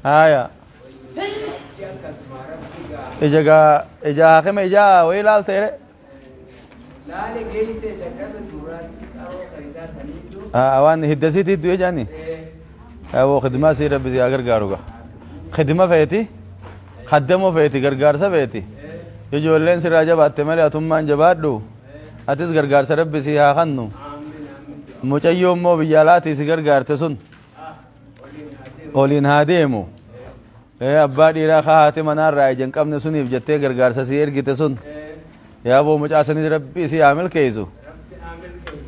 هايا إجا إجا خم إجا ويلال تيري لا لجيس ذكر الدورات أو خريدة سنيدو أوان هدسيتي دوي جاني أو خدمة سيرة بزي أجر جاروجا خدمة فيتي خدمة فيتي جرجارسة فيتي يجولين سراجة باتمالي أتومان جبادو أتيس جرجارسة ربسي ها خنو mucayyoo immoo biyyaalaatii si gargaarte sun oliin haa deemu abbaa dhiiraa haati manaarraa ija hin qabne suniif jettee gargaarsa si ergite sun yaaboo mucaasanii rabbii si haa milkeessu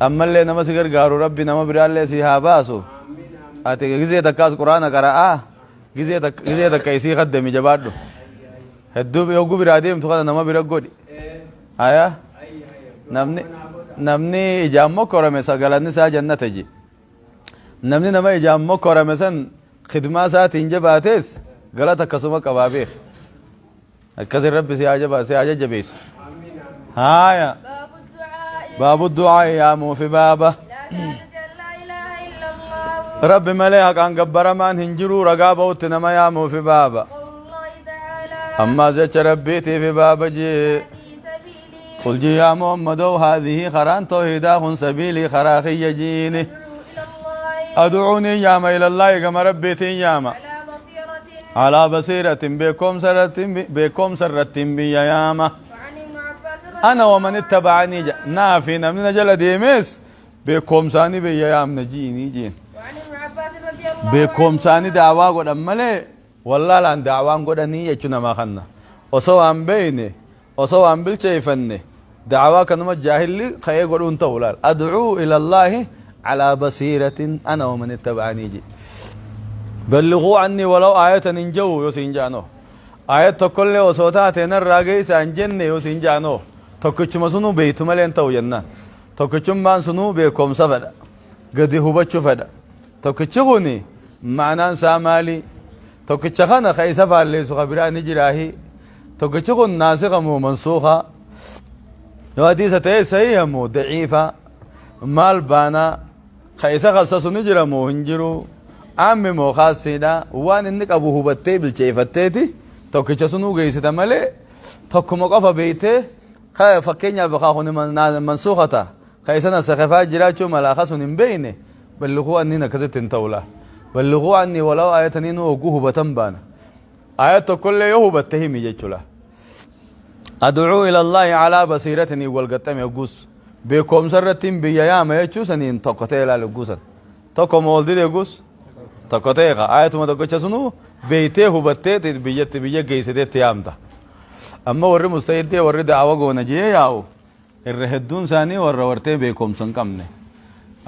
ammallee nama si gargaaru rabbi nama biraallee si haa baasu ati gizee takkaas quraana qara'aa gizee takka isii kaddami jabaadhu hedduu yogguu biraa deemtu kana nama bira godhi haya namni ijaan mokkorame sagalanni isaa jannata ji namni nama ijaan mokkorame san khidmaa isaatiin jabaatees galata akkasuma qabaa beek akkasin rabbi si haa jabeessu haya baabu du'aa yaamuu fi baaba rabbi malee haqaan gabbaramaan hin jiru ragaa ba'utti nama yaamuu fi baaba ammaas jecha rabbiitii fi baaba jee قل جي يا محمد هذه خران توحيدا خن سبيلي خراخي يجيني أدعوني ياما إلى الله كما ربيتي ياما على بصيرة بكم سرة بي ياما أنا ومن اتبعني نافين من نجل ديميس بكم ساني بي يام نجيني جين بكم ساني دعوا قد أمالي والله لان دعوان قد أني يجنا ما خنا وصو عن بيني وصو عن بالشيفني دعوة كنما جاهل خير قولون تولال أدعو إلى الله على بصيرة أنا ومن اتبعني جي بلغوا عني ولو آية ننجو يسنجانو آية تقول وصوتاتنا الراقي سانجن يسنجانو تكتشم سنو بيتم لين تو جنان تكتشم من سنو بيكم سفدا قد هبتش فدا تكتشغني معنى سامالي تكتشخنا خيسا فالي سخبراني جراهي تكتشغن ناسخة مو منسوخة حديثة تيسي مو ضعيفة مال بانا خيسا خصص نجرى مو هنجرو عمي مو خاصينا وان انك ابو هبتي بالشيفتيتي توكيش سنو قيسة مالي توكو مقفى بيتي خايا فكينيا بخاخوني منسوخة خيسا نسخفات جراچو ملاخص نمبيني بلغوا اني نكتت انتولا بلغوا عني ولو آية نينو وقوه بتنبانا آيات كل يوم بتهمي جيتشولا أدعو إلى الله على بصيرتني والقتم يقص بكم سرتين بيا ما يجوسني تقطع لا لقوسا تقوم ولدي يقص تقطع آية ما تقطع سنو بيته هو بتة بيجي جيسة تيامتا أما ورد مستعد ورد دعوة قونا جيه ياو الرهدون ثاني ورورته بكم سنكمنه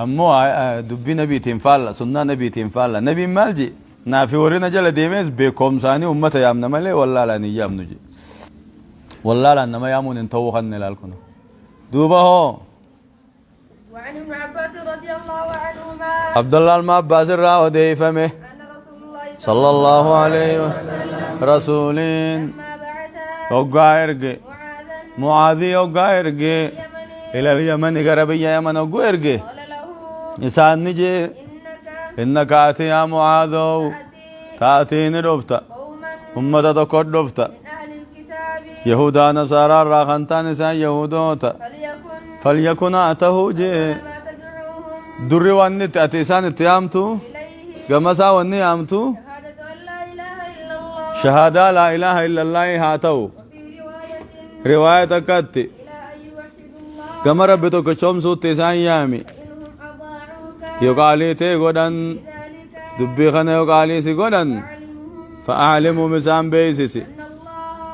أما دبي نبي تنفعل سنة نبي تنفعل نبي مالجي نافي ورنا جل ديمس بكم ثاني أمة يامنا ملء والله لا نيام نجي والله لا نما يامون انتو خن لالكنا دوبه وعن ابن عباس رضي الله عنهما عبد الله ما عباس راو دي فمه صلى الله عليه وسلم رسولين وقائرجي معاذي وقائرجي إلى اليمن قربية يمن وقائرجي إنسان نجي إنك آتي يا معاذ تأتيني رفتا أمة تقول رفتا يهودا نصارى راخنتان نسان يهودوتا فليكن أته جي دري واني تأتيسان اتيامتو قمسا واني امتو شهادة لا إله إلا الله هاتو رواية كاتي كما ربطو كشوم سوتي سان يامي يقالي تي قدن دبي خنا يقالي سي قدن فأعلموا مسان بيسيسي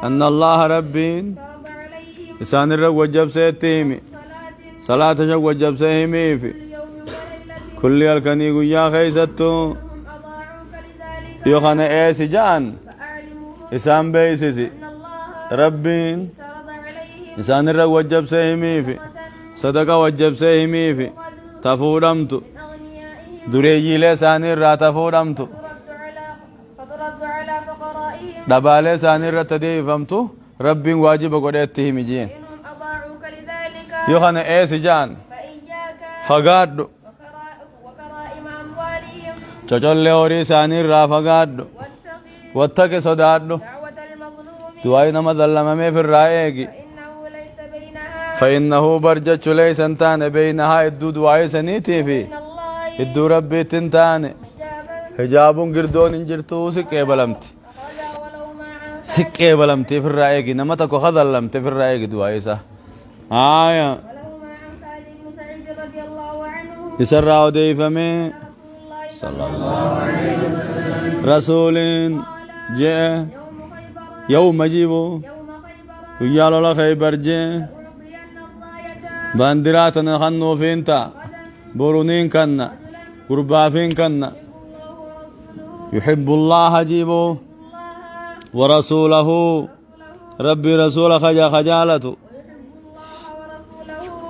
أن الله ربين إسان الرق وجب سيتيمي صلاة شق وجب سيهمي في كل الكني قيا خيستو يخنا إيسي جان إسان بيسيسي ربين إسان الرق وجب سيهمي في صدقة وجب سيهمي في تفورمتو دريجي لسان الرا تفورمتو دبالي ساني رتدي فهمتو رب واجب قدرته مجين يوخنا ايس جان فقاد وكرائم أموالهم تجل لوري ساني را فقاد واتك صدادو دعوة المظلوم دعاء نما ظلم في الرائق فإنه ليس بينها فإنه برجت ليس انتان بينها الدو دعاء سنيتي في وبين الله الدو ربي تنتان حجابا حجاب قردون انجرتو سكي بلمتي قال ولو مع سكي بلمتي في الرائق نما تكو خذلمت في الرائق دعاء سا آية وله مع سعد بن سعيد رضي الله عنه يسرع وديفمي رسول الله صلى الله عليه وسلم رسول جاء يوم خيبر يوم جيبو يوم خيبر ويالو لا خيبر جاء أعطين الراية باندراتنا خنو فينتا برونين كنا قربا فين كنا يحب الله جيبو ورسوله ربي رسول خجا خجالته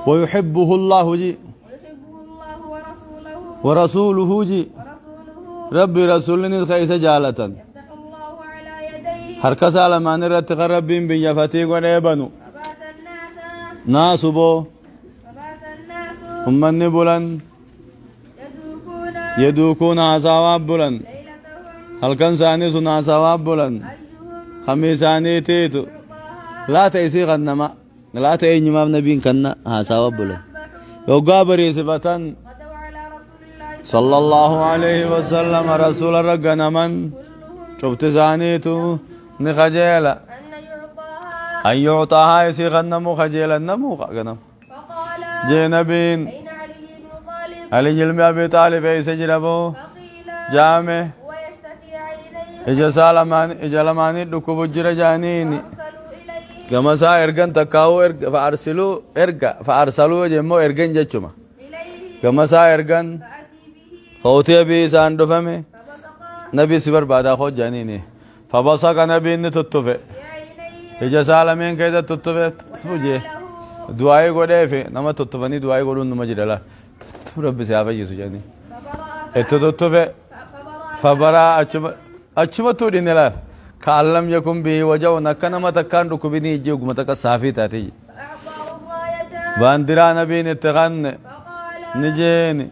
ويحبه الله جي ويحبه الله ورسوله ورسوله جي ورسوله ربي رسولني خيس جالة يفتح الله على يديه حركة سالمان رتق ربين بيا فتيق ونيبنو فبات الناس ناسبو فبات الناس هم النبلن يدوكون يدوكون عصواب بلن ليلتهم هل كان ساني سنا عصواب بلن أيهم خميساني تيتو يعطاها لا تيسي غنما لا تيني ما نبين كنا عصواب بلن أصبحوا يوقابري صفة غدوا على رسول الله صلى الله عليه وسلم رسول رقنا من كلهم شفت سانيتو نخجيلا أن يعطاها أن يعطاها يسي غنمو خجيلا نمو غنم فقال جينبين أين علي بن طالب علي جلمي أبي طالب أي سجربو فقيل جامع ويشتكي عينيه إجا سالمان إجا لماني دكوب جرى جانيني أرسلوا إليه كما سا إرغن تكاو فأرسلوا إرغا فأرسلوا جمو إرغن جچما إليه كما سا إرغن فأتي به فوتي أبي سان دفمي فبصق نبي سبر بعد خود جانيني فبصق نبي نتطفي بعينيه إجا سالمين كيدا تطفي سوجي له دعائي قده في نما تطفني دعائي قدون نمجد الله رب سيافة يسو جاني فبرأ اتتطفي فبرا أچما تودي نلال كاللم يكن به وجو نكنا تكان ركبني جيوك متك صافي تاتي فأعطاه الراية باندرا نبي نتغن فقال نجيني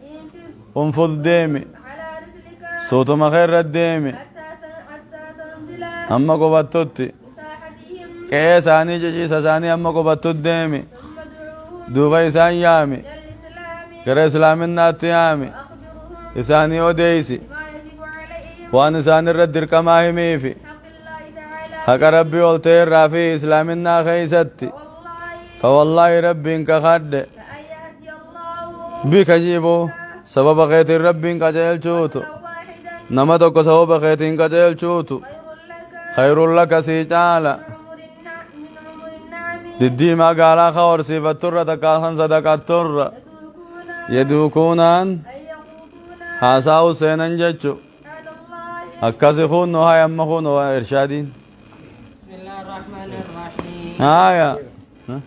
انفذ انفض ديمي على رسلك صوت ما خير الديمي حتى تنزل أما قبطتي مساحتهم كيساني جيجي سساني أما قبطت ديمي ثم ادعوهم دوبا إسان يامي إلى الإسلام كرا إسلام الناتي يامي وأخبرهم إساني وديسي ما يجب عليهم وان إسان الرد ركماهي ميفي حق الله تعالى حق ربي والتير رافي إسلام النا خيستي والله فوالله ربي انك خد لأن يهدي الله بك جيبو سبب خيط ربي انك جيل شوتو واحدا نما توكو سبب خيط انك جيل شوتو خير لك خير لك سيجالا من عمر النعم ددي ما قالا خور سيفة ترى تكاثن صدقة ترى يدوكون يدوكونان أن يقودون حاساو سينن جيتشو على الله أكاسي خون نوها يما خون نوها إرشادين بسم الله الرحمن الرحيم آية ها؟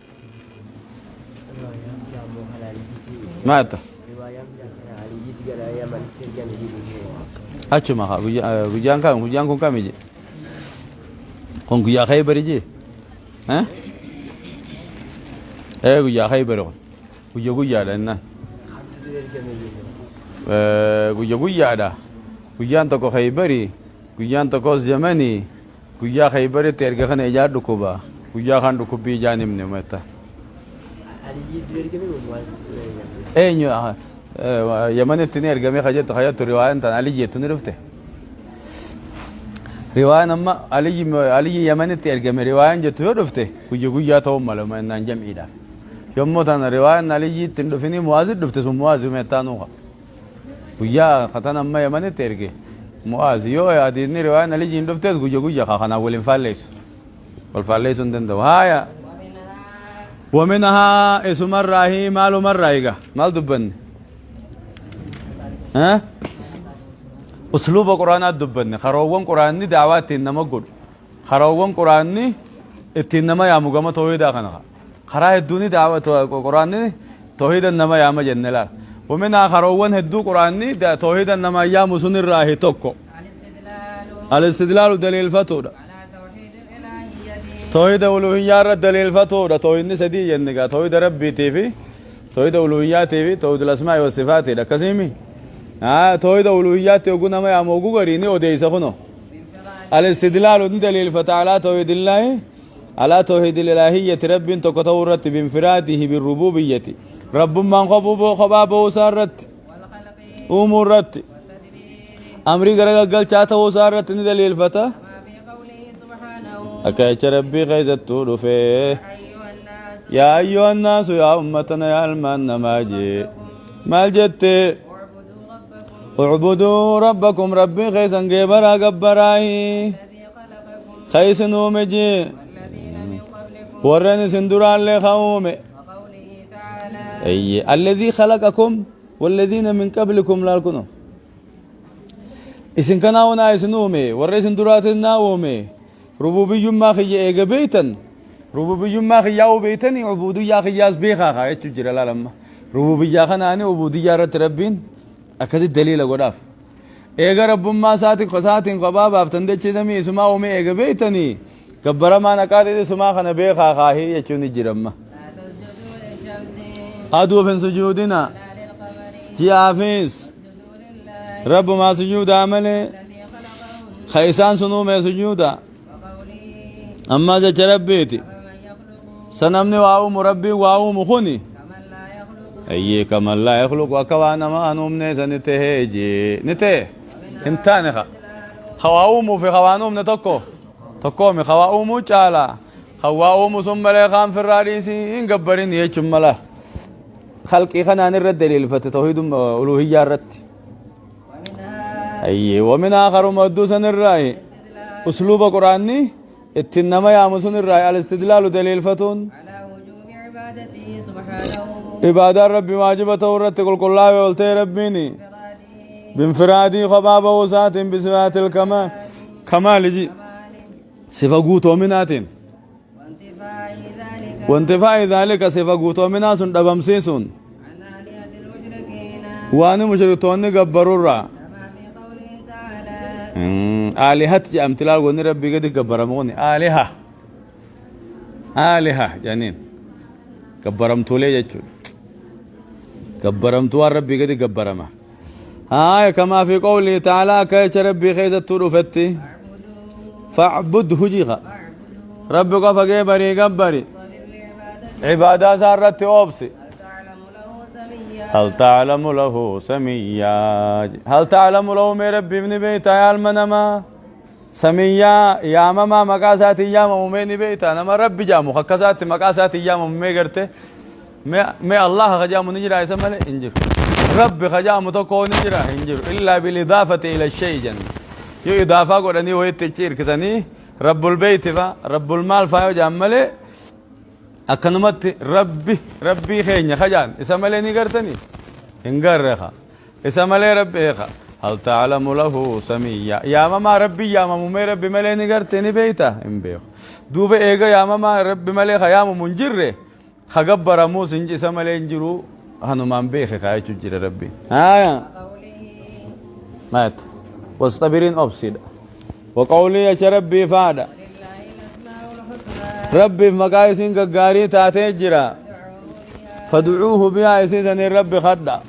ما أنت أشو ما خا بيجان كم بيجان كم كم يجي كون كيا خيبر يجي ها إيه كيا خيبر كون كيا لنا كيا ده كيا أنت كو خيبري كيا أنت كو زماني كيا خيبري ترجع خن إيجاد دكوبا كيا خان دكوبي جاني من متى إيه نيو يمن التنير جميع خجت خيات رواية أنت علي جيتوني رفته رواية نما علي يمن التنير جميع رواية جتوه رفته كوجا توم ماله ما نانجم إيدا يوم تانا رواية علي جيت تندفني موازد رفته سو موازد متانوها كوجا خطنا نما يمن التنير جي موازد يو يا ديني رواية علي جيت رفته كوجا خانا ولين فالليس والفالليس عندنا هايا ومنها اسم الراهي مال مرة مال دبن ها اسلوب قرآن دبن خروون قرآني دعوات انما قل خروون قرآني اتنما يا مقامة توحيدا خنا خرا الدوني دعوة قرآني توحيد انما يا مجنلا ومنها خروون هدو قرآني توحيد انما يا مسن الراهي توكو الاستدلال دليل فتوى توحيد ألوهية دليل فتوى توحيد سدي جنگا توحيد ربي تيفي توحيد ألوهية تيفي توحيد الأسماء والصفات ده كسيمي توحيد ألوهية تيوغو نما يا موغو غريني وديسا خنو الاستدلال دليل فتعالى توحيد الله على توحيد الإلهية رب تكتورت بانفراده بالربوبية رب من خبابه سارت أمورت أمري قرقل شاته سارت دليل فتا أكايش ربي خيزت فيه يا أيها الناس يا أمتنا يا المان ماجي مالجت اعبدوا ربكم ربي خيسا قبرا قبراي خيس نومجي ورن سندرا اللي خومي أي الذي خلقكم والذين من قبلكم لا يكونوا إسن كناونا إسنومي ورن سندرات الناومي ربوبي ما خي إيجا بيتا ربوبي ما خياو بيتني عبودي يا خياس بيخا خايت تجري لا لما ربوبي يا خناني عبودي يا رت ربين أكاد الدليل غداف إيجا رب ما ساتين قباب أفتندج سمي اسمه أمي إيجا بيتني كبر ما نكاد اسمه خنا بيخا خاهي يجوني جرمه أدو في سجودنا جافيس رب ما سجود عمله خيسان سنو ما سجودا أما جا ربيتي سنمني واو مربي واو مخوني أي كما لا يخلق وكوانا ما نومني سنتهجي نته انتانخا خواومو في خوانوم تكو مي خواومو جالا خواومو ثم لا خام في الرئيسي انقبرين يجم له خلقي خنان الرد دليل فتتوحيد ألوهية الرد أي ومن آخر مدوسا الرأي أسلوب قرآني اتنما يامسون الرأي الاستدلال دليل فتون على وجوب عبادته سبحانه عبادة ربي واجبة ورد قل قل الله وقلت ربيني بانفرادي خبابه وسات بصفات الكمال كمال جي صفة قوتو مناتين وانتفاع ذلك صفة قوتو مناس دبمسيسون عن آلهة المشركين وان مشركتون قبروا الرأ كما في قوله تعالى آلهة امتلال قولني ربي قد قبرموني آلهة جانين قبرمتو لي جاتشون قبرمتو ربي قد قبرمه كما في قوله تعالى كيش ربي خيزة تروفتي فاعبده جيغا ربي قفا قبري قبري عبادة سارت أوبسي هل تعلم له سميا هل تعلم له من ربي من بيتا يا المنما سميا يا ماما مقاسات يا مؤمن بيتا نما ربي جامو خكسات مقاسات يا مؤمن قرته ما الله خجام نجرا يسمى انجر ربي خجام تكو نجرا انجر الا بالاضافه الى الشيء جن يو اضافه قدني هو تشير كسني رب البيت رب المال فايو جامله أكنمت ربي خيني خجان اسمالي نيغرتني انغرخا اسمالي ربي خا هل تعلم له سميا يا ماما ربي يا ماما ربي مالي نيغرتني بيتا امبيخ دوبه ايغا يا ماما ربي مالي خيام منجره خغبر موس انجي اسمالي انجرو هنمان بيخ خاي تجري ربي مات واصطبرين ابصد وقولي يا ربي فادا ربي مقايسين قاري تاتي جرا فدعوه بها يسيسني ربي خدا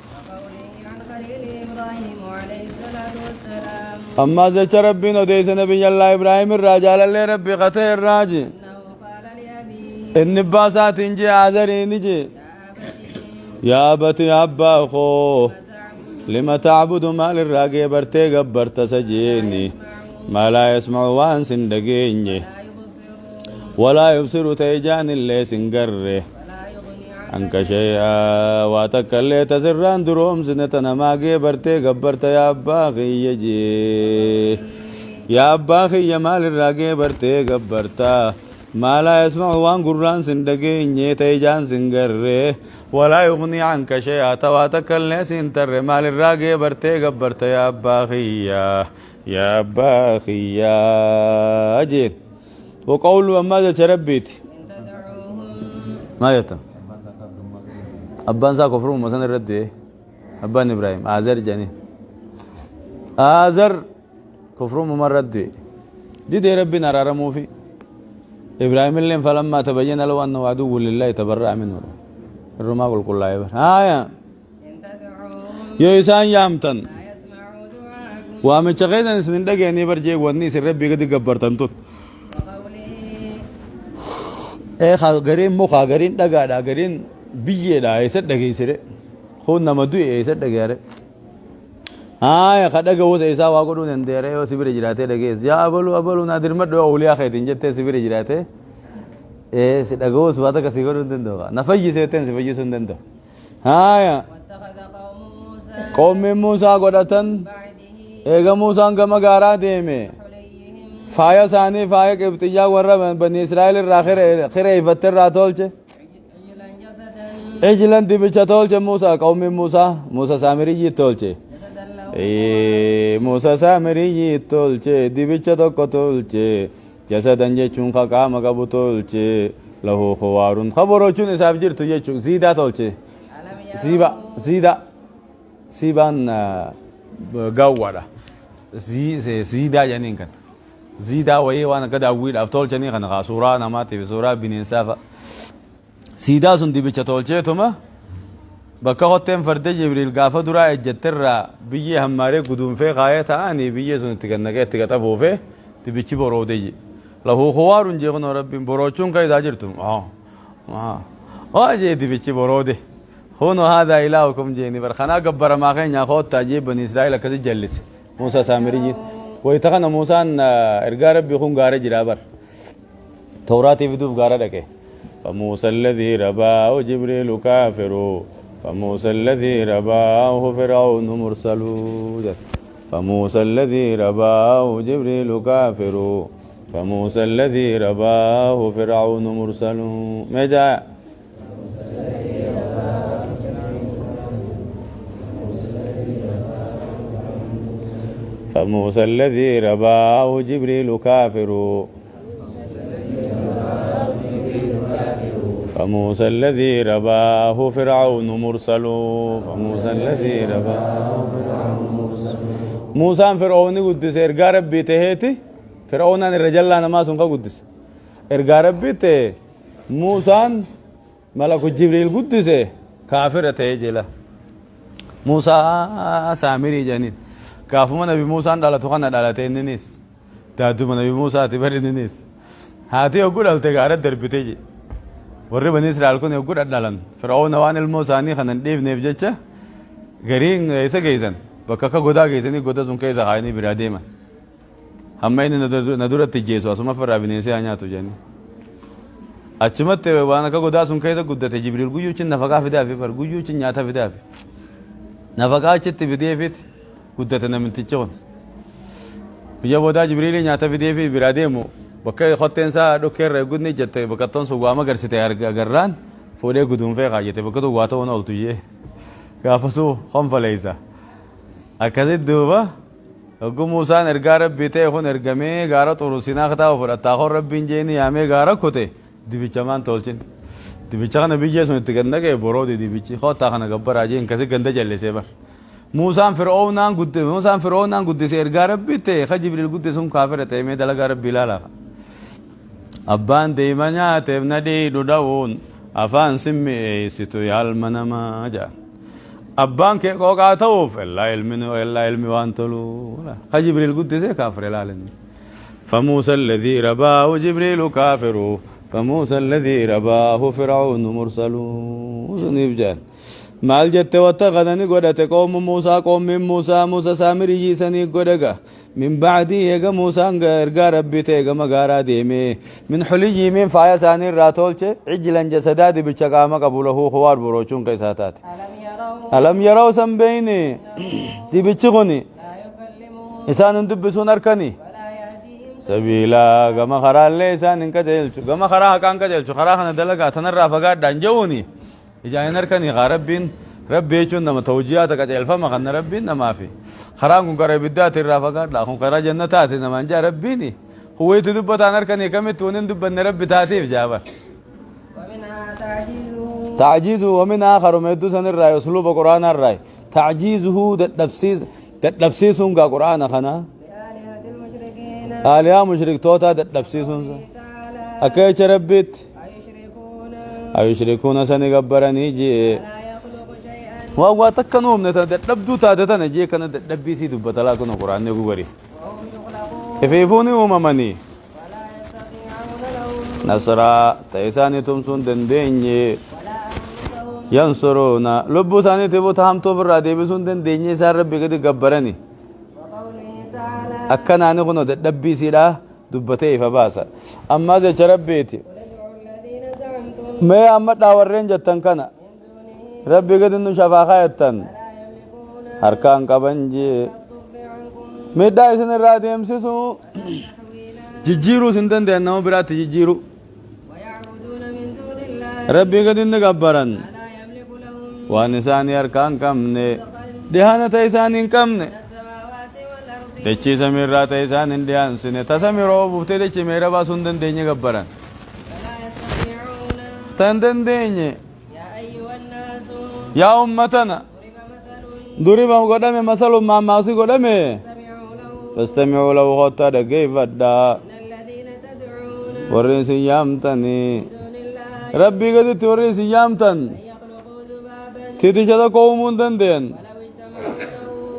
أما زيش ربي نديس نبي الله إبراهيم الرجال اللي ربي قتل الراجي النباسات انجي عذري نجي يا أبتي أبا أخو لما تعبد ما للراقي برتي قبرت سجيني ما لا يسمع وان سندقيني ولا يبصر تيجان اللي سنقره عنك شيئا واتكالي تسران دروم سنتنا ما برتي قبرت يا أباخي يجي يا أباخي يا مال الراقي برتي قبرتا ما لا يسمع وان قران سندقيني تيجان سنقره ولا يغني عنك شيئا تواتكالي سنتر مال الراقي برتي قبرت يا أباخي يا أباخي يا أجيت وقولوا أما ذا ربيتي ما يتم أبان سا كفرون مثلا الرد أبان إبراهيم آزر جاني آزر كفرون ممر رد دي ربنا رارمو في إبراهيم اللي فلما تبين له أنه عدو لله تبرأ منه الرماء والكل لا يبر يو إسان يامتن وامن شغينا نسن دغني برجي وني سر ربي قد غبرتن توت وقوله اي خا غرين مو خا غرين دغا دا غرين بيي دا يسد دغي سره خو نمدو يسد دغياره يا خدغ وز ايسا واغدو نديره يو سبير جراته دغيس يا ابلو نادر مد اولياء خيتين جته سبير جراته اي سدغوس واتا كسيغدو دندو نفجي سيتن سفجي سندندو يا واتخذ قوم موسى غدتن بعده ايغا موسى كما غارا ديمه حليهم فايا ثاني فايا ابتجا ور بني اسرائيل الاخر خير يفتر راتولچ عجلا جسدا اجلن دي بچتولچ موسى قوم موسى سامري تولچ جسدا له موسى سامري تولچ دي بچتو قتولچ جسدن جچون قام قبتولچ له خوارون خبروچون حساب جرت جچون زيدا تولچ ألم زيدا سيبان غاورا زيدا جنين كان زيدا وهي وانا قد اقول افتول جنين كان سوره نماتي سوره بن انصاف سيدا سن دي بچتولچتما بكوتم فرد جبريل غافه درا اجترا بيي هماره قدوم في غايه ثاني بيي سن تكنگه تكتبو في دي بيچي برودي له خوارون جيغن رب بروچون كاي داجرتم اجي دي بيچي برودي هونو هذا إلهكم جيني برخنا قبر ما خين ياخذ تاجيب بني إسرائيل كذا جلس موسى سامري ويتقن موسى إرجع ربي يخون غارة جرابر توراة يفيدو غارة لكه فموسى الذي رباه جبريل كافر فموسى الذي رباه فرعون مرسل فموسى الذي رباه جبريل كافر فموسى الذي رباه فرعون مرسل ما جاء فموسى الذي رباه جبريل كافر فموسى الذي رباه فرعون مرسل فموسى الذي رباه فرعون مرسل موسى فرعون قدس ارجع ربي تهيتي فرعون الرجال ما سنقا قدس ارجع ربي ته موسى ملك جبريل قدس كافر تهجلا موسى سامري جنين كافو نبي موسى على تقنا على تنينيس تادو نبي موسى تبرنينيس هاتي يقول التجارة دربتيجي ورّي بني إسرائيل كون يقول أدلان فرعون وان الموساني خنن ديف نيفجتة غرين إيسا جيزن بكاكا غدا جيزني غدا زون كيسا خايني براديما هم إن ندورة تجيسو أسمع فرابينيسي أنيا تجاني أشمت وانا كغدا زون كيسا غدا تجبريل غيوچن نفقا فدا في بر غيوچن نياتا فدا في نفقا چت فدا فيت قدتنا من تجون بيا بودا جبريل نياتا في دي في براديمو بكاي خطين سا دوكر غدني جت بكتون سوغاما غرسيت غران فودي غدون في غاجت بكتو واتو نولتويه غافسو خم فليسا اكدي دوبا اگو موسى نرغار بيته هو نرغمي غارا تورسينا ختا فرتا خو ربين جيني يامي غارا كوتي دي بيچمان تولچن دي بيچا نبي جيسو تگنگه برو دي بيچي خطا خنا گبر اجين كسي گنده جلسه بر موسى فرعون قد سيرجع ربي ته خجبريل قد سون كافر ته مي دلغا ربي لا أبان ديمانيا تبندي دوداون أفان سمي ستو يالمنما جا أبان كي قوقا توف إلا علمي وانتلو خجبريل قد سي كافر العالم فموسى الذي رباه جبريل كافر فموسى الذي رباه فرعون مرسل وسنيف جان مال جت وتغدني قدت قوم موسى سامري سني قدغا من بعدي يغ موسى غرغا ربي تيغ مغارا ديمي من حلي من فايا ساني راتولچ عجلن جسداد بچقام قبوله خوار بروچون كيساتات ألم يروا سنبيني دي بچغني لا يكلمون إسان دبسون أركني ولا يهديهم سبيلا غما خرا لسان كجلچ غما خرا كان كجلچ خرا خن دلغا تنرا فغا دنجوني إجاني نركني غربين ربي يجون نما توجيهات كجلف ما خن ربين ما في خرا كون قرب بدات الرافقات لا كون قرا جنتات نما جا ربيني هو يتدبت نركني كم تونن دبن ربي تاتي جابر ومنها تعجيز ومن آخر ما يدوس عن الرأي أسلوب القرآن الرأي تعجيزه تدبسيسون كقرآن خنا لآلهة المشركين آلهة مشرك توتا تدبسيسون تعالى أكيد ربيت أيشركون أيشركون سنقبرني جي لا يخلق شيئا waa takkanuu humna dadhabduu taate tana jee kana dadhabbii sii dubbatalaa kun quraanni gugari وهم يخلقون ifeefuuni uumamanii ولا يستطيعون لهم nasraa ta'e isaanii tumsuun dandeenye ولا أنفسهم ينصرون لبو ثاني تبو تهم تو برا ديبسون دن دنيا سار ربي قد جبرني وقوله تعالى أكن أنا كنو دبي سيدا دبته فباسا أما ذا شرب بيتي قل ادعوا الذين زعمتم ما أما داورين جتن كنا من دونه ربي قد إنه شفاخا يتن لا يملكون هركان كبنجي الضر عنكم ميدا إسن الرادي أمسسو تحويلا جيجيرو سندن دي أنه برات جيجيرو ويعبدون من دون الله ربي قد إنه جبرن لا يملك لهم وانساني هركان كمني دهانة إسانين كمني السماوات والأرض دچي سميرات إسانين دهان سنة تسميرو بوتي دچي ميرا باسون دنيا جبرن فلا يستطيعون تندن دنيا يا أيها الناس يا أمتنا ضرب مثل ضرب قدام مثل ما ماسي قدام فاستمعوا له فاستمعوا له خطا كيف الدا إن الذين تدعون ورين سيامتني من دون الله ربي قد تورين سيامتن يخلقوا ذبابا تيتي شدا قومون دندن ولو اجتمعوا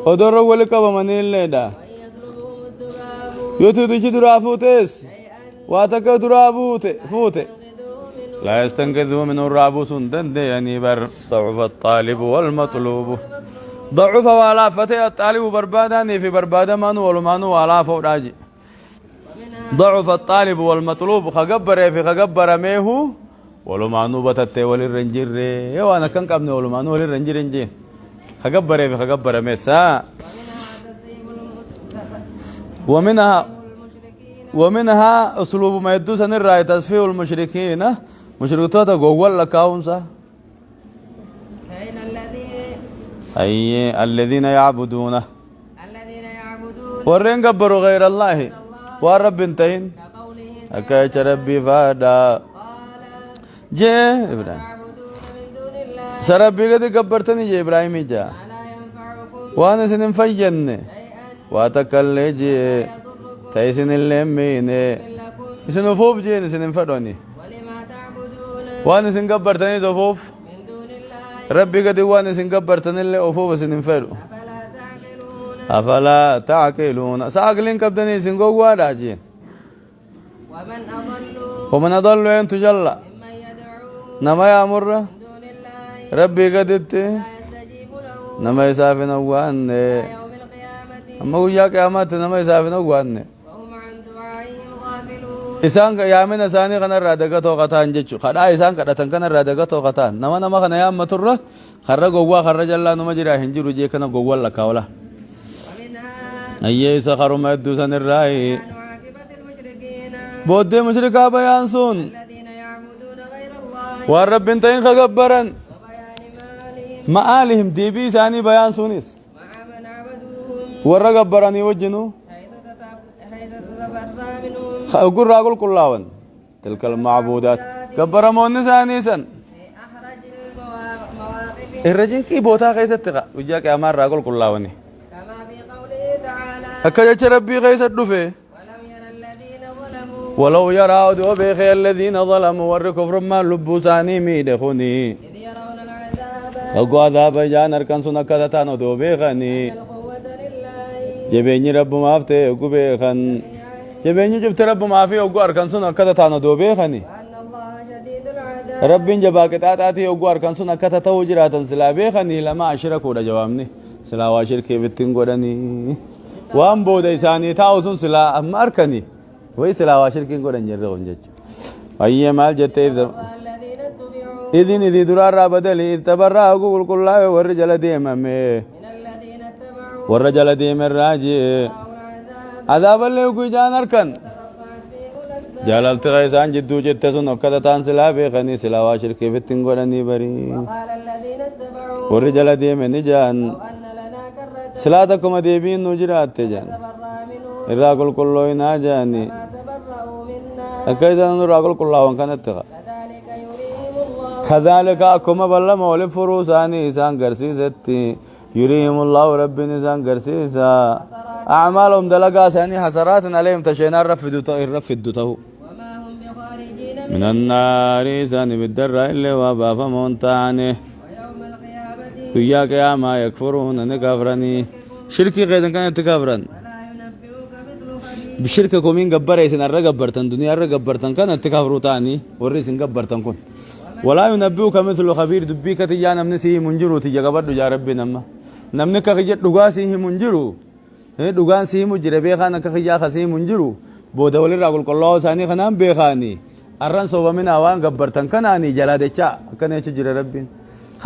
له ودور ولك بمنين لدا وإن يسلبهم الذباب يوتي درا فوتس شيئا واتك درا فوت ينقذوه منه لا يستنقذوا من الرابوس دند يعني بر ضعف الطالب والمطلوب ضعف ولا فتى الطالب برباداني في بربادا مانو ولمانو ولا فوراجي ومنها ضعف الطالب والمطلوب خجبر في خجبر ميهو ولمانو بتت وللرنجر وانا كان قبل ولمانو وللرنجر رنجي خجبر في خجبر ميسا ومنها تسيب ومنها المشركين ومنها اسلوب ما يدوس ان الراي تصفيه المشركين مشركوتا جوال لكاونسا فإن اي الذين يعبدونه الذين يعبدون ورين قبروا غير الله والرب انتهين كقوله أكايش ربي فادا قال جي إبراهيم تعبدون من دون الله سربي قد قبرتني جي إبراهيم جا ما لا ينفعكم وانا سنين فين شيئا واتكالي جي يضركم تايسن اللمين لكم سنين فوف جي سنين فدوني ولما تعبدون وانا سن قبرتني دفوف من دون الله ربي قد وانا سن قبرتني اللي أفوف سنين فدو أفلا تعقلون أفلا تعقلون ساقلين قبدني سن قوة راجين ومن أضل ومن أضل أنت جل ممن يدعو نما يأمر من دون الله ربي قد لا يستجيب له نما يسافن وان يوم القيامة أما ويا قيامات نما يسافن وان وهم عن دعائهم غافلون إسان يامن إساني كنا رادقة توقتان جيتشو خدا إسان كدتن كنا رادقة توقتان نما كنا يام مترة خرج جوا خرج الله نما جرا هنجرو جي كنا جوا لكاولا ومنها أيه سخر ما يدوسن الرأي بيان عاقبة المشركين بود مشركا بيان سون الذين يعبدون غير الله والرب انتين خبرن وبيان مالهم مآلهم دي بي ساني بيان سونيس مع من عبدوهم ورا خبرني وجنو حيث تتبرى منهم أقول راقل كلاون تلك المعبودات خبر مون سانيسن في أحرج المواقف الرجل كي بوتا كيس تقع وجاك أمار راقل كلاوني كما في قوله تعالى أكجت ربي كيس الدفه ولم ير الذين ظلموا ولو يرى دوبيخ الذين ظلموا والكفر ما لبوساني ميدخوني إذ يرون العذاب أقوى عذاب جان أركان سنة كذتان دوبيخني القوة لله جبيني رب ما أفتي أقو بيخن جبيني جبت رب ما في أقوى أركان سنة كذتان دوبيخني وأن الله شديد العذاب رب جباك تاتي أقوى أركان سنة كذتو جراتا سلا بيخني لما أشركوا رجوامني سلا واشركي بتين قدني وان بود إساني تاوسن سلا أما أركني وي سلا واشركي قدن جرغن جج أي مال جت الذين اتبعوا إذن إذي درار بدلي تبرأ أقول كل الله والرجال ديما من الذين اتبعوا والرجال ديما الراجي العذاب عذاب اللي يقول جان أركن تقطعت بهم الأسباب جلالت غيسان جدو جتسون وكذا تان سلا بيخني سلا واشركي بتين قدني بري وقال الذين اتبعوا والرجال ديما نجان لو أن لنا كرة سلاتكم ديبين نجرات تجان نتبرأ منهم الراقل كله يناجاني ما تبرأوا منا أكيد أن الراقل كله وان كانت تغا كذلك يريهم الله كذلك أكما بلا مولي فروساني إسان قرسيستي يريهم الله رب إسان قرسيسا أعمالهم دلقا ساني حسرات عليهم تشينا رفدته وما هم بخارجين من النار إسان بالدر إلا وابا فمونتاني ويوم القيامة وياك يا ما يكفرون نكفرني شركي غير كانت تكفرن ولا ينبئك مثل خبير بشرككم من قبر يسن الرقبرتن دنيا الرقبرتن كانت تكفروا تاني وريسن قبرتن كن ولا ينبئك مثل خبير دبيك تجانا من سي منجرو تجا قبر يا ربي نما نمنك خجت دغاسي منجرو dhugaan sii mujire beekan akka khiyyaa khasii munjiru booda walirraa qulqullaa'oo isaanii kanaan beekanii arran soobamina waan gabbartan kanaanii jala decha akkana jecha jira rabbiin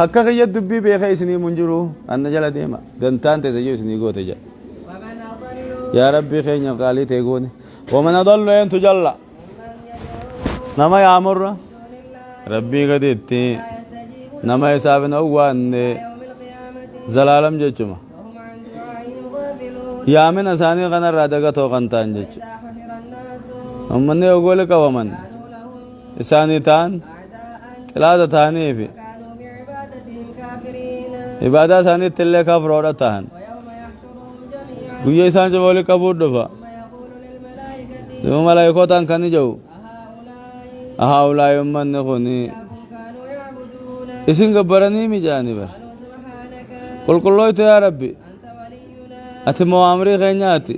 akka khiyya dubbii beeka isinii munjiru anna jala deema dantaan ta'e iyyuu isinii goote jedha ومن أضل yaa rabbii keenya qaalii ta'e goone waman adallu eentu jalla ممن يدعو nama yaamurra دون الله rabbii gaditti لا يستجيب nama isaafin awwaanne يوم القيامة zalaalam jechuma وهم عن دعائهم غافلون yaamina isaanii kanarraa dagatoo kan ta'an jechu إذا حشر الناس ammanni ogoole qabaman كانوا لهم isaanii ta'an أعداء xilaata ta'aniifi كانوا بعبادتهم كافرين ibaadaa isaaniitti illee kafroodha ta'an ويوم يحشرهم جميعا guyya isaan jaba wali qabuu dhufa ثم يقول للملائكة dima malaayikootaan kan ija'u أهؤلاء ahaa'ulaa'i ummanni kuni إياكم كانوا يعبدون isin gabbaranii mijaani bar قالوا سبحانك qulqullooytu yaa rabbi أنت ولينا ati moo amrii keenyaati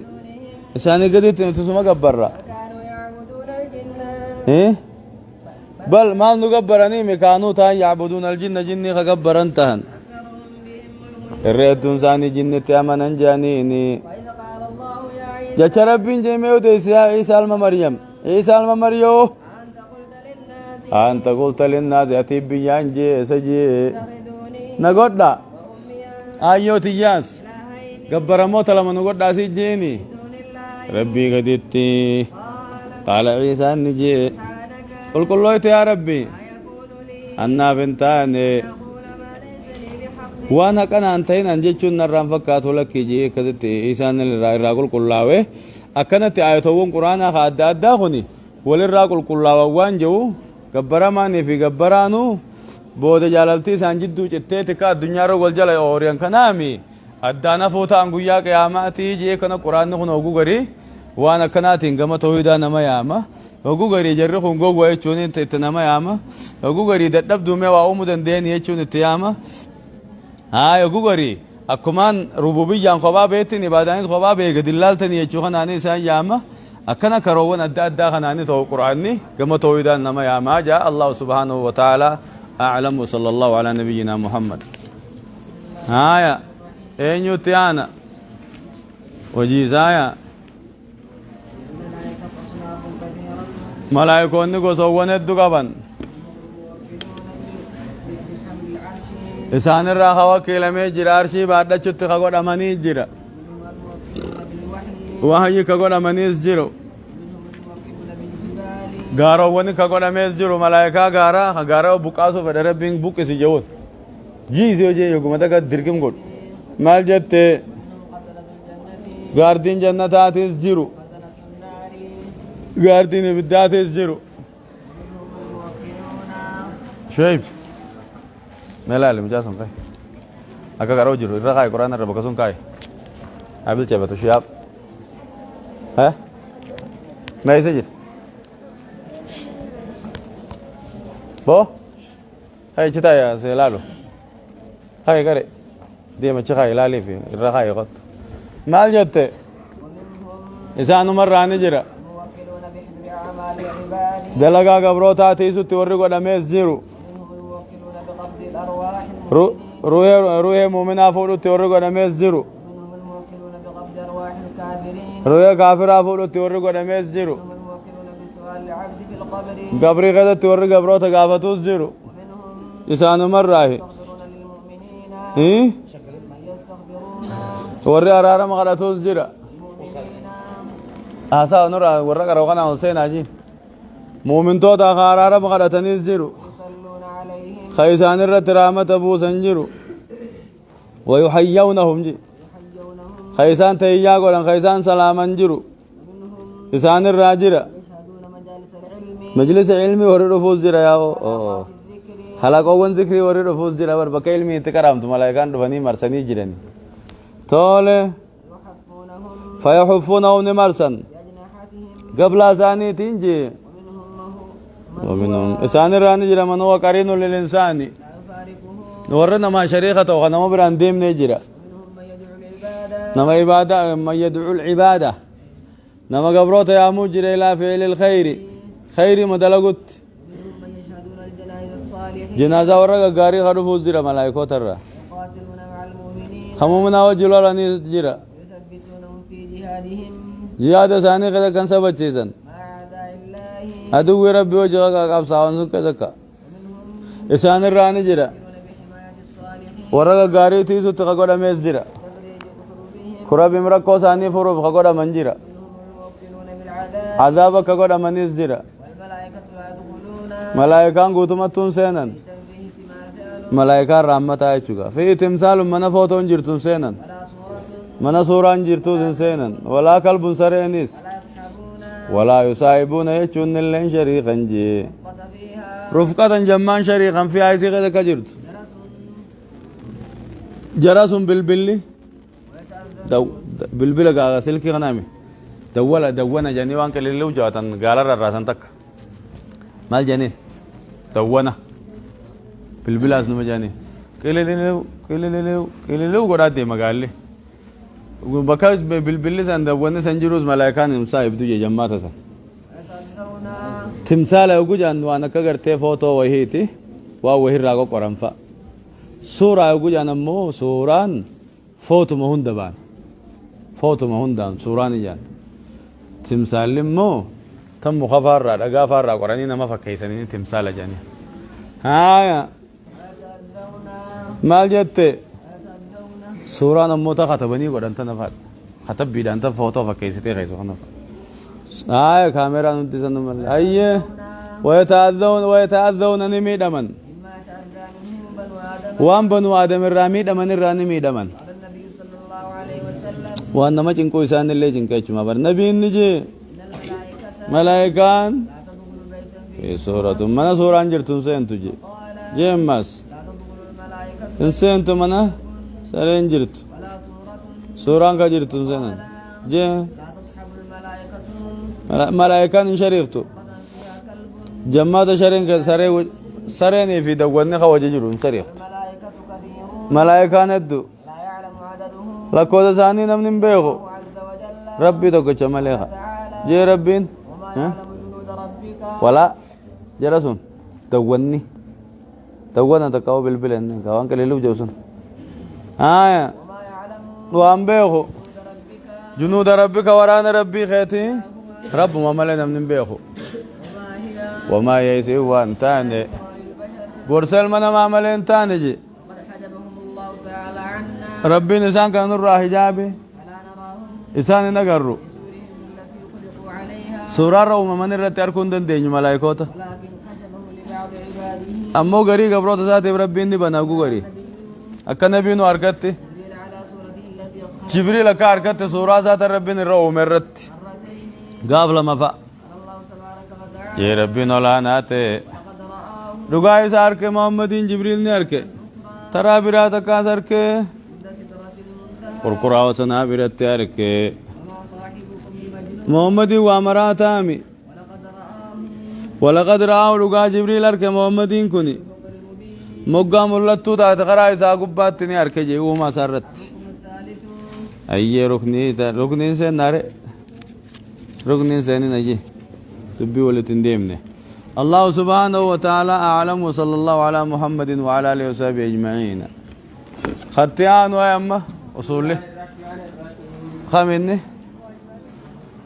isaanii gaditti nuti suma gabbarra كانوا يعبدون الجن bal maal nu gabbaranii mi kaanuu ta'an yacbuduuna aljinna jinnii ka gabbaran tahan irri hedduun isaanii jinnitti amanan jaaniini وإذ قال الله يا عيسى jecha rabbiin jeemee odeyse yaa ciisa alma maryam ciisa alma maryoo أنت قلت للناس أنت قلت للناس أتي بيان جي سجي اتخذوني نقول وأمي آيوت ياس إلهين قبر موت لما نقول سجيني دون الله ربي قدتي قال قال عيسى نجي سبحانك قل كل يا ربي ما يكون لي أنا بنتاني أقول ما ليس لي بحق وانا كان انتين انجيتشون نران فكات لك جي كذتي إيسان الراقل كلاوي أكنت آياتون قرآن خاد أداخني وللراقل كلاوي وانجو قبرماني في قبرانو بود جلالتي سانجدو جتتي كا الدنيا رجل جل أوريان كنامي أدانا فوتا أنقيا قياماتي جي كنا قرآن نخون أوجو غري وانا كناتي إنجما تويدا نما ياما أوجو غري جرّي خون جو غوي تشوني تنما ياما أوجو غري دتب دومي واو مدن دين يتشوني تياما هاي أوجو غري أكمان ربوبية خبا بيتين إبادان خبا بيجد اللالتني يتشوخن أني سان ياما أكنا كروان أدى خناني تو قرآني كما تويدا نما ياما جاء الله سبحانه وتعالى أعلم وصلى الله على نبينا محمد هايا أين يتيانا وجيزايا ملايكون نقو سوون الدقبان إسان الراخة وكيلمي جرى أرشي بعد شت خقود أماني جرى وحي خقود أمانيس جرو غارو وني خقود أمانيس جرو ملايكا غارا بقاسو فدر بين بوك سي جوت جي سيو جي يوكو متى دركم قد مال جت غاردين جنتاتيس جرو غاردين بداتيس جرو شايف ملال مجاسم كاي أكا كارو جرو الرقاي قرآن الرب كسون كاي أبل جابتو شياب ها ما يسجل بو هاي جتا يا سيلالو خاي كاري دي ما تشخاي لالي في الرقاي قط مال جت إذا نمر راني جرا الموكلون بحفظ أعمال عبادي دلقا قبروتا تيسو تورقو دميز جرو منهم الموكلون بقبض الأرواح روح مؤمنا فولو تورقو دميز جرو منهم الموكلون بقبض أرواح الكافرين روح كافرا فولو تورقو دميز جرو منهم الموكلون بسؤال العبد في القبر قبري غدا تورق قبروتا قافتوس جرو ومنهم إسانو مرة يستغفرون للمؤمنين إيه من يستغفرون ورّي أرارا مغراتوس جرا للمؤمنين آسا نورا ورّا قروغانا حسين آجي مؤمن تو تا أرارا مغراتنيس جرو يصلون عليهم خيسان الرترامة بوسن جرو ويحيونهم جي يحيونهم خيسان تيجا قولن خيسان سلاما جرو منهم إسان الراجرة يشهدون مجالس العلم مجلس علمي ورّي رفوز جرا ياو الذكر حلقوان ذكري ورّي رفوز جرا بربكا علمي تكرامت ملايكان دفني مرسني جراني تولي يحفونهم فيحفونهم نمرسن بأجنحتهم قبل أساني تنجي ومنهم ومنهم إسان الراني جرى من هو قرين للإنسان لا يفارقه ورنا ما شريخة وغنم بران ديم نجرا ومنهم من يدعو العبادة نما عبادة من يدعو العبادة نما قبروت يا مجر إلى فعل الخير خير مدلقت ومنهم من يشهدون الجنائز الصالحين جنازة ورقة قاري خرفو زرا ملايكو ترى يقاتلون مع المؤمنين خمومنا وجلو لني جرا ويثبتونهم في جهادهم جهاد ثاني كذا كان سبب چیزن مع أعداء الله ادو ربي وجهك قبصاون كذا ومنهم إسان الراني جرا يؤمنون بحماية الصالحين ورقة قاري تيسو تقود ميز جرا تدريج قلوبهم خراب امركو ثاني فروف قود منجرا منهم الموقنون بالعذاب عذابك قود منيز جرا والملائكة لا يدخلون ملائكان قوتمتون سينن تنبيه تماثال ملائكان رحمتا يچوغا في تمثال من فوتون جرتون سينن ولا صورة من سوران جرتون سينن ولا كلب سرينيس ولا يصحبون ولا يصاحبون يچون اللين شريقا جي قط فيها رفقة جمان شريقا في عيسي غدا كجرت جرس جرس بالبلي ويتأذن دو بالبلة قاغا سلكي غنامي دونا جاني وانك للو جواتن قال الراسن تك مال جاني دونا بالبلة اسنو جاني كيللو قرات دي مقالي بكا بالبلي سن دونا سنجروز ملايكان مصايب دو جماعة سن ويتأذون تمثال اوغو جان وانا كغرتي فوتو وهيتي وهي راغو قرنفا سورة اوغو جان مو سوران فوتو مهندبان فوتو مهندان سوراني جان تمثال مو تم خفار رغا فار قراني نما فكيسني تمثال جاني هايا ويتأذون مال جت ويتأذون سوران مو تا كتبني قرانت نفات كتب بيدان تا فوتو فكيسيتي غيسو خنا هايا كاميرا نتسن مال ايه ويتأذون نميدمن مما يتأذى منه بنو آدم وان بنو آدم الرامي دمن الراني ميدمن قال النبي صلى الله عليه وسلم وان نما چنكو إسان اللي چنكو چما بر نبي نجي إن الملائكة ملائكان لا تدخل بيتا في سورة منا سورة انجرتم سين تجي قال جيماس لا تدخل الملائكة انسين تو منا سرين جرت ولا صورة سورة انك جرتم سين جي لا تصحب الملائكة ملائكان شريفتو قد فيها كلب جماعة شرين سرين في دوغن خواجه جرون سريخ الملائكة كثير ملائكان ادو لا يعلم عددهم لكو ثاني نمن بيخو الله عز وجل ربي دوغو چماليخا تعالى جي ربين وما ها يعلم جنود ربك ولا جرسون دوغني دوغنا تكاو بالبلن كاوان كليلو جوسون آية وما يعلم وان بيخو جنود ربك جنود ربك وران ربي خيتي رب ما ملنا من بيخو وما هي وما يسي وان تاني البشر برسل من ما ملين تاني جي وقد حجبهم الله تعالى عنا ربي نسان كان نرى حجابي فلا نراهم إسان نقروا بسورهم التي خلقوا عليها سورة روما من الرتيار كندن ديني ملايكوتا ولكن حجبهم لبعض عباده أمو غري قبروتا ساتي ربي اندي بناقو غري أكا نبي نو أركتي جبريل على صورته التي خلق جبريل أكا أركتي سورة ساتي ربي نرى مرت مرتين قابل ما فا قال الله تبارك وتعالى جي ربي نولاناتي لقد رآه رقاي ساركي محمدين جبريل نيركي ترى براتا كاسركي عند سدرة المنتهى قرقرا وسنا براتي أركي وما صاحبكم بمجنون محمد وامراتامي ولقد رآه ولقد رأوا رقا جبريل أركي محمدين كوني المبين مقا ملتو تحت قرأي ساقباتني أركي جي وما سرت الثالث أي ركنين سين ناري ركنين سين نجي تبي ولا تندمني الله سبحانه وتعالى أعلم وصلى الله على محمد وعلى آله وصحبه أجمعين ختيان ويما أصولي خميني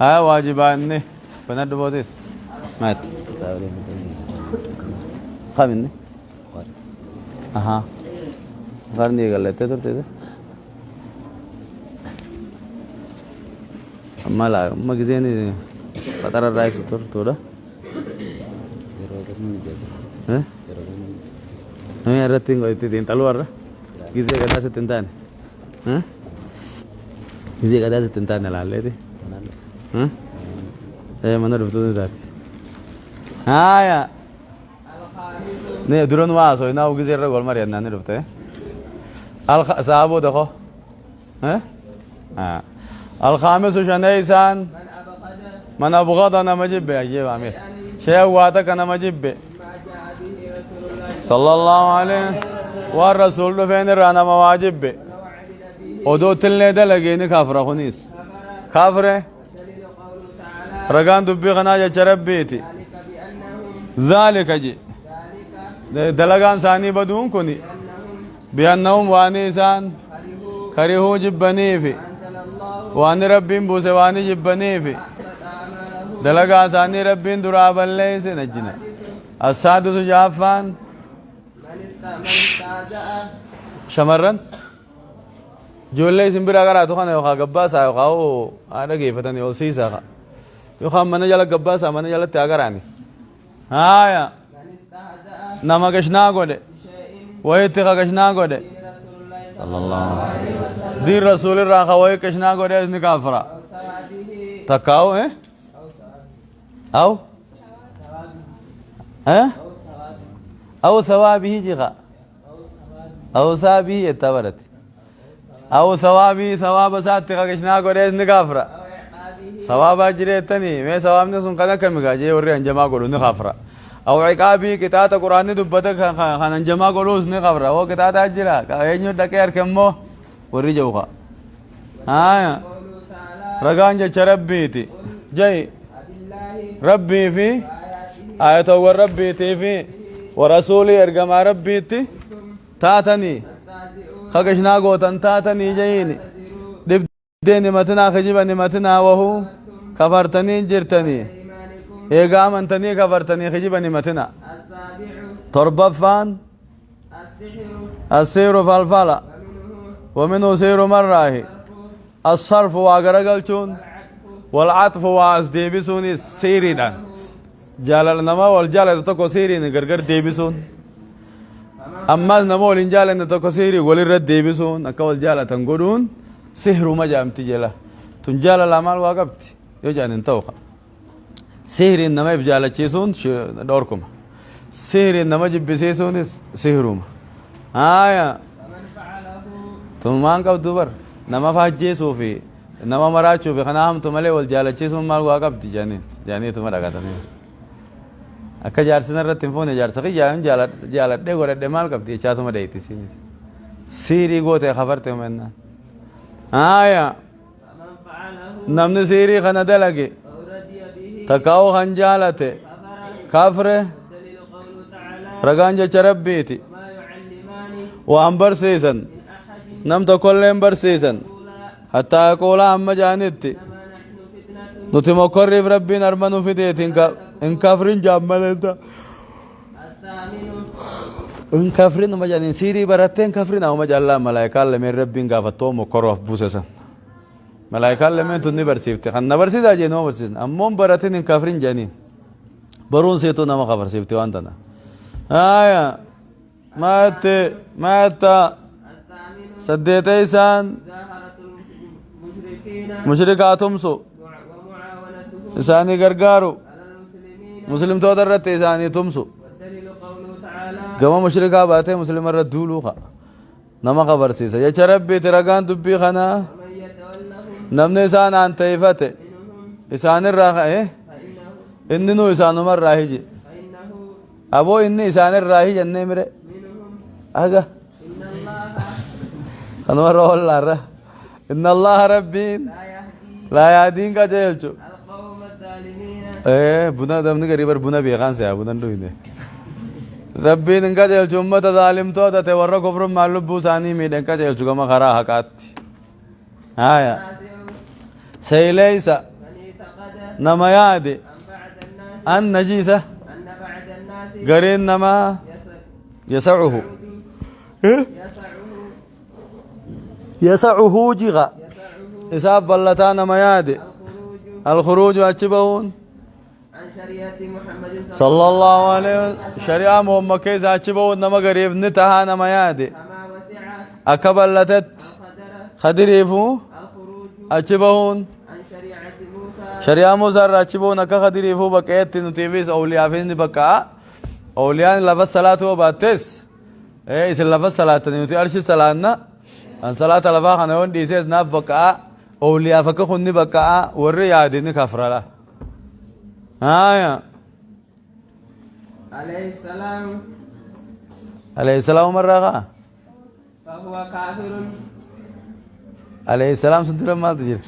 ها واجباني بنات بوديس مات خميني أها غرني قال لي تدر أما لا ما كزيني فترة الرئيس تودا ها هي رتين قوي تين تلوار كيزي كذا ستنتان ها كيزي كذا ستنتان لا ليه ها إيه mana betul tadi ya nih durun waso ina ugi zerra gol marian nani rupte al sahabo dekho al khamis shanaysan man abghada na majib ajib amir shay wata kana majib sallallahu alaihi والرسول فين رانا مواجب به ودو تلني دلقيني كافر خنيس كافر دليل قوله تعالى رقان دبي غناجة ربيتي ذلك بأنهم ذلك جي ذلك دلقان ثاني بدون كوني بأنهم وانيسان كرهوا كرهوا جبني في أنزل الله وان ربين بوس واني جبني في أحبط أعمالهم دلقان ثاني ربين درابا ليس نجنا السادس جافان من استهزأ شمرن جولي سنبرا قراتو خانه يوخا قباسا يوخا او آده كيفتن يوسيسا يوخا من جل قباسا من جل تاقراني هايا من استهزأ نما قشنا قده بشيء ويتخا قشنا قده من رسول الله صلى الله عليه وسلم دين رسول الراخا وي قشنا قده اسن كافرا أو سواده تقاو ايه أو سواده او ها أو سواده او ثوابه جغا او ثابه يتبرت او ثوابي ثواب ساتقا قشنا قده اسن كافرا أو عقابه ثواب اجريتني ما ثواب نسون كذا كم جاي وري انجما قولوا نخفرا او عقابي كتابه قران دبته خان انجما قولوا نخفرا هو كتابه اجرا كاينو دكير كمو وري جوخا آية قوله تعالى رغان ربيتي جاي أبالله ربي في وآياته آية وربي في ورسولي ارجم ربيتي تاتني تستهزئون خقشنا قوتن تاتني جايني دب دين متنا خجب نمتنا وهو كفرتني جرتني إيمانكم ايغا امنتني كفرتني خجب نمتنا السابع تربفان السحر السير فالفلا ومنه ومنه سير مراه الصرف واغرقلتون والعطف وازديبسون سيرنا جالل نما والجالل تكو سيرين غرغر ديبسون اما نما والجالل تكو سيري ولرد ديبسون اكو الجالل تنقولون سحر ما جامتي جلا تنجال الأعمال واقبت يجان انتوخا سحر إنما يبجال تشيسون دوركم سحر إنما جبسيسون سحروم آية فمن فعله ثم ما انقب دبر نما فاجيسو في نما مراچو في خناهم تملي والجال تشيسون مال واقبت جاني تم رغاتني akka jaarsina irratti hin fuune jaarsa qiyyaa jaaladhee godhadhe maal qabdi jechaatuma dheeyti siinis siirii goote kafarte mennaan آية فمن فعله نمن سيري خنا دلقي أوردي به تكاو خنجالته كفر كافره دليل قوله تعالى رغانجا چربيتي ما يعلمان وانبر سيسن من أحد نم تقول انبر سيسن قولا حتى يقول أما جانتي إنما نحن فتنة نتمكر ربي نرمنو في ديت إن كافرين جاملتا الثامن إن كافرين ما جانين سيري براتين كافرين أو ما جال الله ملاك الله من ربي قافتهم وكروف بوسسن ملاك الله من تني برسيفتي خن برسيد أجي نو برسيد أمم براتين إن كافرين جانين برون سيتو نما خبر سيفتي وانتنا آية ما تا الثامن سديت إيسان مظاهرة المشركين مشركاتهم سو ومعاونتهم إساني غرغارو على المسلمين مسلم تو درت إساني تمسو والدليل قوله تعالى كما مشركا باته مسلم ردولو خا نما خبر سيسا يا ربي ترغان دبي خنا ومن يتولهم نمني إسان أن تيفته منهم إسان الراخ إيه فإنه إنه إسان مر راهجي فإنه أبو إني إسان الراهج أني مره منهم أجا إن الله خنور الله را إن الله ربي لا يهدي لا يهدين كجيلچو القوم الظالمين إيه بنا دمني قريبر بنا بيخان سيا بنا دوينه ربي إنك جيلچو أمة ظالم تو ده ورا كفر معلوم بوساني ميد إنك جيلچو كما خرا حقات آية نازع سيليسا من اعتقد نميادي أن بعد الناس النجيسة أن بعد الناس قرين نما يسعه إيه؟ يسعه جيغا يسعه إساب بلتان ميادي الخروج الخروج أتشبهون عن شريعة محمد صلى الله عليه وسلم شريعة محمد كيس أتشبهون نما قريب نتها نميادي كما وسع أكبلتت القدر خدريفو الخروج أتشبهون عن شريعة موسى شريعة موسى أتشبهون أكا خدريفو بكيت نتيبيس أولياء فين بكا أولياء لفظ صلاة وباتس إيه إسل لفظ صلاة نتي أرشي صلاة أن صلاة لفظ خنون ديسيس ناب بكا أولياء فكا خني بكا ورّي يادين كفر لا آية عليه السلام عليه السلام مرّا وهو كافر عليه السلام سندر ما تجير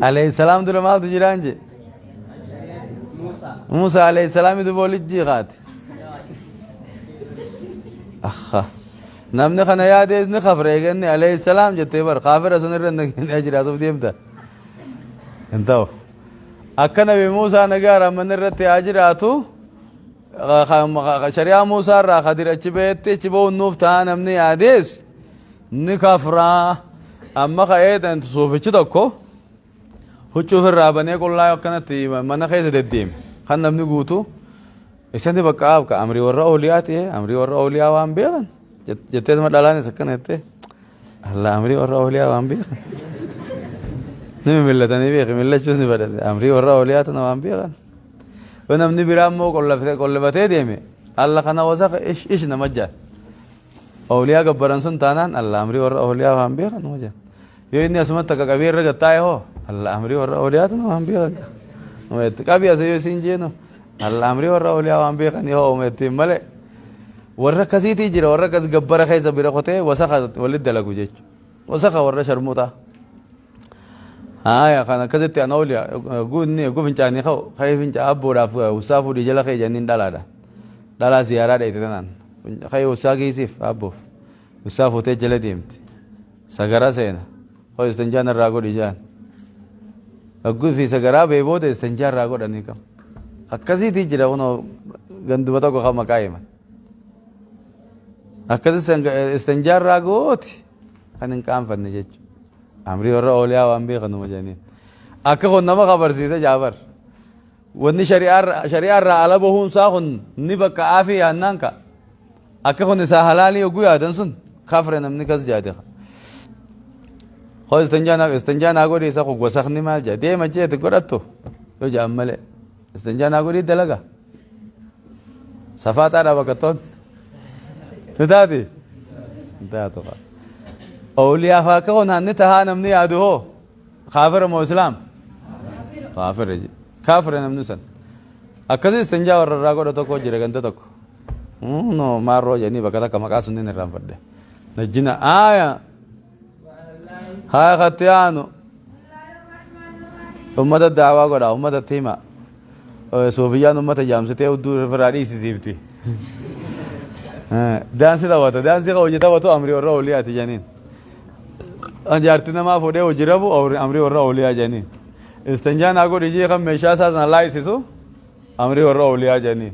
عليه السلام در ما تجيران جي موسى موسى عليه السلام يدبول الجيغات أخا نمني خنا يا دي نخفر إيجني عليه السلام جت بر خافر سنر نجني أجرا تو ديمتا انتو أكنا بموسى نجار من الرت أجرا تو شريعة موسى را خدير أشبه تشبه النوف تان نمني عاديس نخفرا أما خايت أنت سوف تشتكو هتشوف الرابنة كلها أكنا تي من خيز تديم خن نمني قوتو إيشان دي بكاب كأمري ورا أولياء أمري ورا أولياء وام بيان جتة ما دلاني سكن هته الله أمري ورا أولياء وام بيان نمي ملة تاني بيخ ملة شو نبرد أمري ورا أولياء تنا وام بيان ونمني برامو كل بتة ديمي الله خنا وسخ إيش نمجا أولياء كبران سن تانان الله أمري ورا أولياء وام بيان نمجا يويني أسمت كبير رجعتاي هو الله أمري ورا أولياء تنا وام بيان نمت كابي أسيو سينجينو الله أمري ورا أولياء وام بيان يهو نمت ملء warra kasiiti jira warra kas gabbara keessa bira qotee wasaqa walit dalagu jechu wasaqa warra sharmuta haya kana kasitti an awliya gunni gufincaani khaw khayfinca abboodhaaf usaafu di jala khay jannin dhalaadha dhalaa ziyaaraa dheeyte tanan khay usaa geesiif abboof usaafu tee jala deemti sagara seena khay istanjaan irraa godhi jaan agguu fi sagaraa bee booda istanjaan irraa godhanii kam akkasiiti jira kunoo ganduba tokko kama qaayiman أكذا استنجار راغوتي خلينا نكام فن جج أمري ورا أولياء وأنبياء خنو مجانين أكهو نما خبر سيدا جابر وني شريعة را على بهون ساخن نبقى عافية عنانك أكهو نسا حلالي وقوي آدنسون خافرين نمني كز جادي خو استنجان آگو دي ساخو وسخني مال جا دي مجيه تقرأتو يو جا أمالي استنجان آگو دي دلغا صفات آنا وقتون نداتي نداتو أولياء فاكهو نحن تها نمني عدوه خافر مو إسلام خافر جي خافر نمنسن أكذا استنجا ورا راغو دتوكو جرغنت توكو نو مارو جاني بكذا كما كاسوني نرام فده نجينا آية هاي ختيانو أمة الدعوة قدا أمة التيمة سوفيان أمة جامسة ودور فراري سيسيبتي دانسي دعوته دانسي كوجي دعوته أمري ورا أولياء تجانين أنجارتنا ما فوده وجربوا أو أمري ورا أولياء جانين استنجان أقول يجي خم مشاة ساز نلاقي سيسو أمري ورا أولياء جانين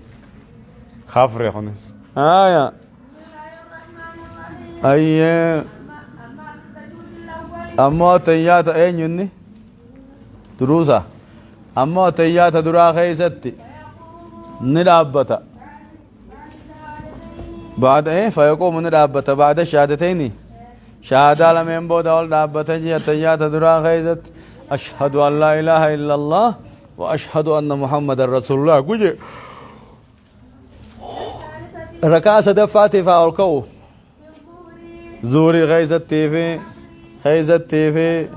خافر خنس آية أيه أما تيات أين يني دروسا أما تيات درا خيستي ندابتا بعد إيه فيقوم ندابتا بعد الشهادتين شهادة لم ينبود أول دابتا جي تيات درا خيست أشهد أن لا إله إلا الله وأشهد أن محمد رسول الله كوجي ركعة دفعت فأولكو زوري خيست تيفي خيزت تيفي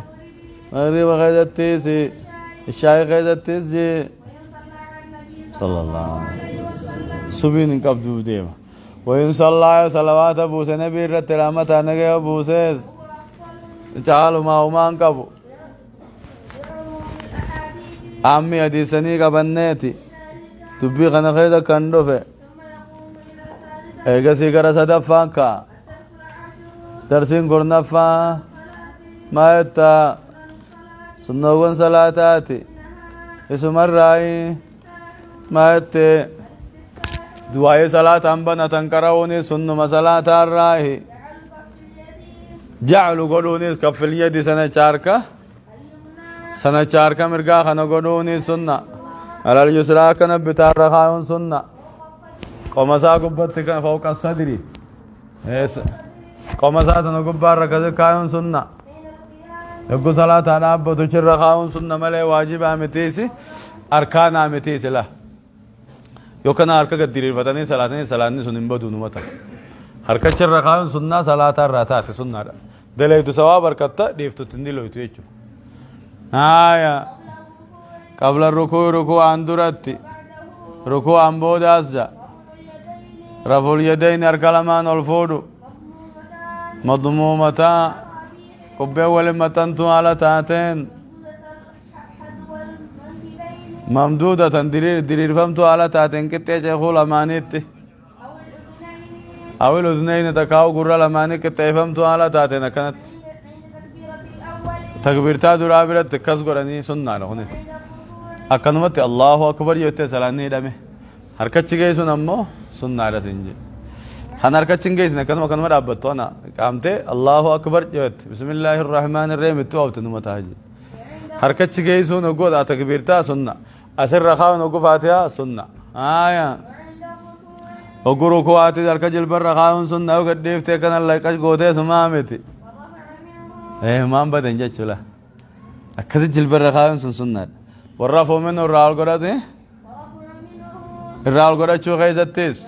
مغرب خيزت تيسي الشاي خيزت تيسي صلى الله عليه وسلم سبين قبضو ديما وإن صلى الله صلوات أبوس نبي رت رحمة نجي أبوسيس تعالوا ما هو ما انكبو عمي حديثني كبنيتي تبي خنا خيزة كندوفه إيجا سيكرا صدفانكا ترسين كورنفا ما يتا سنوغن صلاتاتي اسم الرأي ما يتا دعاء صلاة أنبنا تنكروني سنما صلاة الرأي جعلوا قولوني كف اليد سنة چاركا مرقا خنا قولوني سنة على اليسرى كنا بتار رخاون سنة قمسا قبتك فوق الصدري قمسا تنقبار ركز كاون سنة يقول صلاة أنا أبدو شر خاون سنة ملء واجب أمتيسي أركان أمتيسي لا يوكنا أركا قدير فتاني صلاة سنين بدو نمتا أركا شر خاون سنة صلاة الراتات سنة دلائي سواب أركتا ديفتو تندلو يتويچو آية قبل الركوع ركوع أندرتي ركوع أنبود أسجا رفع اليدين أركلمان الفودو مضمومة قبة ولمتنتو على تاتين ممدودة ديرير فمتو على تاتين كتة شيخول أمانيت أو الأذنين تكاو قرى الأماني كتة فمتو على تاتين كانت تكبيرتا درابرت تكس قراني سنة لغني أكنمت الله أكبر يوتي سلاني دمي حركت شيء سنمو سنة لسنجي خان حركت شيء سنة كنما رابطو أنا قامت الله أكبر يوت بسم الله الرحمن الرحيم توابت نمتاجي حركت شيء سنة نقول تكبيرتا سنة أسر رخاو نقول فاتحة سنة آية وقرو كواتي درك جلبر رخاو سنة وقد ديفتي كان الله كش قوتي سمامتي إيه ما بدن جتشلا أكيد جلبر رخاو سنة ورافو منه الرال قرأت الرال قرأت شو خيزتيس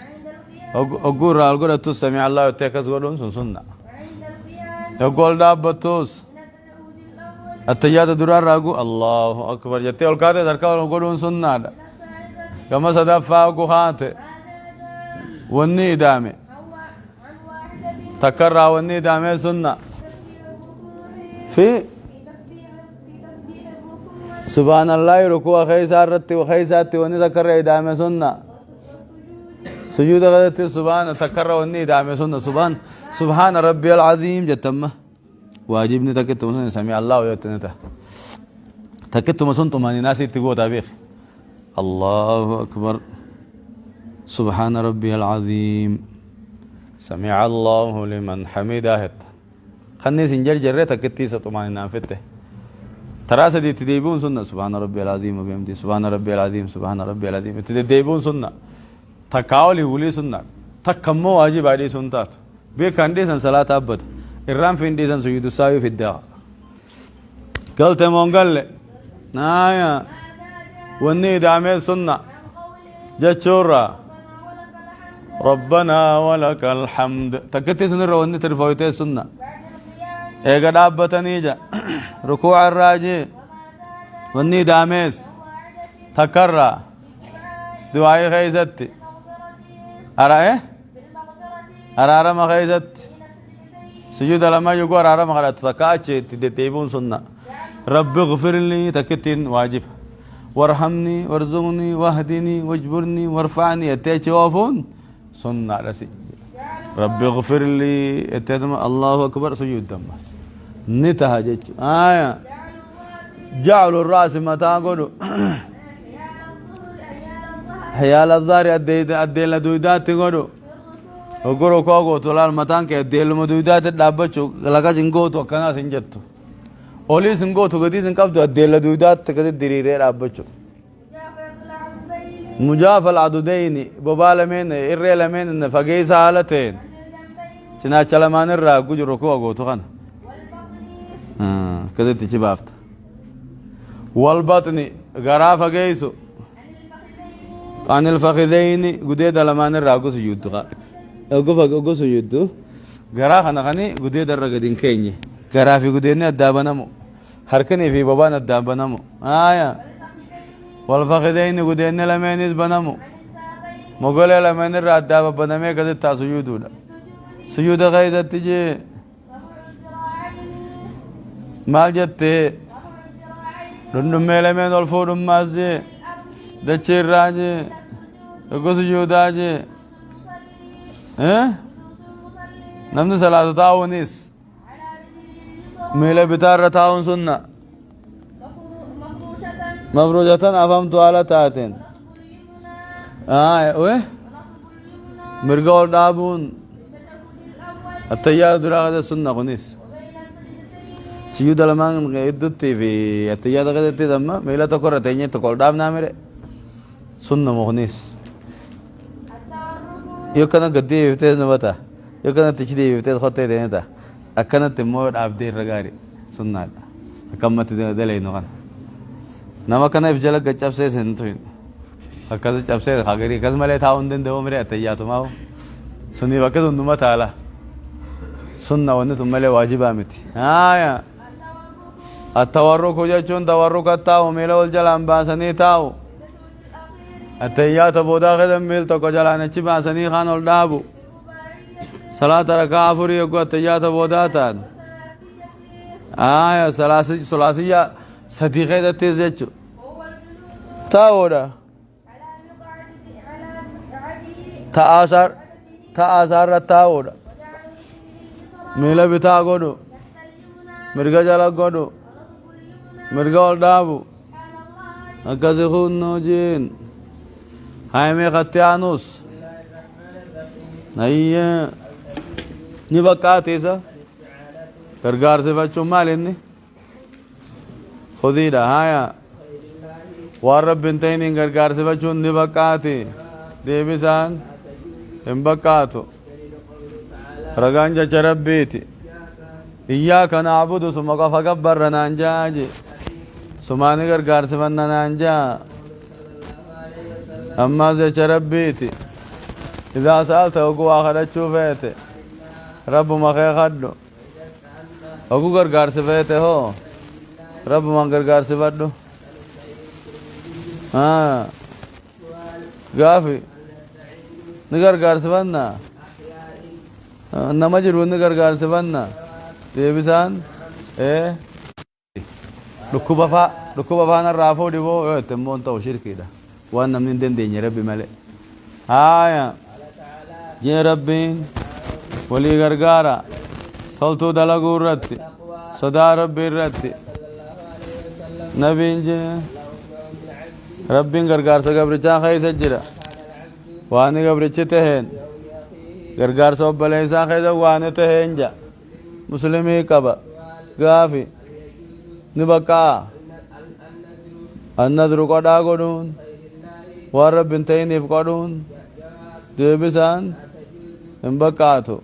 أقول الرال قرأت سمع الله وتكس قولون سنة يقول دابتوس التجاد درار راغو الله أكبر جتة والكاتة دركا قولون سنة كما صدفا وقخات وني دامي تكرر وني دامي سنة في سبحان الله ركوع خيسارتي وخيساتي وني تكرر دامي سنة سجود غدت سبحان تكرر وني دامي سنة سبحان ربي العظيم جتمه واجبني تكتم سنة سمع الله ويتنته تكتم سنتم من الناس تقول تابيخ الله أكبر سبحان ربي العظيم سمع الله لمن حمده خني سنجر جرة تكتي ستمان نافته ترى سدي تديبون سنة سبحان ربي العظيم وبحمده سبحان ربي العظيم سبحان ربي العظيم تديبون سنة تكاولي ولي سنة تكمو واجب عليه سنتات بيكاندي سن صلاة أبد الرام في انديسان سجود الساوي في الدعاء قلت مونقل نايا وني دامي سنة جاتشورا ربنا ولك الحمد تكتي سنة وني ترفويتي سنة ايقا دابتني جا ركوع الراجي وني داميس تكرر دعاي خيزتي أرى ايه أرى ما خيزتي سجود لما يقول أرى ما خلت تكاتش تديبون سنة رب اغفر لي تكتين واجب وارحمني وارزقني واهدني واجبرني وارفعني اتيتي وافون سنة رسي رب اغفر لي اتيتم الله أكبر سجود دم نتهجج آية جعل الرأس متى قولوا حيال الظهر أدي لدويدات قولوا وقولوا كوغو تولال متان كي أدي لمدويدات دابتشو لكا سنقوتو كنا سنجتو أولي سنقوتو قدي سنقبتو أدي لدويدات تكتي ديريري دابتشو مجاف العدودين ببالمين إرّيلمين فقيس حالتين چنا چلمان الرّا قجو ركوع قوتو خان كده تيجي بافت والبطن غراف قيسو عن الفخذين قديد لمان الرّا قوسو يدو قوسو يدو غراف أنا خاني قديد الرّقدين كيني غرافي قديدني أدابنامو حركني في بابان أدابنامو آية والفخذين قديدني لمينيز بنامو مقولي لمن الرّا أداب بنامي قد تاسجودو سجود غيزة تجي مال جتة رندم ميلمين والفور مازي دچير راجي اگو سجود آجي نمد صلاة تاونيس ميلة بتار تاون سنة مفروجة أفهمت على تاتين اوه مرقول دابون التيار دراغة سنة قنيس سيود لمان يدوتي في التيار غدتي دم ميلا تكره تيني تقول دام نامره سنة مغنيس يوكنا قدي يفتح نبتا يوكنا تشدي يفتح خطة دينتا أكنا تمور عبدي الرجاري سنة أكمل تدلي نوعا نما كنا يفجلك كتاب سنتوين هكذا كتاب سه خاغري كذا ملأ ثاون دين دو مرة التيار تماو سني وقت ندمة تعالى سنة ونة تملي واجب آمتي يا التورك وجا چون تورك التاو ميلا والجلام باسني تاو التيات بودا خدم ميل تكو جلانة چبا سني خان الدابو صلاة ركعة فري يقول التيات بودا تاد ثلاثية صديقة تتزيجو تاودا تأثار تاودا ميلا بتا قدو مرقا جالا قدو مرقا الدابو أكازيخون نوجين هايمي ختيانوس نايا نبقاتي سا غرغار سے بچو مالني خذيدا هايا ورب بنتين غرغار سے بچو نبقاتي ديبسان انبقاتو رغانجا چربيتي إياك نعبد ثم فكبر نانجاجي سماني غرغار سے بننا نانجا أما زي چربيتي إذا سألت وقو آخرت شوفيتي رب ما خي خدو وقو غرغار سے فيتي هو رب ما غرغار سے فدو غافي نغرغار سے بننا نمجر ونغرغار سے بننا ديبسان ركوبا فانا رافو ديبو تمون تو شركي ده وانا من دين يا ربي ملك يا ربي ولي غرغارا تلتو دلغو رتي صدا ربي رتي نبي ربي غرغار سغبرچا خي سجرا واني غبرچتهن غرغار سو بليسا خي واني تهنجا مسلمي كبا غافي نبقى النذر قد أقولون ورب بنتين يفقدون ديبسان انبقاتو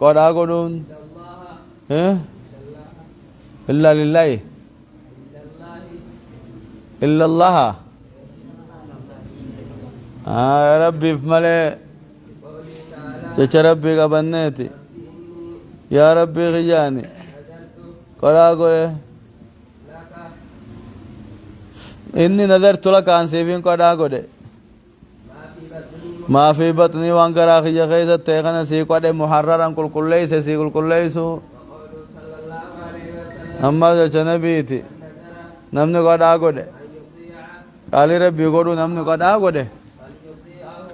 قد أقولون إلا لله إلا الله يا ربي في ملئ ربي قبنيتي يا ربي خياني قد أقول إني نذرت لك عن سيفين قد أقول ما في بطني وانقر أخي خيزة تيغنا سي قد محررا كل ليس سي كل ليس أما جا نبيتي نمني قد أقول قالي ربي قدو نمني قد أقول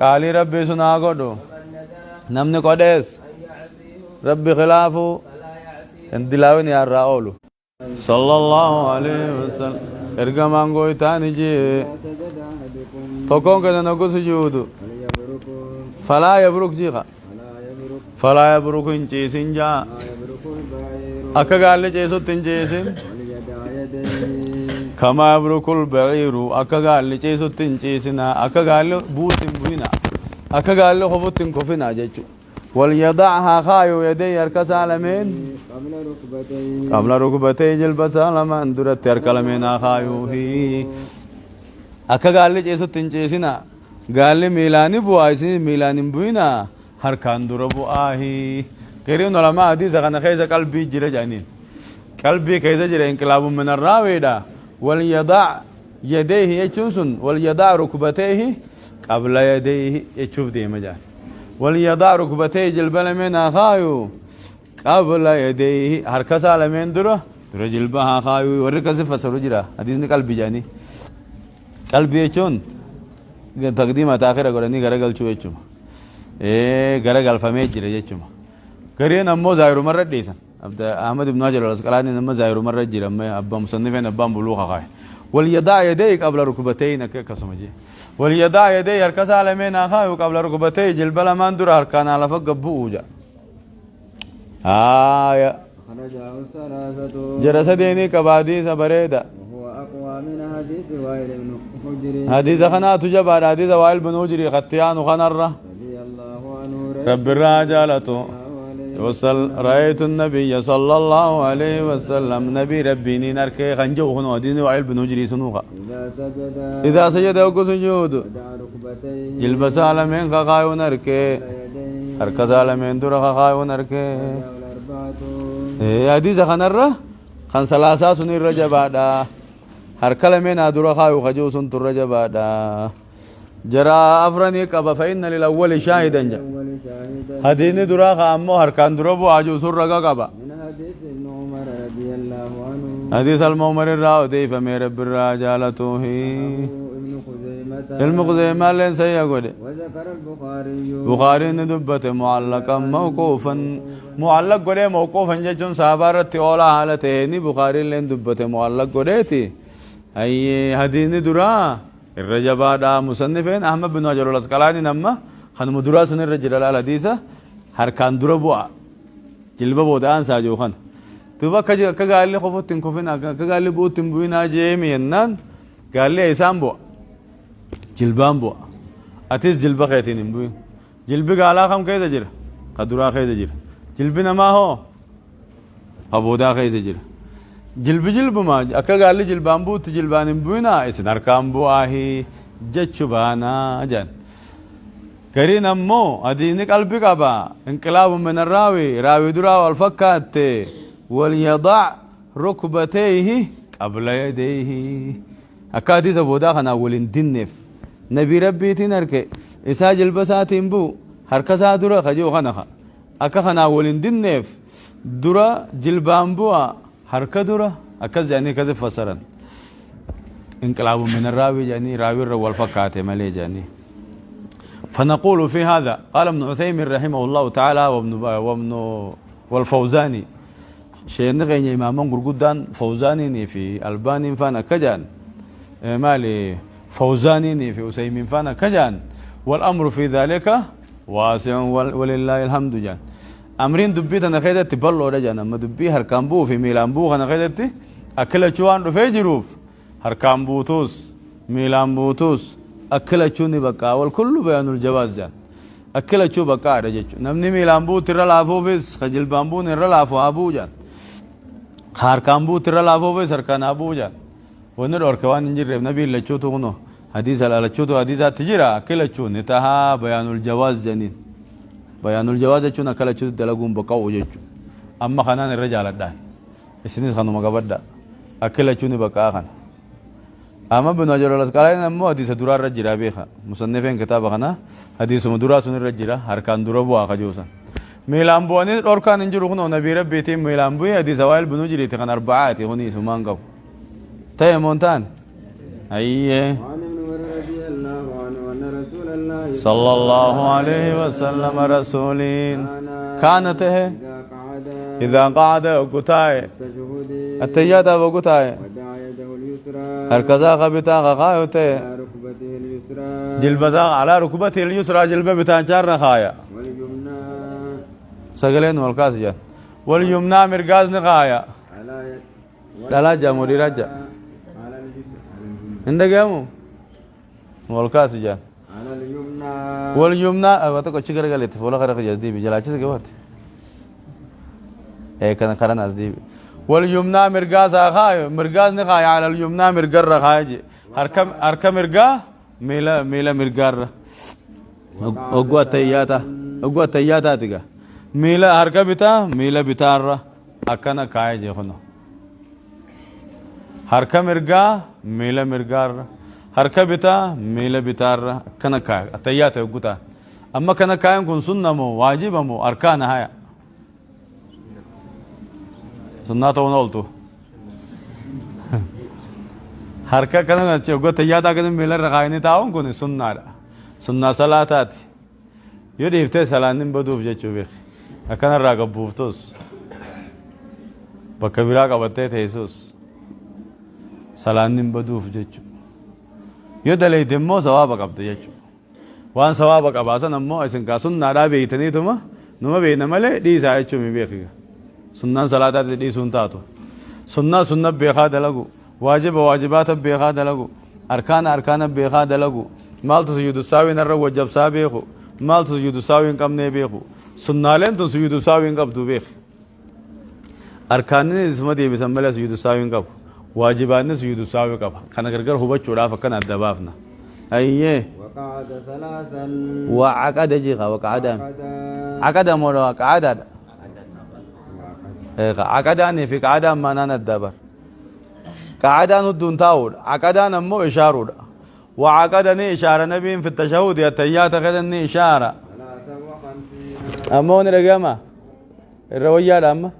قالي ربي سنا قدو نمني قدس ربي خلافه اندلاوين يا رأولو صلى الله عليه وسلم ارغمان غويتاني جي تكون كذا نقول سجود فلا يبرك جيغا فلا يبرك انجي سنجا اكا قال لي جيسو تنجيسين كما يبرك البعير اكا قال لي جيسو تنجيسنا اكا قال لي بوتن بوينا اكا قال لي خبوتن كفنا جيجو وليضعها خايو يدي يركز عالمين قبل ركبتي جلبس عالمان درت يركل من خايو هي أكا قال لي جيسو تنجيسنا قال لي ميلاني بوايسي ميلاني بوينا هركان دربو آهي كريم علماء حديث أنا خيزة قلبي جرى جانين قلبي خيزة جرى انقلاب من الراويدا وليضع يديه يجنسن وليضع ركبتيه قبل يديه يشوف دي مجال وليضع ركبتيه جلبل من خايو قبل يديه حركة سالمين درة جلبها خايو وركز فسر جرا حديث قلبي جاني قلبي يچون تقديم تاخير غرني غرغل چو يچوم غرغل فمي جرا يچوم غرين امو زايرو مره ديسن عبد احمد بن ناجر الاسقلاني نم زايرو مره جرا ما ابا مصنفين ابا بلوغ خاي وليضع يديه قبل ركبتين كسمجي وليضع يديه حركة سالمين خايو قبل ركبتيه جلبل من در حركان على فقبوجا جرس ديني كبادي سبريدا وهو أقوى من حديث وائل بن حجر حديث خنا تجبر حديث وائل بن حجر ختيان خنرة رضي الله عنه رب الرجالته وصل رأيت النبي صلى الله عليه وسلم نبي ربيني نركي خنجو خنو دين وائل بن حجر سنوخا إذا سجد وكو سجود جلبس عالمين خايو نركي حركة عالمين در خايو نركي حديث خنرة خن ثلاثة سنين رجبادا حركة لمن أدرى خايو خجو سنت رجبادا جرى أفرني قبا فإن للأول شاهدا جا الأول شاهدا هديني دراخة أمو هركان دربو عجو سر قبا من حديث ابن عمر رضي الله عنه حديث المؤمر الراو دي فمير بالرجالته ابن خزيمة المقدمة لين سيقول وذكر البخاري بخاري ندبت معلقا موقوفا معلق قولي موقوفا ججم صحابارت اولا حالتين بخاري لين دبت معلق قوليتي اي هديني درا الرجبا دا مصنفين احمد بن حجر الاسقلاني نما خن مدراسن الرجل الحديثة هركان دربوا جلبه بودان ساجو خن تبا كقال لي خفتن كفنا كقال لي بوتن بوينا جيمي ينان قال لي ايسان بو جلبان بو اتيس جلبه خيتين بوين جلبي قالا خم كيدا جرا قدرا خيدا جرا جلبنا ما هو ابودا خيدا جرا جلب ما اكا قال لي جلبان بو تجلبان بوينا اسن اركان بو اهي جچبانا جان كرين امو اديني قلبي قبا انقلاب من الراوي راوي درا والفكات وليضع ركبتيه قبل يديه اكادي زبودا خنا ولين دنف نبي ربي تنرك إسا جلبساتين بو هركسا درا خجو خنخا أكا خنا ولين دنف درا جلبان بوا هركا درا أكز يعني كذا فسرن انقلاب من الراوي يعني راوي الرول فكاته ملي يعني فنقول في هذا قال ابن عثيمين رحمه الله تعالى وابن والفوزاني شيء نغني إمام قرقودان فوزاني في ألباني فانا كجان مالي فوزاني في أسيمين فانا كجان والأمر في ذلك واسع ولله الحمد جان أمرين دبيتنا خيدت بلو رجانا ما دبي هركامبو في ميلانبو خنا خيدت أكل شوان رفي جروف هركامبو توس ميلانبو توس أكل شوني بقى والكل بيان الجواز جان أكل شو بقى رجج نمني ميلانبو ترى لافو بس خجل بامبو نرى لافو أبو جان هركامبو ترى لافو بس هركان أبو جان ونر اور كوان نجر نبي لچو تو نو حديث على لچو تو حديثات تجرا كلچو نتها بيان الجواز جنين بيان الجواز چون كلچو دلغون بقاو جچو اما خنان الرجال ده اسنيس خنو مغبدا اكلچو ني بقا خن اما بن اجر الاسقلين مو حديث درار رجرا بيخا مصنفين كتاب خنا حديث مدرا سن رجرا هركان دربو اخجوسا ميلامبوني اور كان نجرو خنو نبي ربيتي ميلامبو حديث وائل بن جريت خن اربعات هني سمانغو تاي مونتان ايه وعن ابن عمر رضي الله عنه أن رسول الله صلى الله عليه وسلم رسولين كانت إذا قعد وقتاي التشهد التيات وقتاي ودعا يده اليسرى هركذا خبتا غايته على ركبته اليسرى جلبتا على ركبته اليسرى جلبه بتانشار خايا واليمنى سجلين والكاسجا واليمنى مرغاز نخايا على يد لا جاموري رجا على اليسرى عندك يامو والكاسجا على اليمنى واليمنى واتو كچ كر گلت فولا خرق جدي بجلاچ سے گوت اي كان قرن ازدي واليمنى مرغاز خايا مرغاز نخايا على اليمنى مرغر خايا هركم مرغا ميلا مرغر اوغو تياتا تيغا ميلا هركا بتا ميلا بتار اكنا كاي جهنو هركا مرغا ميلا مرغار هركا بتا ميلا بتار كنا كاي تياتا اوغوتا اما كنا كاي كن سنه مو واجب مو اركان هيا سنة ونولتو هركا كنا اوغو تياتا كن ميلا رغايني تاون كن سنة صلاتات يدي يفتي سلانين بدوف جچو بيخ اكنا راغبوفتوس بكبيرا قبته تيسوس سلانين بدوف جچو يدلي دمو ثواب قبته جچو وان ثواب قباسن امو اسن كاسن نادا بيتني تما نما بينمله دي سايچو مي بيخ سنن صلاتات دي سنتاتو سنة بيخا دلغو واجبات بيخا دلغو اركان بيخا دلغو مال تسجد ساوي نر وجب سابيخو مال تسجد ساوي كم نه بيخو سنالن تسجد ساوي كم دو بيخ اركان اسم دي بسمله سجد ساوي كم واجبات سجد ساوي كم كان غرغر هو بچودا فكن ادبافنا ايه وقعد ثلاثا وعقد جيغا وقعد عقد مولى وقعد عقدان في قعدان ما نان الدبر قعدان الدون تاود عقدان مو اشارود وعقدني إشارة نبي في التشهد التحيات غدني إشارة 53 أمون رقمة الروية أما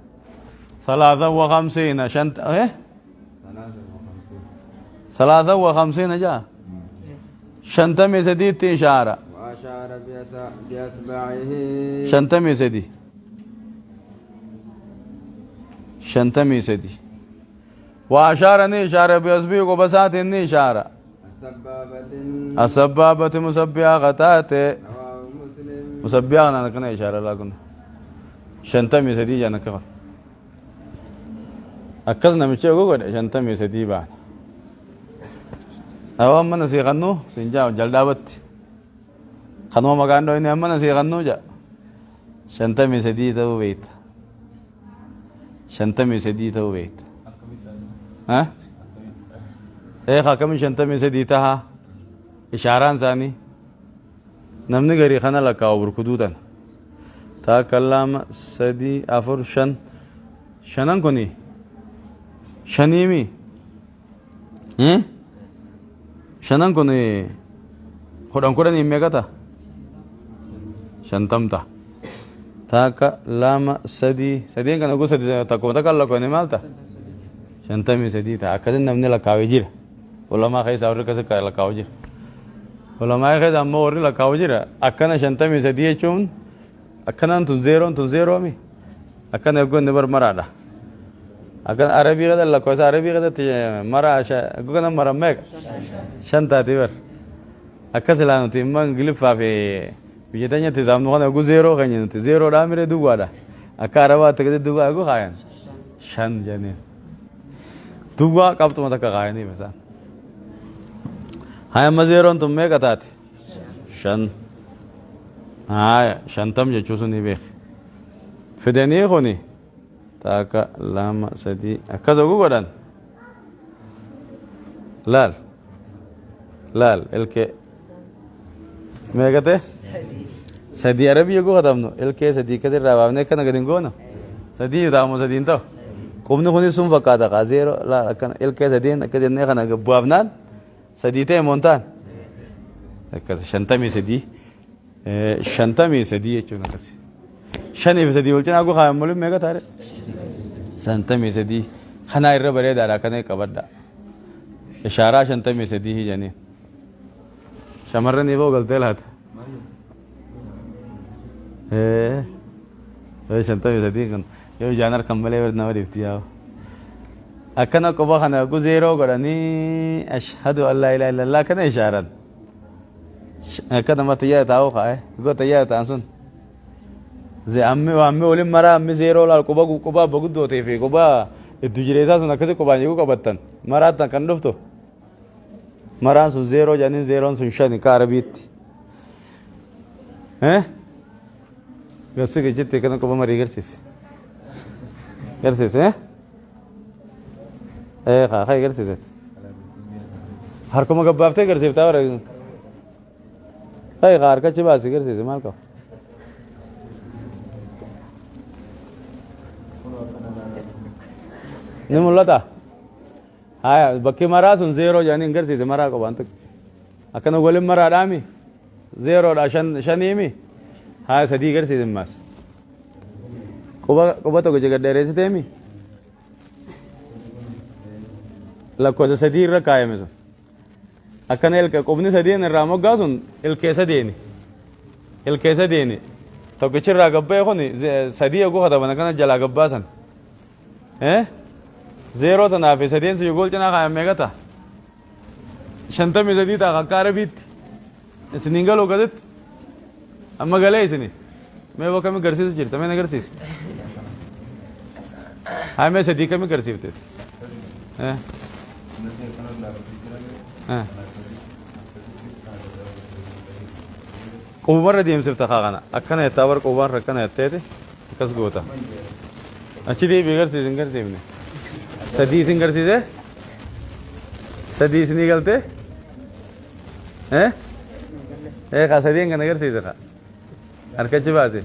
53 شنت إيه 53 جاء شنتمي سديد إشارة وأشار بأصبعه شنتمي سدي شنتمي سدي وأشارني إشارة بأصبعه وبساتني إشارة السبابة السبابة مسبيا غتاتي رواه مسلم مسبيا أنا كنا إشارة لا كنا شنتمي سدي جانا كفر أكزنا مشي وقول شنتمي سدي بعد أو أما نسيغنو سنجاو جلدابت خنو مكان دو إني أما نسيغنو جا شنتمي سدي تو بيت شنتمي سدي تو بيت ها إيه خاكم شنتمي سدي تها إشاران ثاني نمني غري خنا لكاو بركودوتن تا كلام سدي أفر شنن كوني شنيمي إيه شنن كوني خدام كودن يميكتا شنتمتا تاكا لاما سدي سدين كان أقول سدي تكو تكلا كوني مالتا شنتمي سدي تا أكدن نمني لكاوي جير ulama خيس أوري كذا كلا كاوجير ulama خيس أما أوري لكاوجير أكنا شنتمي سدي يشون أكنا تنزيرو مي أكنا يقول نبر مرادا أكن عربي كذا لا كويس عربي كذا مرا أقول أنا مرا مك شنطة تبر أكسلانو تيمان غلب فافي بيجتانيا تزام نوخنا أقول زيرو خنين زيرو رامي دوغا دا أكاروا تكذب دوغا أقول خاين شن جاني دوغا كاب تو متى كخايني مثلا هاي مزيرون تم ميك أتاتي شن هاي شنتم جوسوني بيخ فدني خوني تاكا لاما سدي أكذا غودان لال الكي ميغته سدي عربي يغو خدامنو الكي سدي كده راوامنه كنا غدين غونو سدي دامو سدي انتو قومنو خوني سوم فقادا غازيرو لا كان الكي سدين كده نه خنا غبوابنان سديته مونتان كذا شنتمي سدي شنتمي سدي يچونا كسي شني سدي ولتنا غو خامل ميغا تاره شنتمي سدي خنا ير بري دارا كنه كبدا اشاره شنتمي سدي هي جاني شمرني بو غلطه لات شنتمي سدي كن يو جانر كمبلي ور نور افتياو أكنا كوبا خنا غزيرو غراني أشهد أن لا إله إلا الله كنا إشارة كنا ما تيجي تاو خاء غو تيجي تانسون زي أمي ولين مرا أمي زيرو لا كوبا بقول دوتي في كوبا الدجريزا سونا كذا كوبا نيجو كبتن مرا تكندفتو مرا سو زيرو جانين زيرون سو شاني كاربيت غسي كجيت كنا كوبا مري غرسيس خاي غرسيت هركم غبافته غرسيت اور خاي غار کا چباسي غرسيت مالكو نمولتا هاي بكي مراسون زيرو يعني غرسيت مرا کو بانت اكنو گولم مرا دامي زيرو عشان شنيمي هاي سدي غرسيت ماس کوبا تو جگہ ڈیرے تemi la cosa sedire kaemeso akanel ka kobni sedine ramo gasun el kesa deni to kichira gabbe khoni sadiya go khada bana kana jala gabbasan zero ta nafi sedin su yugol chana kha megata shanta mi zadita ka karabit siningalo gadet amma gale isini me wo kami garsis jirta me garsis hai me sadi kami garsifte قوبر ديم سبت خاغنا أكنا يتابر قوبر ركنا يتأتي كس غوتا أشي دي بيجر سيزنجر سيبني سدي سينجر سيزه سدي سنيجل ته خاصة دين كنا غير سيزه خا أركض بازي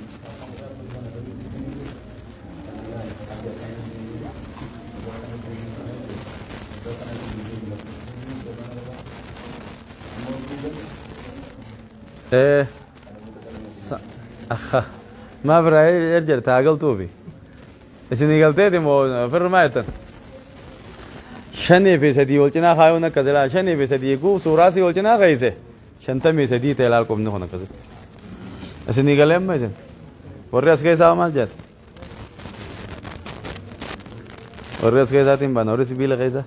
إيه أخ ما براي يرجع تاقل توبي إسني قلتي مو فرمايتن شني في سدي ولچنا خايونا كذلا شني في سدي كو سوراسي ولچنا خايسه شنتمي سدي تلال كم نخونا كذا إسني قلهم ما إسن ورّيس كيسا ما جات ورّيس كيسا تيم ورّيس بيلا كيسا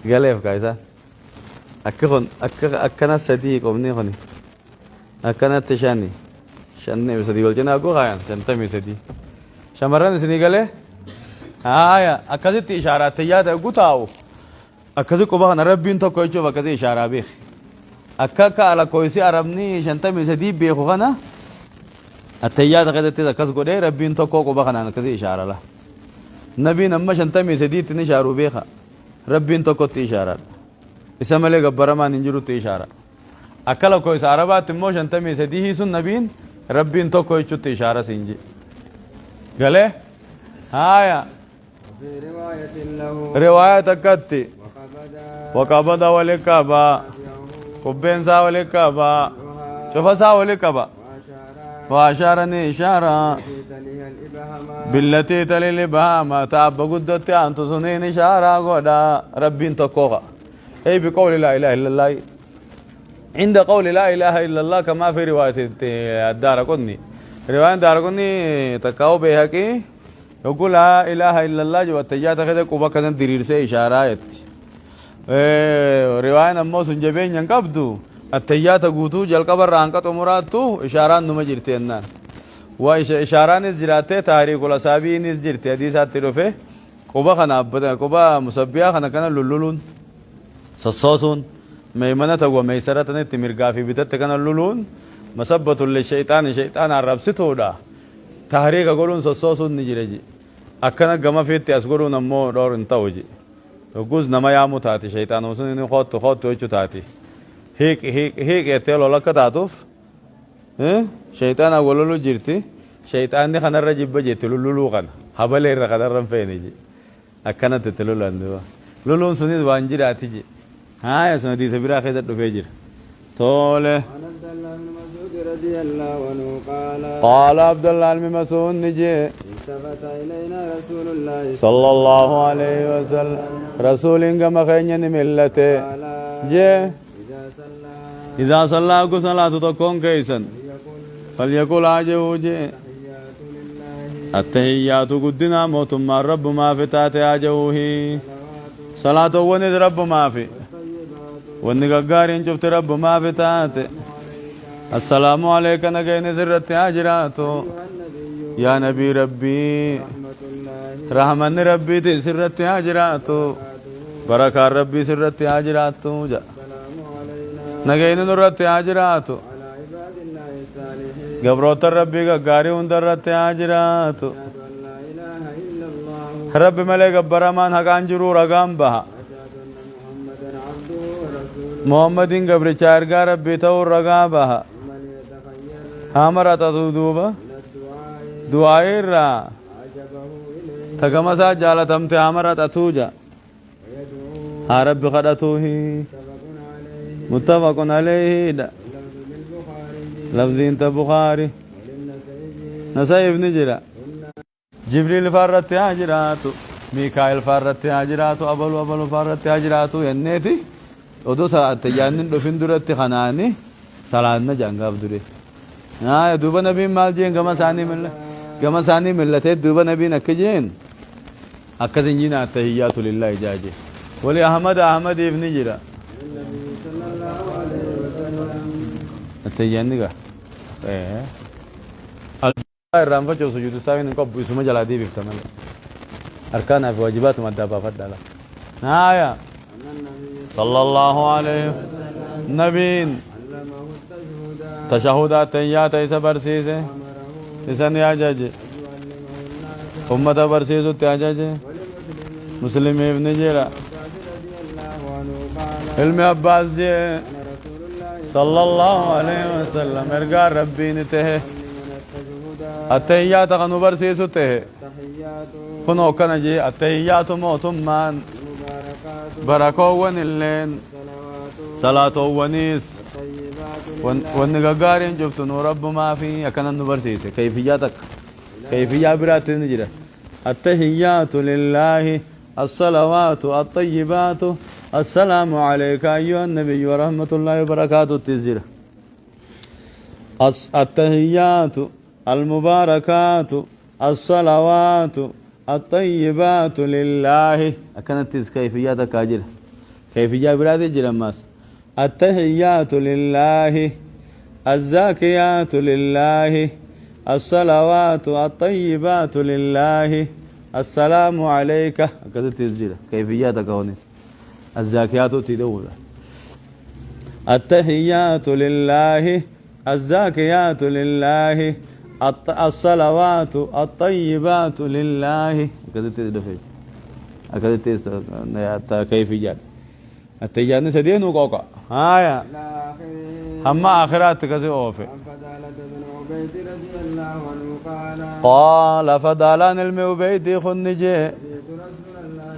قلهم كيسا أكنا سدي كم نخوني أكنا تشاني شنني بسدي ولجنا أقول خاين شنتمي بسدي شمرنا سني قاله آية أكذب إشارات تيجات أقول تاو أكذب كوبا أنا ربين تو كويشوا فكذب إشارة بيخ أكاك على كويسي عربني شنتمي بسدي بيخو خنا التيجات كذا تيجا كذب كده ربين تو كوبا خنا كذب إشارة لا نبي نما شنتمي بسدي تنشارو بيخا ربين تو كوت إشارة إسماعيل جبارا ما ننجرو تيشارة أكلا كويس عربات تمو شنتمي بسدي هي سن نبين ربين تو كويشوا تيشارة سينجي قاله آية في رواية له رواية تكتي وقبض ولكبا كبين سا ولكبا شوف سا ولكبا وأشارني إشارة بالتي تلي الإبهام تعب قدت أن تصنين إشارة قدا ربين تكوغا أي بقول لا إله إلا الله عند قول لا إله إلا الله كما في رواية الدار قدني رواية الدار قدني تكاو بيهكي يقول لا إله إلا الله جو التجات كذا كوبا كذا ديرير سي إشارات رواية نموس جبين ينقبضو التجات قوتو جل قبر رانكت أمراتو إشارات نمجرتين وإشارات نزجرته تاريخ الأصابي نزجرته حديثات تروفه كوبا خنا بدأ كوبا مسبيا خنا كنا لولون سصاصون ميمنة وميسرة نتمرقا في بدت كنا لولون مسبة للشيطان شيطان الرب ستودا تحريك أقولون سصاصون نجرجي أكنا جما في تأسقولون أمو دور انتوجي وجوز نما يامو تاتي شيطان وسنين خط ويشو تاتي هيك يتلو لك تاتوف شيطان أقولوا له جرتي شيطان ده خنا رجيب بجت لولو خنا هبلة ركض رم فينيجي أكنا تتلو لندوا لولون سنين وانجراتي جي ها يا سندي سبيرا خيزت دفيجر توله قال عبد الله بن مسعود نجي التفت إلينا رسول الله صلى الله عليه وسلم رسول كما خيني ملته جي إذا صلى صلاة تكون كيسا فليقول عجوجي التحيات قدنا موت ما الرب ما في تاتي عجوه صلاة ونذ رب ما في ونقارين شفت رب ما في تاتي السلام عليك نجين زرت هاجراتو يا نبي ربي رحمن ربي تسرت هاجراتو بركة ربي سرت هاجراتو جا نجين نرت هاجراتو قبروت ربي قاري وندرت هاجراتو ربي ملك برمان هكان جرو رقام بها محمد قبر چارگا ربي تو رقام بها همرا تدوبا دعائر را تکمسا جالتم تے همرا تتوجا رب خدتوه متفق عليه لفظ انت بخاري نسائي ابن جرا جبريل فارت هاجراتو ميكائيل فارت هاجراتو أبلو فارت هاجراتو ينيتي ودو تجانن دفن درت خناني سلامنا جانغاب دري دوبا نبي مال جين كما ساني ملته دوبا نبي نكجين أكدين جينا التحيات لله جاجي ولي أحمد ابن جرا التحيات نيجا الرام فجوا سجود ساوي نكوب اسمه جلادي بيفتمل أركان في واجبات مدة بفضل نايا صلى الله عليه نبين تشهدات تيات إيسا برسيسه إيسا نياجاجي أمة برسيسو تياجاجي مسلم ابن جيرا علم عباس جي صلى الله عليه وسلم ارقى ربي نته التحيات غنو برسيسو ته كنو كان جي التحيات موتمان بركو ونلين صلاة ونيس الطيبات لله والنقارين جبت رب ما في أكن النبرسيس كيفياتك كيفية برات نجرة التحيات لله الصلوات الطيبات السلام عليك أيها النبي ورحمة الله وبركاته التزيرة التحيات المباركات الصلوات الطيبات لله أكنت كيفياتك أجرة كيفية برات جرة ماس التحيات لله الزاكيات لله الصلوات الطيبات لله السلام عليك كذا تسجيل كيفياتك هونيس الزاكيات تدور التحيات لله الزاكيات لله الصلوات الطيبات لله كذا تدفع كذا تس كيفيات التحيات سدين وقوقا هايا أما آخرات كذا أوفي فضالة بن عبيد رضي الله عنه قال فضالان المعبيد خنجي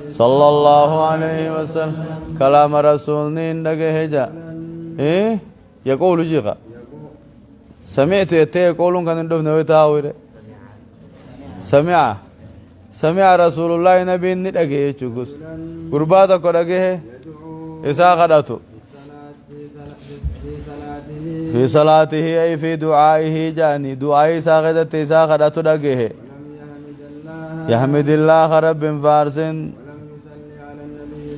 صلى الله عليه وسلم كلام رسول نين دقه إيه يقول جيغا سمعت يتي يقولون كان ندف نويتاوي سمع رسول الله نبي ندقه يجوكس قرباتك دقه إسا غداتو في صلاته أي في دعائه جاني دعائي ساغدت إسا غداتو دقه يحمد الله رب فارس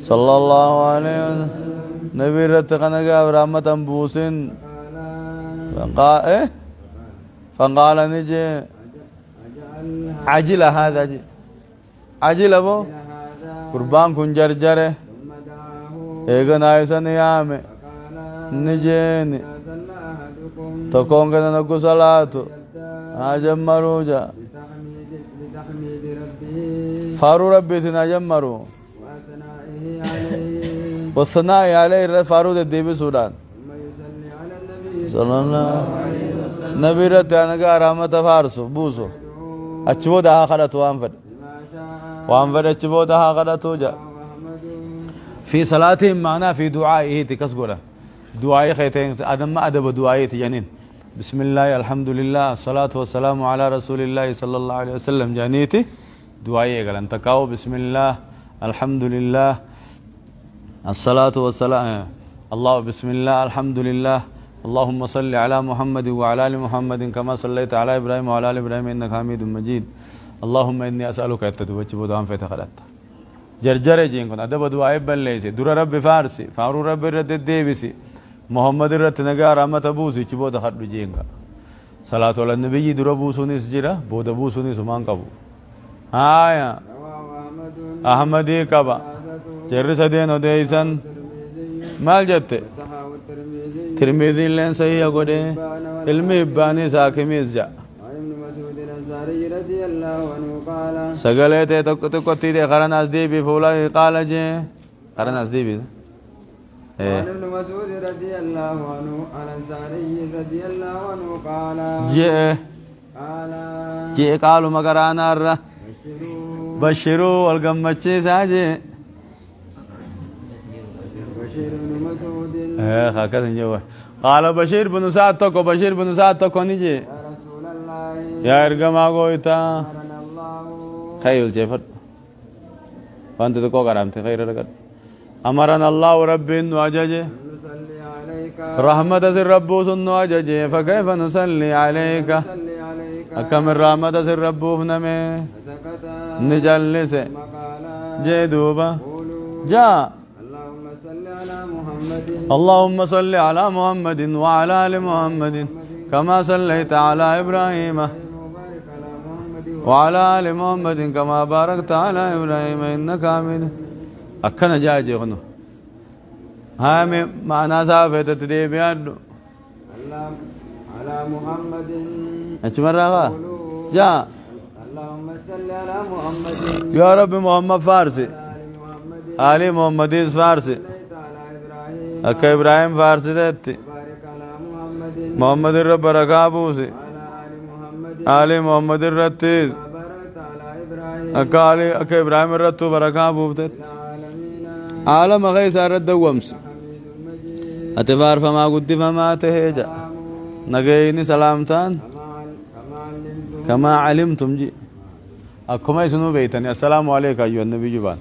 صلى الله عليه وسلم نبي رتقنقا ورحمة بوسن فقال نجي عجل هذا جي عجل أبو قربان كن جرجره ايغا نايسا نيامي نجيني تكون كنا نقو صلاة أجمروا جا فارو ربي تنجمروا والثناء عليه فارو الدبي سودان صلى الله عليه وسلم نبي رت أنا رحمة فارسو بوسو أشبو ده خدت وانفد أشبو ده خدت وجا في صلاتهم معنا في دعائه تكسقوله دعائي خيتين أدم ما أدب دعائي تجانين بسم الله الحمد لله الصلاة والسلام على رسول الله صلى الله عليه وسلم جانيتي دعائي قال أنت كاو بسم الله الحمد لله الصلاة والسلام الله بسم الله الحمد لله اللهم صل على محمد وعلى آل محمد كما صليت على إبراهيم وعلى آل إبراهيم إنك حميد مجيد اللهم إني أسألك التدوج بدوام في تخلت جرجر جين كن أدب دعائي بلليسي در رب فارسي فارو رب رد الديبسي محمد رت نجا رحمة بوسي چبو دخل جينغا صلاة على النبي در بوسونيس جرا بود بوسونيس مان كبو آية أحمدي كبا جرس دين وديسن مال جت ترمذي لين صحيح قده علمي باني ساكميز جا رضي الله عنه قال سجلت تكتي ده قرن أزدي بفولا قال جه قرن أزدي بي وعن ابن مسعود رضي الله عنه الأنصاري رضي الله عنه قال جه قالوا مقرانا الرّ بشروا والقمتشي ساجي بشير بن مسعود هكذا جوا قال بشير بن سعد تكو بشير بن سعد تكو نجي يا رسول الله يا إرجما قويتا أمرنا الله خير الجفر فأنت تكو كرامتي خير رجل أمرنا الله رب وججه نصلي عليك رحمة سر رب سن وججه فكيف نصلي عليك نصلي عليك أكمل رحمة سر رب فنمي سكت نجلس مقالا جدوبا قولوا جاء اللهم صل على محمد اللهم صل على محمد وعلى آل محمد كما صليت على إبراهيم وبارك على محمد وعلى آل محمد كما باركت على إبراهيم إنك حميد أكن جاجي غنو هامي معنا سافة تدي بيادو اللهم على محمد أجمل رغا جاء اللهم صل على محمد يا رب محمد فارسي وعلى آل محمد آل محمد فارسي صليت على إبراهيم أكا إبراهيم فارسي دتي وبارك على محمد محمد رب ركابوسي وعلى آل محمد آل محمد الرتيز وبارك على إبراهيم أكا إبراهيم الرتو بركابوفتت العالمين عالم غيث رد ومس حميد مجيد أتبار فما قد فما تهجا نجيني سلامتان كما علمتم جي أكما يسنو بيتني السلام عليك أيها النبي جبان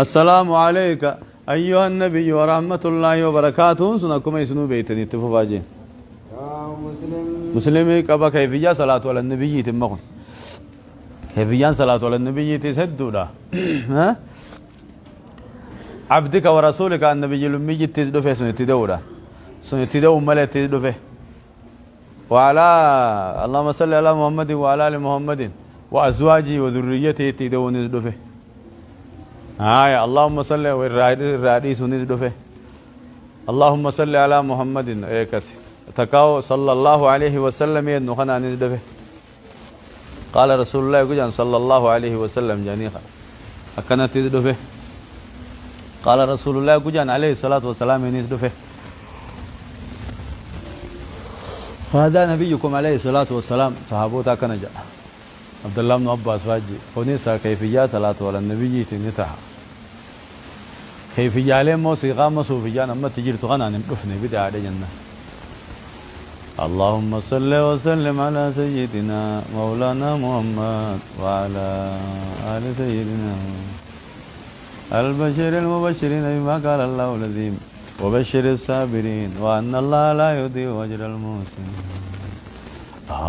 السلام عليك أيها النبي ورحمة الله وبركاته سنكما يسنو بيتني تفواجين مسلمي كبا كيفية صلاة على النبي تمكن كيفية صلاة على النبي تسدودا ها عبدك ورسولك النبي لمي تزدو في سنة تدورا سنة تدو ملا تزدو في وعلى اللهم صل على محمد وعلى ال محمد وازواجه وذريته تدو نزدو في هاي اللهم صل والرادي نزدو في اللهم صل على محمد ايكسي تكاو صلى الله عليه وسلم ينخنا نزدو في قال رسول الله صلى الله عليه وسلم جانيخا أكنت تزدو في قال رسول الله كجان عليه الصلاة والسلام ينزل فيه هذا نبيكم عليه الصلاة والسلام صحابوتا كان جاء عبد الله بن عباس فاجي ونسى كيفية صلاة على النبي تنتها كيفية عليه موسيقى مصوفية أما تجير تغنى نمدفني بدأ على جنة اللهم صل وسلم على سيدنا مولانا محمد وعلى آل سيدنا البشر المبشرين بما قال الله العظيم وبشر الصابرين وأن الله لا يضيع أجر المحسنين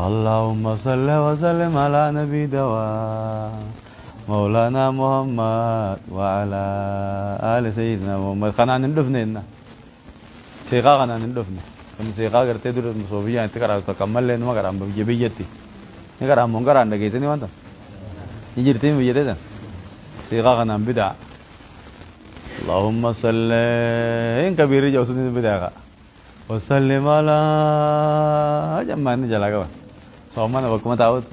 اللهم صل وسلم على نبي دواء مولانا محمد وعلى آل سيدنا محمد خنا ندفننا سيقا خنا ندفنا كم سيقا کرتے در صوفیہ انت کرا تکمل لے نما کرام بجبیتی نکرام منکران دگیتنی وانتا نجرتين بيدنا سيقا خنا بدع اللهم صل إن كبير جوسني بداية وسلم على جمعني جلاكوا سومنا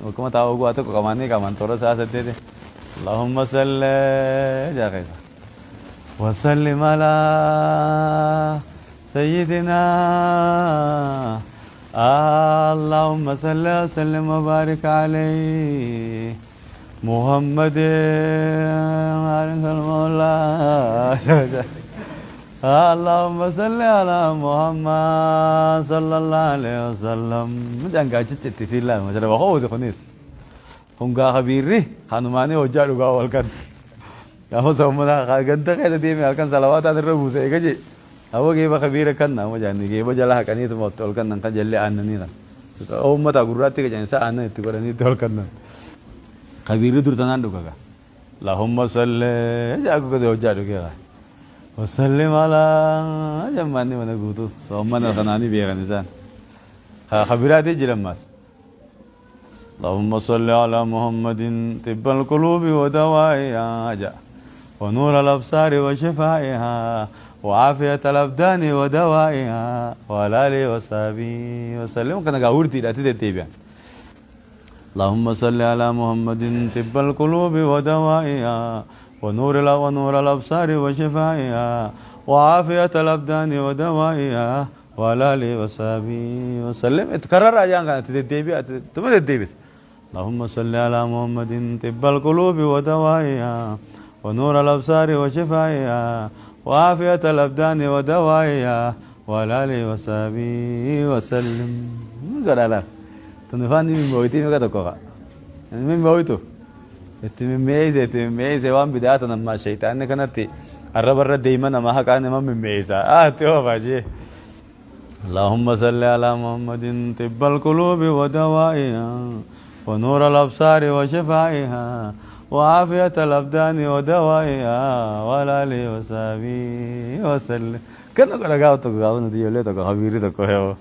وكما تاو قواتك كماني كمان تورا ساسة دي اللهم صل جاكيسا وسلم على سيدنا اللهم صل وسلم وبارك عليه محمد المولى اللهم صل على محمد صلى الله عليه وسلم مجانغا تشتي سيلا مجرا بخو خنيس خنغا خبيري خانماني وجارو غاول كان يا سومنا غنت كده دي مي كان صلوات على الرب سيجي هو جيب خبير كان مجاني جيب جلا كان يتم تول كان كان جلي انني او متا غراتي كان سان تقولني تول كان خبير درتنان دوكا اللهم صل جاكو كده وجارو كده وسلم على جمعني من غوتو سومنا خناني بيغ انسان خبيراتي جلماس اللهم صل على محمد طب القلوب ودوائها ونور الابصار وشفائها وعافية الابدان ودوائها وعلى اله وصحبه وسلم كنا غورتي داتي تيبيا اللهم صل على محمد طب القلوب ودوائها ونور الأبصار وشفائها وعافية الأبدان ودوائها وعلى آله وصحبه وسلم اتكرر أجان كانت تدبي تم تدبي اللهم صل على محمد طب القلوب ودوائها ونور الأبصار وشفائها وعافية الأبدان ودوائها وعلى آله وصحبه وسلم قرالا تنفعني من بويتي مكتوكا من بويتو تميز وان بداية ما الشيطان كانت الرب دايما ما كان ما مميزة تيوا باجي اللهم صل على محمد طب القلوب ودوائها ونور الأبصار وشفائها وعافية الأبدان ودوائها وعلى آله وصحبه وسلم كنا قرأوا تقول نتيجة له تقول خبيري تقول هو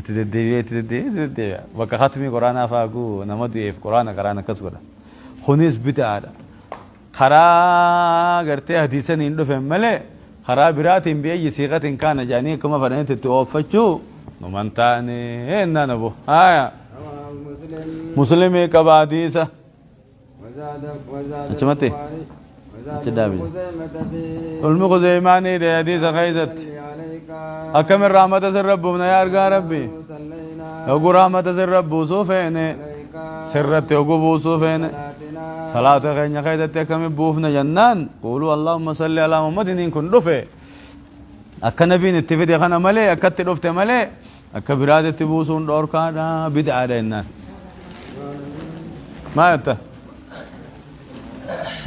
تدي وكختمي قرآن فاقو نمدي قرآن قرآن كسبنا خنيس بتاعنا خرا قرتي حديثا إنه فهم ملء خرا برات بأي صيغة كان جاني كما فرنت توفجو نمان تاني إننا نبو هايا مسلم كباديسة أشمتي أشدابي المقدماني ده حديث خيزت أكمل رحمة سر ربنا يا أرجع ربي يقول رحمة سر رب وصوفين سرت يقول وصوفين صلاة خيرنا خيرت كم بوفنا جنان قولوا اللهم صل على محمد إن كن رفع akka nabiin itti fide kana malee akkatti dhufte malee akka biraatitti buusuun dhoorkaadha bid'aadha jennaan maal jetta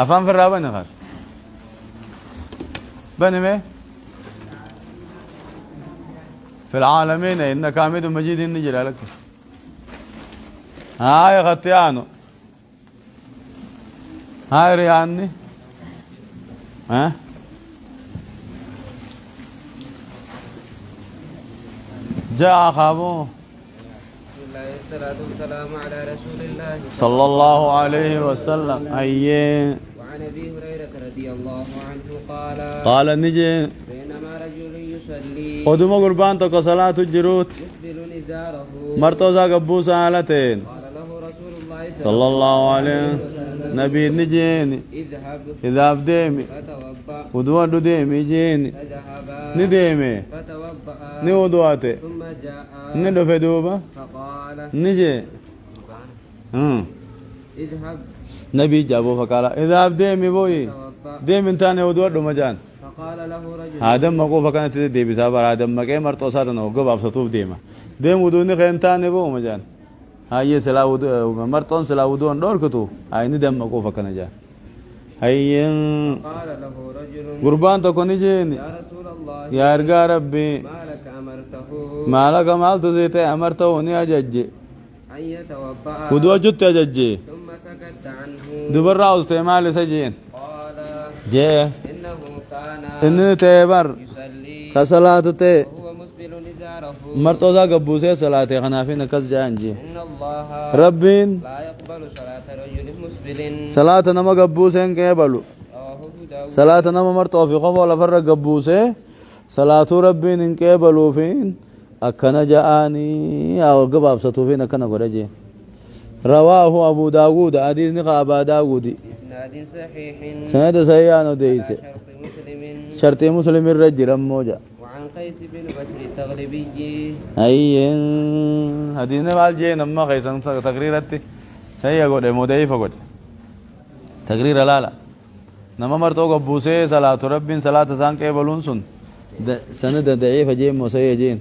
afaan firraa bane kaas bane mee في العالمين إنك حميد مجيد نجري لك هاي غطيانو هاي رياني ها جاء خابو الصلاة والسلام على رسول الله صلى الله عليه وسلم أيه وعن أبي هريرة رضي الله عنه قال نجي بينما رجل يصلي ودوم قربان تك صلاة الجروت يسبل نزاره مرتوزا قبوسا علتين قال له رسول الله صلى الله عليه نبي نجيني اذهب إذا أفديمي فتوضأ ودوان ديمي جيني فذهبا نديمي فتوضأ نودواتي ثم جاء ندو فدوبة فقال نجي اذهب نبي جابو فقال إذا أفديمي بوي فتوضأ ديم انتاني ودوان مجان فقال له رجل آدم مقو فكانت دي بسابر آدم مقاي مرتو ساتنا وقب أبسطوف ديما ديم ودوني خينتاني بو مجان هاي سلا ودو مرتون سلا ودون دور كتو هاي ندم مقو فكان جان هاي قال له رجل قربان تكوني جيني يا رسول الله يا أرقى ربي ما لك أمرته ما لك مالتو زيتي أمرته وني أججي أن يتوضأ ودو جت أججي ثم سكت عنه دبرا استعمال سجين قال جي إنه كان إني تيبر يصلي صلاة تي وهو مسبل نزاره مرتوزا قبوسي صلاة خنافين كز جانجي إن الله ربين لا يقبل صلاة رجل مسبل صلاة نما قبوسين كيبلو رواه أبو داود صلاة نما مرتو في قفو لفر قبوسي صلاة ربين إن كيبلو فين أكنا جاءني أو قباب ستوفين أكنا قرجي رواه أبو داود حديث نقى أبا داود بإسناد صحيح سند سيان ديس على شرط مسلم شرط مسلم الرجل موجة وعن قيس بن بكر التغلبي أي حديث نقال جي نما خيسان تقريرتي سيئة قد مدعيف قد تقرير لا لا نما مرتو قبوسي صلاة رب صلاة سان كيبلون سن سند ضعيف جيم وسيئة جين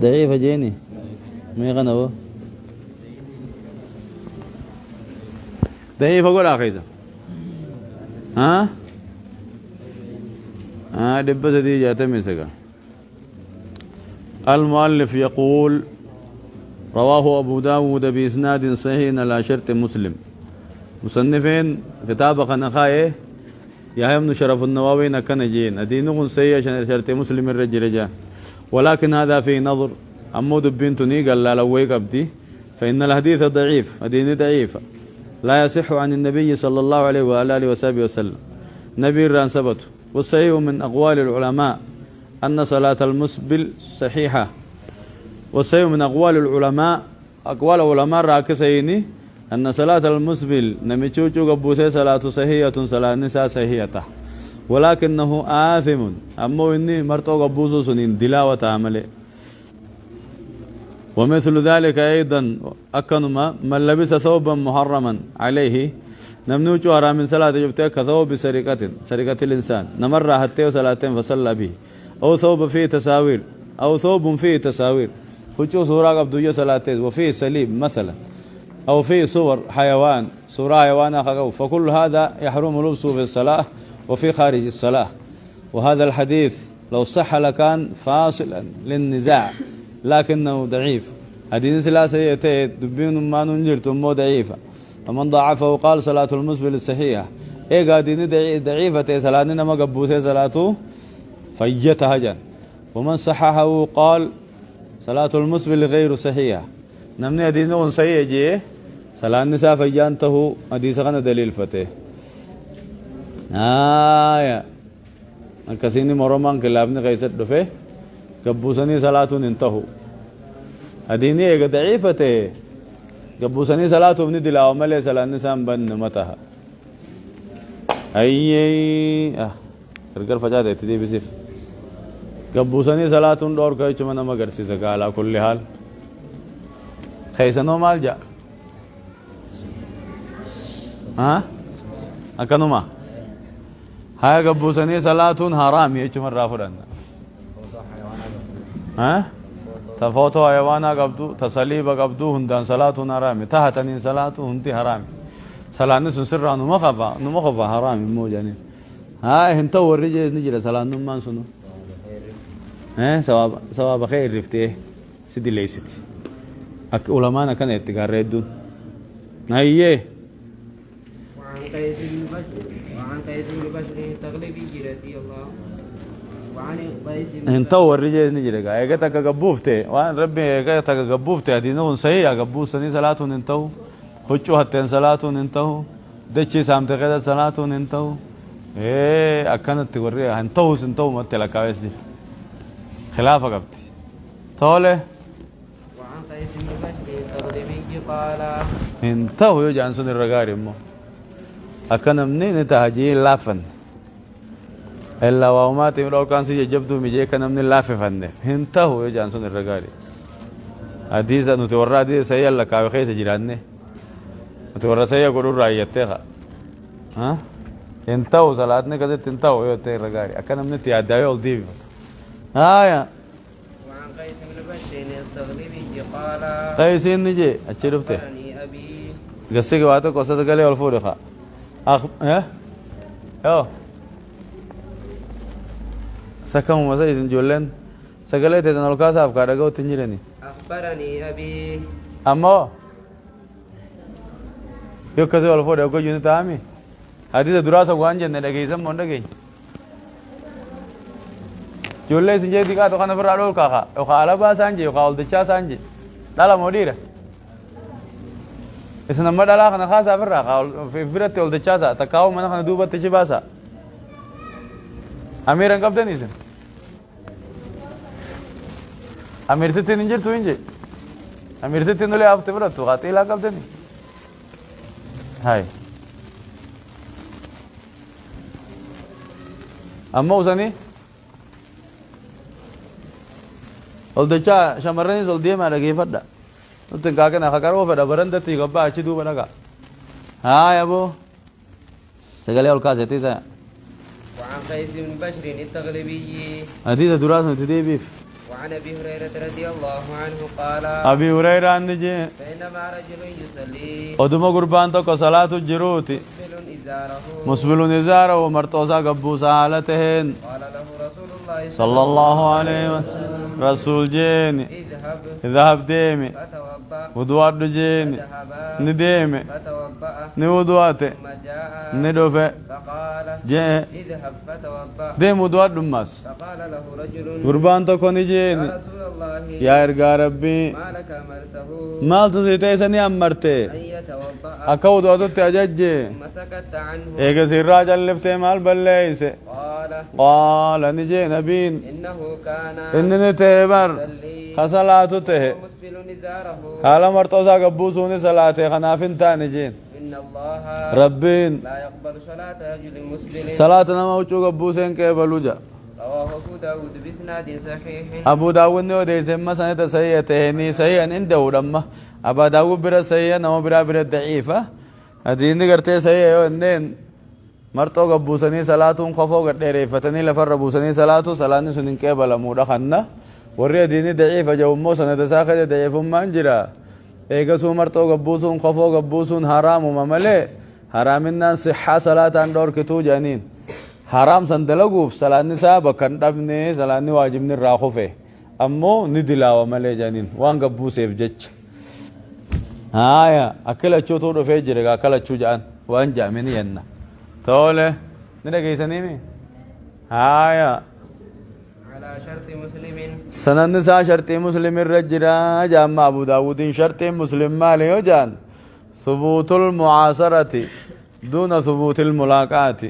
ضعيف جيني مي غنبو ضعيف أقول آخيزة ها دبة دي جاتا مسكا المؤلف يقول رواه أبو داود بإسناد صحيح على شرط مسلم مصنفين كتاب خنخايه يا ابن شرف النووي كنجين أدينهم سيئة شرط مسلم الرجل جاء ولكن هذا في نظر أمود بنتني قال لا لويك أبدي فإن الحديث ضعيف أدين ضعيف لا يصح عن النبي صلى الله عليه وآله وصحبه وسلم نبي ران ثبت والصحيح من أقوال العلماء أن صلاة المسبل صحيحة والصحيح من أقوال العلماء أقوال العلماء راكسيني أن صلاة المسبل نمشوشو قبوسي صلاة صحيحة صلاة النساء صحيحة ولكنه آثم أمو إني مرتو قبوسو سنين دلاوة عمله ومثل ذلك أيضا أكنما من لبس ثوبا محرما عليه نمنوش أرى من صلاة جبتها كثوب سرقة الإنسان نمر حتى صلاتين فصلى به أو ثوب فيه تساوير أو ثوب فيه تساوير وشو صورة قبضوية صلاتين وفيه سليب مثلا أو فيه صور حيوان صورة حيوان أخر فكل هذا يحرم لبسه في الصلاة وفي خارج الصلاة وهذا الحديث لو صح لكان فاصلا للنزاع لكنه ضعيف حديث ثلاثة يأتي دبين ما ننجرت مو ضعيفة ومن ضعفه قال صلاة المسبل الصحيحة إيه قادين ضعيفة صلاة ما قبوسي صلاته فيتها جان ومن صححه قال صلاة المسبل غير صحيحة نمني دينون سيجي صلاة النساء فيانته حديث غنى دليل فتح الكسيني مرمان كلابني قيسد دفه قبوسني صلاة انتهوا أديني إيه ضعيفة قبوسني صلاة ابن دلاو ملي صلاة النساء بن متها أي رجال فجأة تدي بسيف قبوسني صلاة دور كاي چمنا مگر سيسا على كل حال خيسنو مال جا ها أكنو ما هاي قبوسني صلاة حرام يجمع رافضنا ها تفوتو حيوانا قبضو تسليب قبضو هندان صلاة حرام تهتنين صلاة هندي حرام صلاة نسون سرّا نمخفا حرام مو جانين هاي هنتو ورجي نجري صلاة نمان سنو ها سواب خير رفتيه سيدي ليستي علماء كان يتقاردون هاي وعن قيس بن بشر تغلبي رضي الله وعن قيس انتو ورجي نجري ايغا تك غبوفته وان ربي ايغا تك غبوفته ادينو صحيح غبوسني صلاه انتو حجو حتى صلاه انتو دچي سامت كذا صلاه انتو ايه اكنت توري انتو متلكاوس خلاف قبتي توله وعن قيس بن بشر تغلبي قال انتو يو جانسون الرغاري مو أكنا منين تهجي لافن إلا وما تمر كان سيجي جبدو ميجي كنا من لافه فنه هنته هو جانسون الرجالي حديث نتورى حديث سيا لك أو خيس جيرانه نتورى سيا قرور رايته ها هنته صلاتنا كذا هنته هو يته الرجالي أكنا من تياداي أول ديب هايا وعن قيس بن بشر التغلبي قال قيس نجي أشرفته أبي قصة كواتو قصة قالي والفورخة ها يو سكم مساجد جولن سكالي تزن الكاس أفكار أجو تنجرني أخبرني أبي أما يو كذا والفور أجو جون تامي حديث دراسة وانجن ندقي سم من دقي جولن سنجي ديكا تو خنا فرادول كاكا يو خالا با سانجي يو خال دچا سانجي دالا موديرة إسنا ما دالا خنا خاصة فرا خال في فرت يول دچا سا تكاو من خنا دوبة تجي باسا أمير أنكب دنيسن أمير تتين إنجيل تو إنجيل أمير تتين دولي أفتح برا تو خاطي لا كب دني هاي أما وزني ولدچا شمرني زلديه ما لقي فدا نتن كاكنا خكرو فدا برند تي غبا أشي دو بناكا هاي أبو سجلي أول كاسة تيسا وعن قيس بن بشر التغلبي حديث دراسة تدي بيف وعن ابي هريره رضي الله عنه قال أبي هريرة نجي بينما رجل يصلي ودما قربان تو صلاة الجروتي مسبل نزاره ومرتوسا قبوسا حالتهن قال له رسول الله صلى الله عليه وسلم رسول جيني اذهب ديمي فتوضأ ودوات جيني نديمي فتوضأ نودوات ثم جاء ندوفة فقال جاء اذهب فتوضأ ديم ودوات دماس فقال له رجل قربان تو كوني يا جيني رسول الله يا إرقى ربي ما لك أمرته مال تسيتي سني أمرتي أن يتوضأ أكو دواتو تأججي ثم سكت عنه إيقا سيراجا لفتي مال بليس قال نجي نبين إنه كان إنني تهبر يصلي خصلاته ته مسبل نزاره قال مرتوزا قبوسوني صلاته خنافين تاني جين إن الله ربين لا يقبل صلاة رجل مسبل صلاة نما وچو قبوسين كيبلوجا رواه أبو داود بإسناد صحيح أبو داود نو دي سمى سنة سيئة ني سيئة عنده لما أبا داود برا سيئة نما برا ضعيفة هدين قرتي سيئة إنين مرتو قبوسني صلاة خفو قد ريفتني لفر بوسني صلاة صلاة سنين كيبل مودا خنا ورّي ديني ضعيفة جو مو سنة ساخة ضعيف ما انجرا إيقا سو مرتو قبوسون خفو قبوسون حرام ومملي حرام الناس صحة صلاة اندور كتو جانين حرام سندلقوف صلاة نساء بكن دبني صلاة واجب نراخوفه أمو ندلا وملي جانين وان قبوسيف جج هايا أكل أشو تورو فيجرق أكل أشو جان وان جامين ينا تولي ندقى يسنيمي هايا على شرط مسلم سنن نساء شرط مسلم الرجرا جامع أبو داود شرط مسلم مالي وجان ثبوت المعاصرة دون ثبوت الملاقات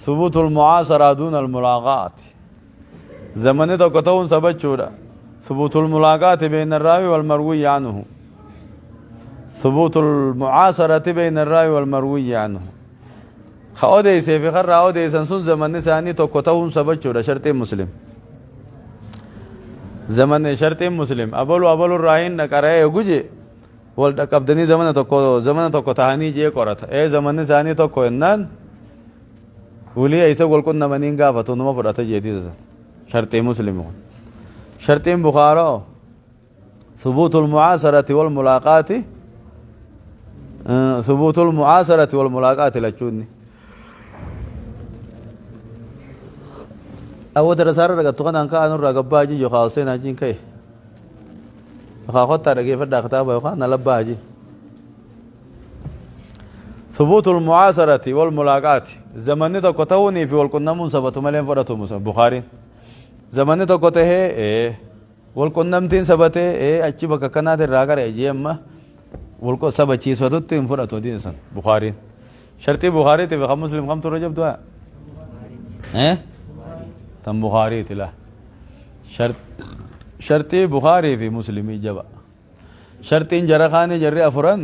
ثبوت المعاصرة دون الملاقات زمن تو كتون سبت شورا ثبوت الملاقات بين الراوي والمروي عنه ثبوت المعاصرة بين الراوي والمروي عنه خاودي سيفي خرا اودي سنسون زمن ثاني تو كتون سبت شورا شرط مسلم زمن شرط مسلم ابل الراهين نقرأ يجوجي ولد قبضني زمن تو تهاني جي قرات اي زمن ثاني تو كونن ولي إيسا قول كنا منين قافتون ما فرأت جديدة شرط مسلم شرط بخاري ثبوت المعاصرة والملاقات ثبوت المعاصرة والملاقات لجوني أو درسار رجعت تكون أنك أنا رجع باجي جو خالصين أجين كي خاطر رجع فرد كتابه يخان نلباجي ثبوت المعاصرة والملاقات زماني تو كتوني في والكنا منسبة ملين فرطو مسا بخاري زماني تو كته والكنا متين سبته أشي بك كنا تراجع رجيم ما والكو سب أشي سوتو تين فرطو دين سن بخاري شرطي بخاري تبي خم مسلم خم ترجم دوا تم بخاري تلا شرطي بخاري في مسلمي جبا شرطين جرخاني جري أفران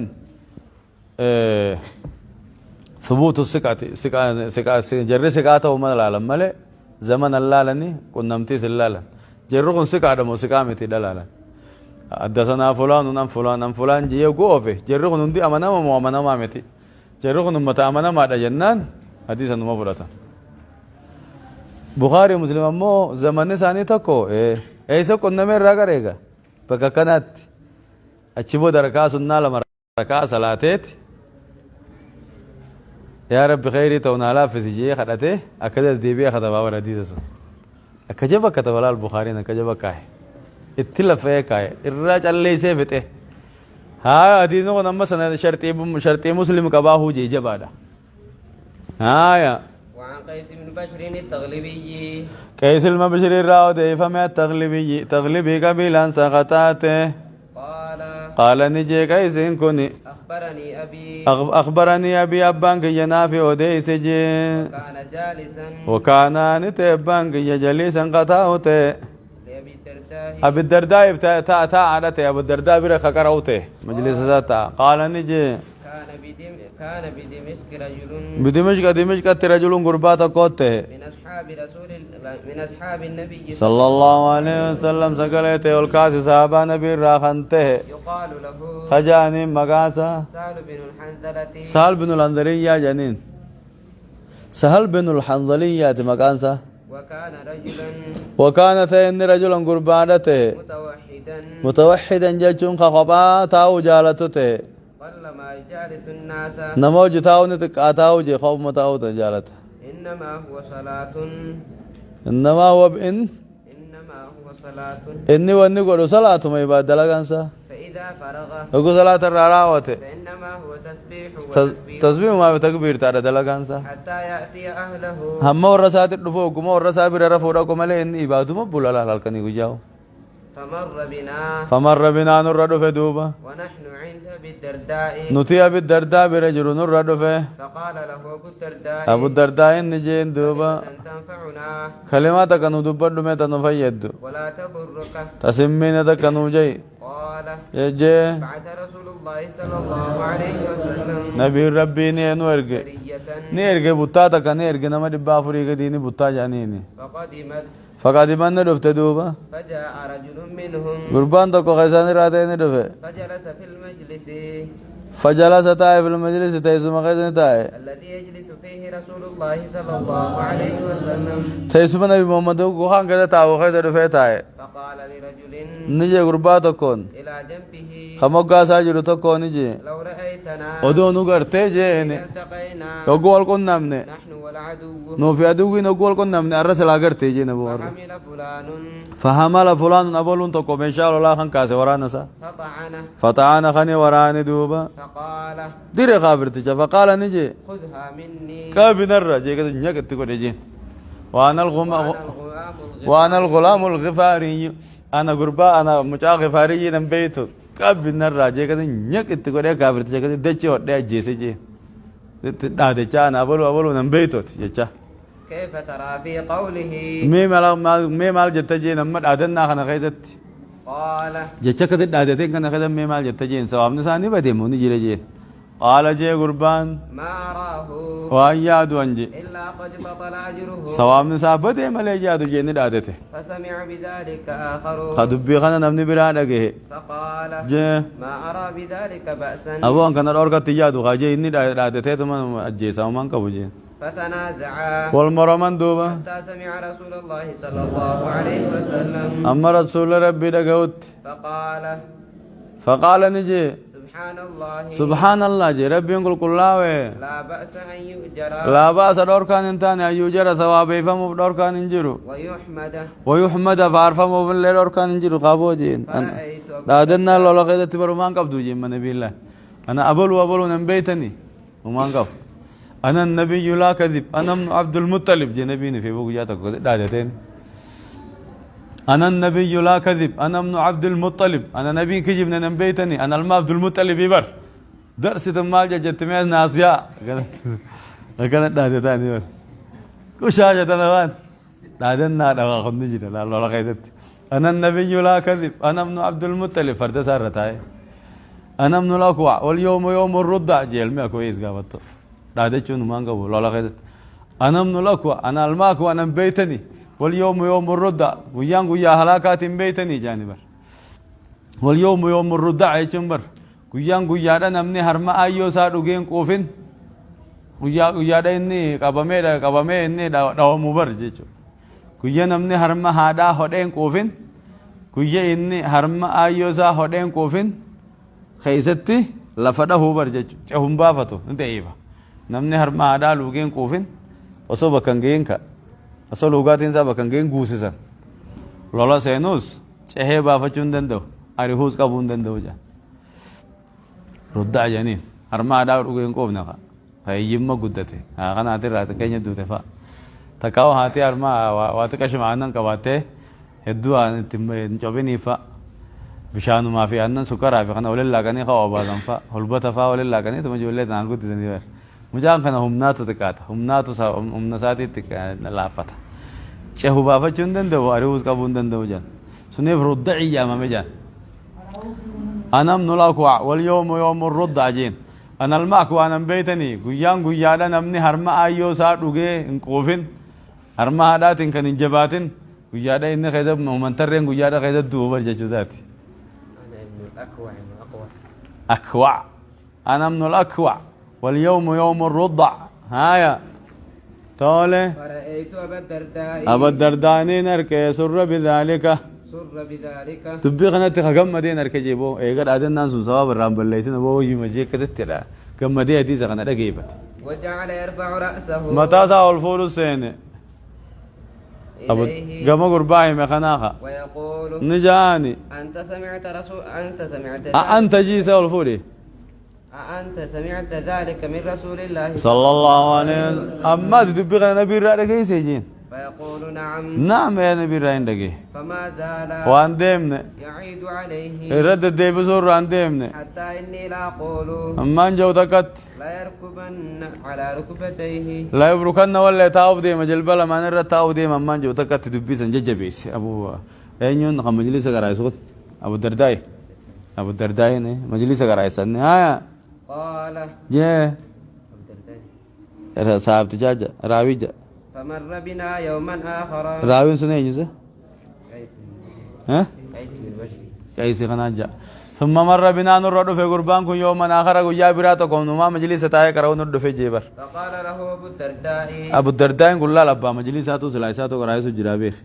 ثبوت السكعة جري سكعته وما العالم ملء زمن اللالني كنا نمتيز اللالن جرقون سكعة دمو سكامتي دلالا حدثنا فلان ونم فلان ام فلان جيو قوفي جرقون ندي امنا ومؤمنا مامتي جرقون متى امنا ما جنان حديثا مفرطا بخاري مسلم امو زمن ثاني تكو ايسا كنا من راغا ريغا بكا كانت اچبو دركا سننا لما ركا صلاتت يا رب خيري تونا لا في سجيه خدته اكدس دي بي خدوا ور حديث اكجب كتب البخاري نكجب كاي اتلف كاي الراج الله سيفته ها حديث نو نما سند شرطي مسلم كباهو جي جبادا ها يا وعن قيس بن بشر التغلبي قيس المبشري راو ده فما تغلبي قبيلا سقطاته قال نجي قيس كوني أخبرني أبي أبانك ينافي وديس جي وكان نتبانك يجليسا قطاوته أبي الدرداء تا عادته أبو الدرداء برخ قروته مجلس ذاتا قال نجي كان بدمشق رجل غربات قوته من أصحاب النبي صلى الله عليه وسلم سقلته والكاس صحابة نبي راخنته يقال له خجاني مقاسا سهل بن الحنظلية جنين سهل بن الحنظلية مقاسا وكان ثين رجلا قربانته متوحدا ججون خخبا تاو جالته قلما يجالس الناس نموج تاو نتقاتاو جي خوف متاو تجالته إنما هو صلاة إني وإني قولوا صلاة ما يبادل لغانسا فإذا فرغ أقول صلاة الرعاوة فإنما هو تسبيح ما بتكبير تارة دلغانسا حتى يأتي أهله هم ورسات الرفوق ما ورسات برفوقكم عليه إني إبادو مبولا لالكني وجاو فمر بنا نرد في دوبا ونحن عند أبي الدرداء نتي أبي الدرداء برجل نرد في فقال له أبو الدرداء نجين دوبا تنفعنا كلماتك ندبر دميتا نفيد ولا تضرك تسمين تكنو جي قال يجي بعث رسول الله صلى الله عليه وسلم نبي ربي نيرج نيرج بطاتك نيرج نما دبا فريق ديني بطا جانيني فقد من دفت دوبا فجاء رجل منهم قربان تكو خيسان راتين دفه فجلس في المجلس فجلس تاي في المجلس تيسم خيسان تاي الذي يجلس فيه رسول الله صلى الله عليه وسلم تيسم نبي محمد وخان كذا تاو خيسان دفه تاي فقال لرجل نجي قربان تكون إلى جنبه خمقا ساجر تكون نجي لو رأيتنا ودونو قرتي جيني التقينا يقول كن نمني نحن والعدو نو في عدوي نقول كن نمني الرسل قرتي جيني بور فحمل فلان فحمل فلان أبولون تكو من شاء الله خان كاسي ورانا سا فطعنا خاني وراني دوبا فقال ديري خابرتي فقال نجي خذها مني كابن الرجي كده نيك تكو نجي وانا الغلام الغفاري انا غربا انا مچا غفاري نم بيتو كابن الرجي كده نيك تكو ده خابرتي كده دچي ودي اجيسي جي دا دچا انا ابولو نم بيتو يچا كيف ترى في قوله مي مال جتجي نمد ادنا خنا خيزت قال جچا كده دادتين كنا خدم مي مال جتجي سواب نساني بدي موني جيرجي قال جي قربان ما أراه وأياد وانجي إلا قد بطل أجره سواب نساب بدي مالي جادو جيني دادته فسمع بذلك آخر خدبي خنا نمني برادقه فقال جي ما أرى بذلك بأسا أبو أن كان الأورقة تجادو خاجي إني دادته تمام أجي سامان كبوجي فتنازعا والمرمن دوبا حتى سمع رسول الله صلى الله عليه وسلم أما رسول ربي دقوت فقال نجي سبحان الله سبحان الله جي ربي يقول كلاوي لا بأس أن يؤجر لا بأس دور كان انتاني أن يجرى ثوابي فمو دور كان انجرو ويحمد فعرفمو بالله دور كان انجرو قابو جين لا دنا لولا قيدة تبرو ما انقبضو جي من نبي الله أنا أبلو نبيتني وما انقف أنا النبي لا كذب أنا عبد المطلب جي نبيني في بوك جاتك دادتين أنا النبي لا كذب أنا ابن عبد المطلب أنا نبي كجبنا نبيتني أنا عبد المطلب يبر درس تمال جتمي ناسيا كانت دادة تاني بر كوشاجة تنوان دادنا دوا خد نجي لا لا قيدت أنا النبي لا كذب أنا ابن عبد المطلب فرد سارتاي أنا ابن الأكوع واليوم يوم الردع جيل ما كويس قابته دادة شنو ما نقول لا قيدت أنا ابن الأكوع أنا الماكو أنا بيتني واليوم يوم الردع ويان ويا هلاكات بيتني جانبر واليوم يوم الردع يجنبر ويان ويا أنا مني هرما أيو سار وجين كوفين ويا ده إني كبامي إني داو مبر جيجو ويا نمني هرما هذا هدين كوفين ويا إني هرما أيو سار هدين كوفين خيستي لفدا هو بر جيجو هم بافتو انت إيبا نمني هرما هذا لوجين كوفين وصوب كنجين كا asal ugatin sa bakang geng gusisan lola senus cehe bafacun dendo ari hus kabun dendo ja rudda janin arma ada ugen ko na ka hay yimma guddate ha kana ate rat kenya dute fa takaw hati arma wa ta kashmanan ka wate heddu an timme jobeni fa bishanu ma fi annan sukara fi kana walilla kani khaw badan fa hulbata fa walilla kani to mujule tan gutti zani مجان كنا هم ناتو تكات هم ناتو سا هم نساتي تك لافتا شهو بافا چندن دو أروز كابوندن دو جان سنيف ردعي يا مجان أنا من الأقوى واليوم يوم الرد عجين أنا الماك وأنا بيتني قيان قيادا نمني هرما أيو سات وجه إنكوفين هرما هذات إن كان إنجباتين قيادا إن خيدا ممنترين قيادا خيدا دوبر جاتي أنا من الأقوى أقوى أنا من الأقوى واليوم يوم الرضع هايا تولي فرأيت أبا الدرداء نركي سر بذلك تبي خنا تخم مدين نركي جيبو إيقر عدن ناس صواب الرامب الليسين أبو يمجي كتتلا كم مدين دي سخنا رقيبت وجعل يرفع رأسه متى ساو الفول السين أبو قام قرباي مخناخا ويقول نجاني أنت سمعت أنت جي ساو الفولي أنت سمعت ذلك من رسول الله صلى الله عليه وسلم أما تدبغ نبي رأيك يسجين فيقول نعم يا نبي رأيك فما زال وان ديمنا يعيد عليه رد الدي بزور عن ديمنا حتى إني لا أقول أما انجو تكت لا يركبن على ركبتيه لا يبركن ولا تاوب ديم جلبلا ما نرى تاوب ديم أما انجو تكت تدبي سنججبيس أبو أينون خم مجلس قرايسوت أبو الدرداي نه مجلس قرايسن هايا قال جه صاحب تجاج راوي فمر بنا يوما آخر راوي سنة يجوز ها كيس خناجا ثم مر بنا نرد في قربانكم يوما آخر ويا براتكم نما مجلس تاعي كراو نرد في جبر فقال له أبو الدرداء يقول لا لبا مجلساتو سلايساتو قرايسو جرابيخ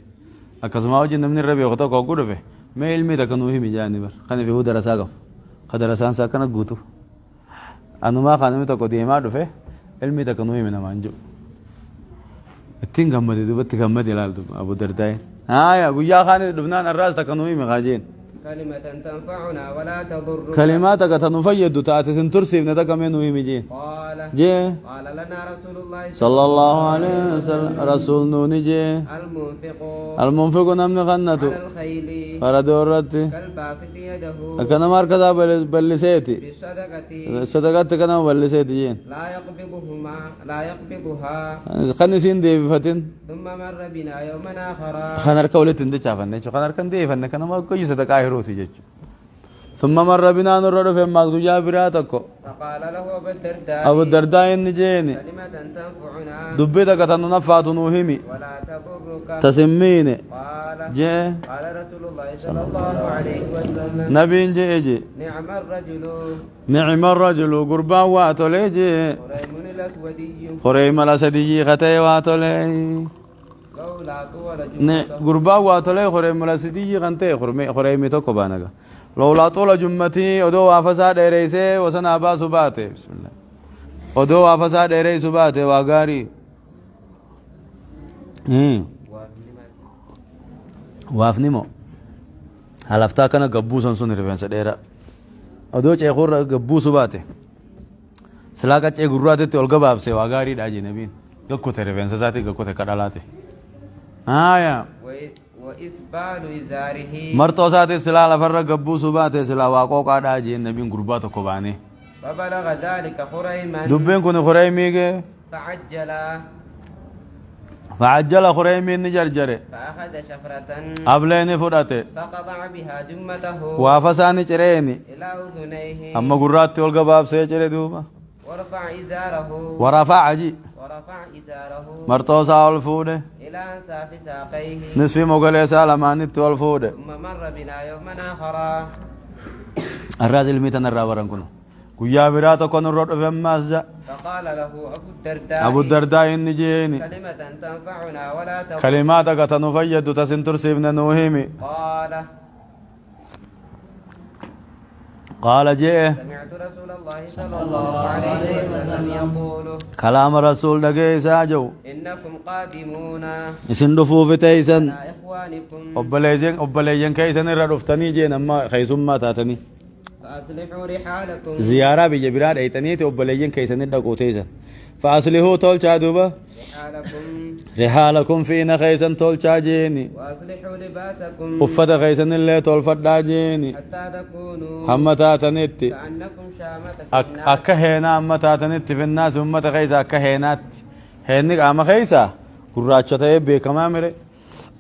أكسماو جن من الربيع خطا كوكو دفه ما علمي تكنوه مجاني بر خاني في هو درساقه خدرسان ساكنة قوتو أنا ما خانمي تكو ديما دفه علمي تكنوه من أمانجو التين غمدي دوبت غمدي لال أبو الدرداء يا أبو يا خاني لبنان الراس تكنوه مخاجين كلمة تنفعنا ولا تضر كلماتك تنفيد تاتي سنترسي ابنتك منو يمجين قال لنا رسول الله صلى الله عليه وسلم رسول نوني جي المنفق نمن غنتو على الخيل فردورتي كالباسط يده أكنا مركزا بلسيتي صدقات كنا بلسيتي جين لا يقبضها خنسين دي بفتن ثم مر بنا يوما آخر خنر كولت اندي شافن خنر كان دي فن كنا ما كوي صدقاء روتي جج ثم مر بنا نرد في مازغو جابراتكو فقال له أبو الدرداء نجيني كلمة تنفعنا دبيتك تنفعت نوهمي ولا تضرك تسميني قال رسول الله صلى الله عليه وسلم نبي جي نعم الرجل نعم الرجل قربان واتو ليجي قريم الأسودي خريم الأسدي غتي واتولي لولا طول ne جملته gurbaa waa tolee horee mulasidiyyi kan ta'e horeemi tokko baanaga lawlaa xola jummatii odoo waafasaa dheereysee wasanaa baasu baate bismillah odoo waafasaa dheereysu baate waa gaarii waafnimo halaftaa kana gabbuusan sun rifeensa dheeraa odoo ceekurra gabbuusu baate silaa qaccee gurraatetti ol gabaabse waa gaariidha jee nabiin gakkute rifeensa isaati gakkute kadhalaate آية وإسبال إزاره مرتو ساتي سلا لفر قبو سباتي سلا واقو قاد آجي النبي قرباتو كباني فبلغ ذلك خريما دبين كوني خريمي فعجل خريمي نجرجر فأخذ شفرة أبليني فرأتي فقطع بها جمته وافساني چريني إلى أذنيه أما قرات تولغ باب سيچري دوبا ورفع إزاره ورفع عجي ورفع إزاره مرتو ساول فوده إلى أنساف ساقيه نصفي مغلي سالماني تول فوده ثم مر بنا يوما آخر الرازل ميتن الرابران كنو قيا براتو كون الرد فمازا فقال له أبو الدرداء النجيني كلمة تنفعنا ولا تضر كلماتك تنفيد تسنتر سيبنا نوهيمي قال جئ سمعت رسول الله صلى الله عليه وسلم يقول كلام رسول دقي ساجو إنكم قادمون اسن دفو فتيسن على إخوانكم أبليجن كيسن الردفتني جين أما خيسم ما تاتني فأصلحوا رحالكم زيارة بجبرات ايتنيت أبليجن كيسن الدقو تيسن فأصلحوا تول شادوبا رحالكم فينا خيسن تول شاجيني وأصلحوا لباسكم أفت خيسن اللي تول فداجيني حتى تكونوا هم تاتنيت كأنكم شامة في الناس أكهينا أما تاتنيت في الناس هم تخيسا أكهينات هينك أما خيسا قراتشة تيبي كما مري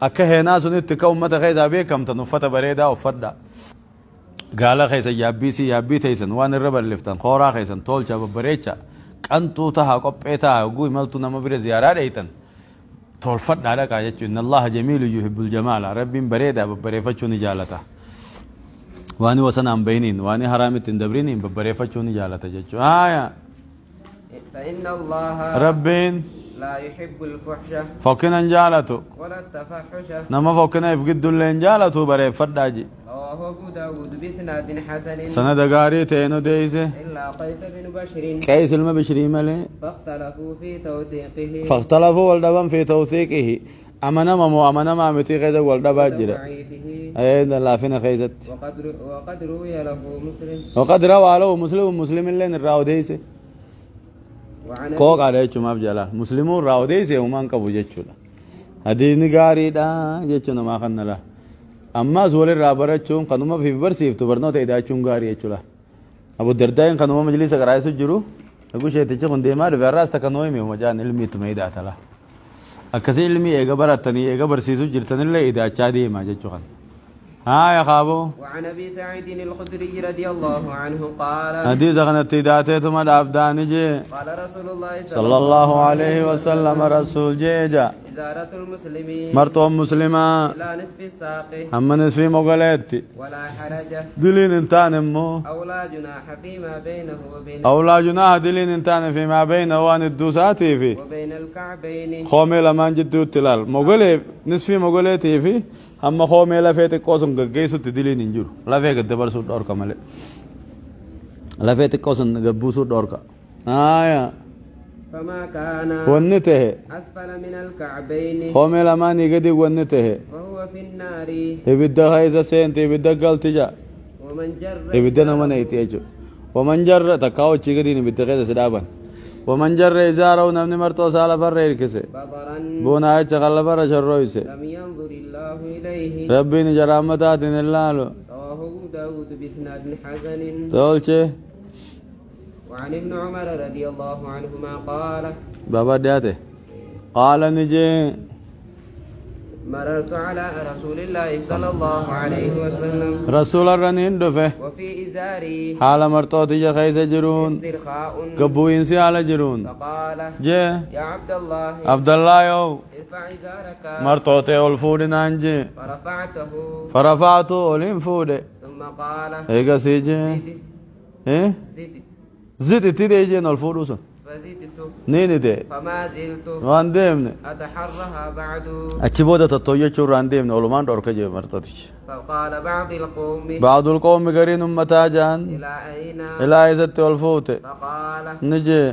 أكهينا سنت كأمة خيسا بيكم تنفت بريدا وفدا قال خيسا يابي تيسن وان الربر لفتن خورا خيسن تولشا ببريتشا كنتو تها قبئتها وقوي ملتو نما بري زيارات ايتن تولفت على كاجتشو إن الله جميل يحب الجمال رب بريدا ببريفتشو نجالته واني وسنام بينين واني حرامت دبرينين ببريفتشو نجالته جتشو فإن الله ربين لا يحب الفحش فوقنا انجالته ولا التفحش نما فوقنا يفقد اللي انجالته بريفت داجي رواه أبو داود بإسناد حسن سند غاري تينو ديسه إلا قيس بن بشر كيس المبشري ملي فاختلفوا في توثيقه فاختلفوا والدبان في توثيقه أمنا ما متي غيظ والدبا جرا وضعيفه أي لا فينا خيزت وقد روي له مسلم وقد روى له مسلم اللي نراو ديسه وعن كوك على ما بجلا مسلمون راو ديسه ومان كبو جچولا هدين غاري دا جچنا ما خن لا أما زول الرابرچون قنوما في برسيف تبرنو تيدا چون غاري جچولا ابو درداين قنوما مجلس غرايسو جرو اگو شيتي چون ديمار وراس تكنوي مي مجان علمي تميدا تلا اكسي علمي ايغا براتني ايغا برسيسو جرتن لا ايدا چادي ما جچوخن يا خابو وعن ابي سعيد الخدري رضي الله عنه قال حديث غنتي داتي ثم دافدان جي قال رسول الله صلى الله عليه وسلم رسول جيجا إزارة المسلمين مرتو مسلمة لا نصف الساق أما نسفي مغليتي ولا حرج دلين انتان مو أو لا جناح فيما بينه وبين أو لا جناح دلين انتان فيما بينه وان الدوساتي في وبين الكعبين خومي لما جدو التلال مغلي نسفي مغليتي في أما خومي لفيت قوسن قيسو تدلين انجور لفيت دبر سود دوركا ملي لفيت قوسن قبوسو دوركا فما كان ونته أسفل من الكعبين خومي لما نيجدي ونته وهو في النار يبدا هايزا سنت يبدا قلتجا ومن جر يبدا نمن يتيجو ومن جر تكاو تشيغدي يبدا غير سدابن ومن جر إزاره نمني مرتو سالا فريركسه بطرا بونا يتغل بر شرويسه لم ينظر الله إليه ربي نجرامتات الله رواه أبو داود بإسناد حسن تولچه وعن ابن عمر رضي الله عنهما قال بابا دياته قال نجي مررت على رسول الله صلى الله عليه وسلم رسول الرنين دفه وفي إزاري حال مرتو تجا خيس جرون استرخاء قبو انسي على جرون فقال جي يا عبد الله عبد الله يو ارفع إزارك مرتو تي الفود نانجي فرفعته فرفعته اولين فود ثم قال ايغا سيجي زد ايه زد زد تيجي الفود وسن فزدت نيني دي فما زلت وان ديمني أتحرها بعد أتشبودة تطوية شوران ديمني أولمان دور كجي مرتدش فقال بعض القوم بعض القوم قرين أمتاجان إلى أين إلى عزت والفوت فقال نجي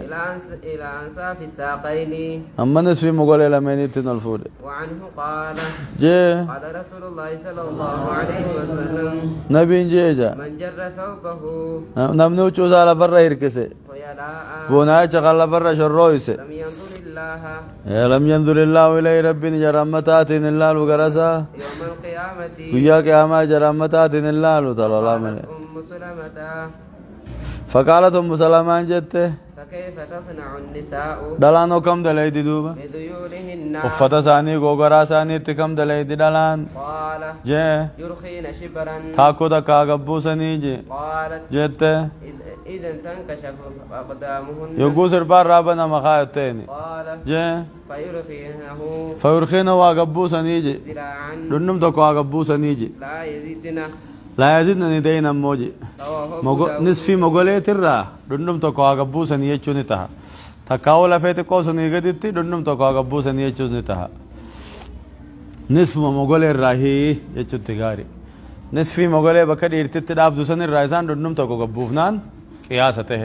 إلى أنساف الساقين أما نسفي مقول إلى مينيتين الفوت وعنه قال جي قال رسول الله صلى الله عليه وسلم نبي جيجا من جر ثوبه نمنو چوز على برا هركسي فيلاء بوناي چغل برا شرويسي لم ينظر الله لم ينظر الله إليه ربي جرمتات الله الغرسا يوم القيامة ويا قيامة جرمتات الله صلى الله عليه وسلم أم سلمة فقالت أم سلمة جت فكيف تصنع النساء دلانو كم دلائي دوبا بذيولهن وفتا ثاني غوغرا ثاني تكم دلائي دلان قال جي يرخين شبرا تاكو دا كاغبو سني جي قالت جت إذا تنكشف أقدامهن يقوسر بار رابنا مخايتين قال جي فيرخينه فيرخينا واغبو سني جي ذراعا دنم تكو واغبو سني جي لا يزيدنا لا يزيدني دينا موجي رواه نصفي مغولي ترى دندم تكو اغبو سني يچوني تها تكاو لفيت كو سني غدتي دندم تكو اغبو سني يچوني تها نصف مغولي راهي يچوتي غاري نصفي مغولي بكدي ارتت داب دوسن الرايزان دندم تكو غبوفنان قياسته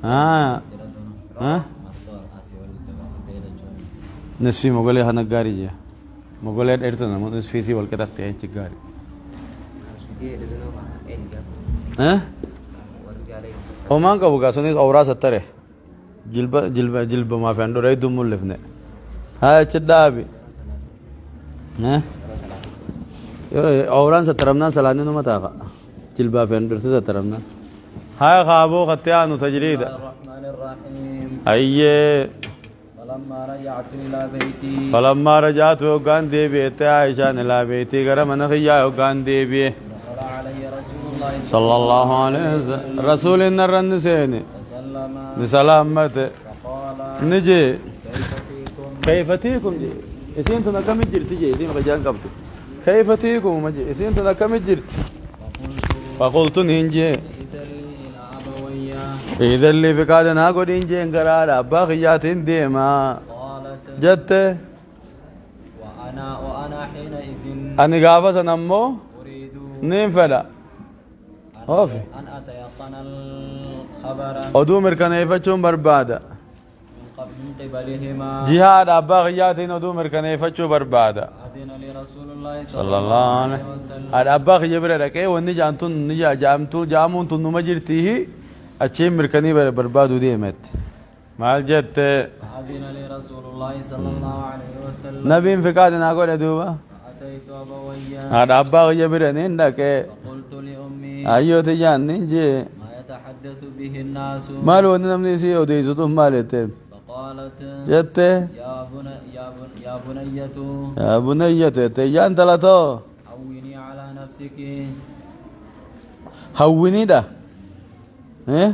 ها نصفي مغولي هنغاري جي مغولي ارتنا نصفي سي ولكتت يچغاري ومان का बुका सुनी औरा 70 है जिल्ब माफी अंडो रही दुम लिफने हाँ चिड्डा भी हैं औरान 70 ना सलाने नो मता का जिल्बा फेंडर से 70 ना हाँ खाबो खत्यान तजरीद अये فلما رجعت وقان ديبي عائشة إلى بيتي قرم نخيا وقان ديبي صلى الله عليه وسلم رسول النر النسيني نسلامت نجي كيف تيكم جي اسين تنا كم جرتي جي اسين رجال قبط كيف تيكم مجي اسين تنا كم جرتي فقلت نينجي إذا اللي في كذا ناقول نينجي انقرار أبا خيات ديما جت وأنا حينئذ أنا قافز نمو أريد نين فلا أوفي أن أتيقن الخبر أدومر كان يفتشون بربادة من قبلهما جهاد أبا غياتين أدومر كان يفتشون بربادة أذن لرسول الله صلى الله عليه وسلم أبا خيبر ركعي وني جانتون نجا جامون تون نمجرتيه أشيم مركني بربادو ديمت مال جت أذن لرسول الله صلى الله عليه وسلم نبي انفقاد ناقول أدوبا أتيت أبويا أبا خيبر نندك فقلت لأمي أيوة تجان نجي ما يتحدث به الناس مالو نمني سيو ديزو مالتين فقالت جت يا بنية يا بنية تجان تلاتو هوني على نفسك هوني ده إيه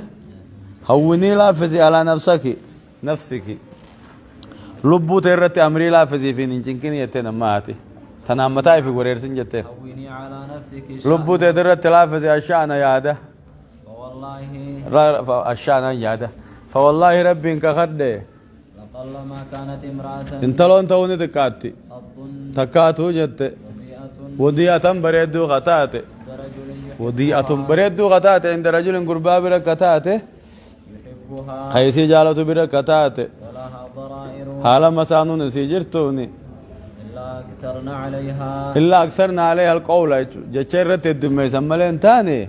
هوني لافزي على نفسك لبو تيرت أمري لافزي في نجنكني يتنا ماتي تنام متى في غريرسين جتة هوني على نفسك لبو تيرت لافزي الشأن ياده والله الشأن ياده فوالله ربي إنك خده لطالما كانت امرأة انت لو انت وني تكاتي أب تكاتو جتة وضيئة وديعة بريدو غتاته رجل وديعة بريدو غتاته عند رجل قربا بركتاته يحبها خيسي جالته بركتاته ولها ضرائر حالا مسانون سيجرتوني إلا أكثرنا عليها القول جشرت الدمي سملين تاني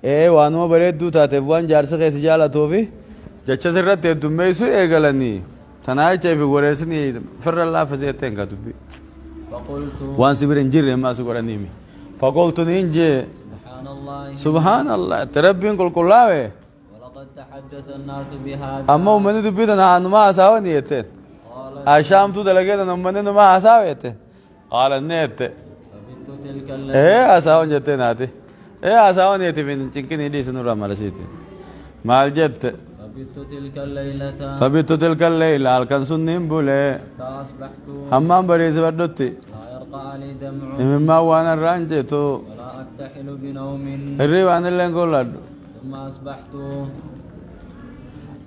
إيه وانو بريدو تاتفوان جارس خيسي جالته في جشرت الدمي سو إيقلني تناي في ورسني فر الله فزيتين كتبي فقلت وان سبرين جيري ما سكرنيمي فقلت نينجي سبحان الله تربين كل كلاوي ولقد تحدث الناس بهذا أما ومن دبيتنا عن ما أساوني يتين أشام تو دلقيتنا ومن ما أساويته قال النيت فبت تلك إيه أساون جتين هاتي إيه أساون يتي من تنكني لي سنورا مالسيتي مال جت فبت تلك الليلة هل كان سنين بولي فأصبحت حمام بريز بدوتي لا يرقى لي دمع مما وانا رانجتو ولا أكتحل بنوم الريب عن اللي نقول ثم أصبحت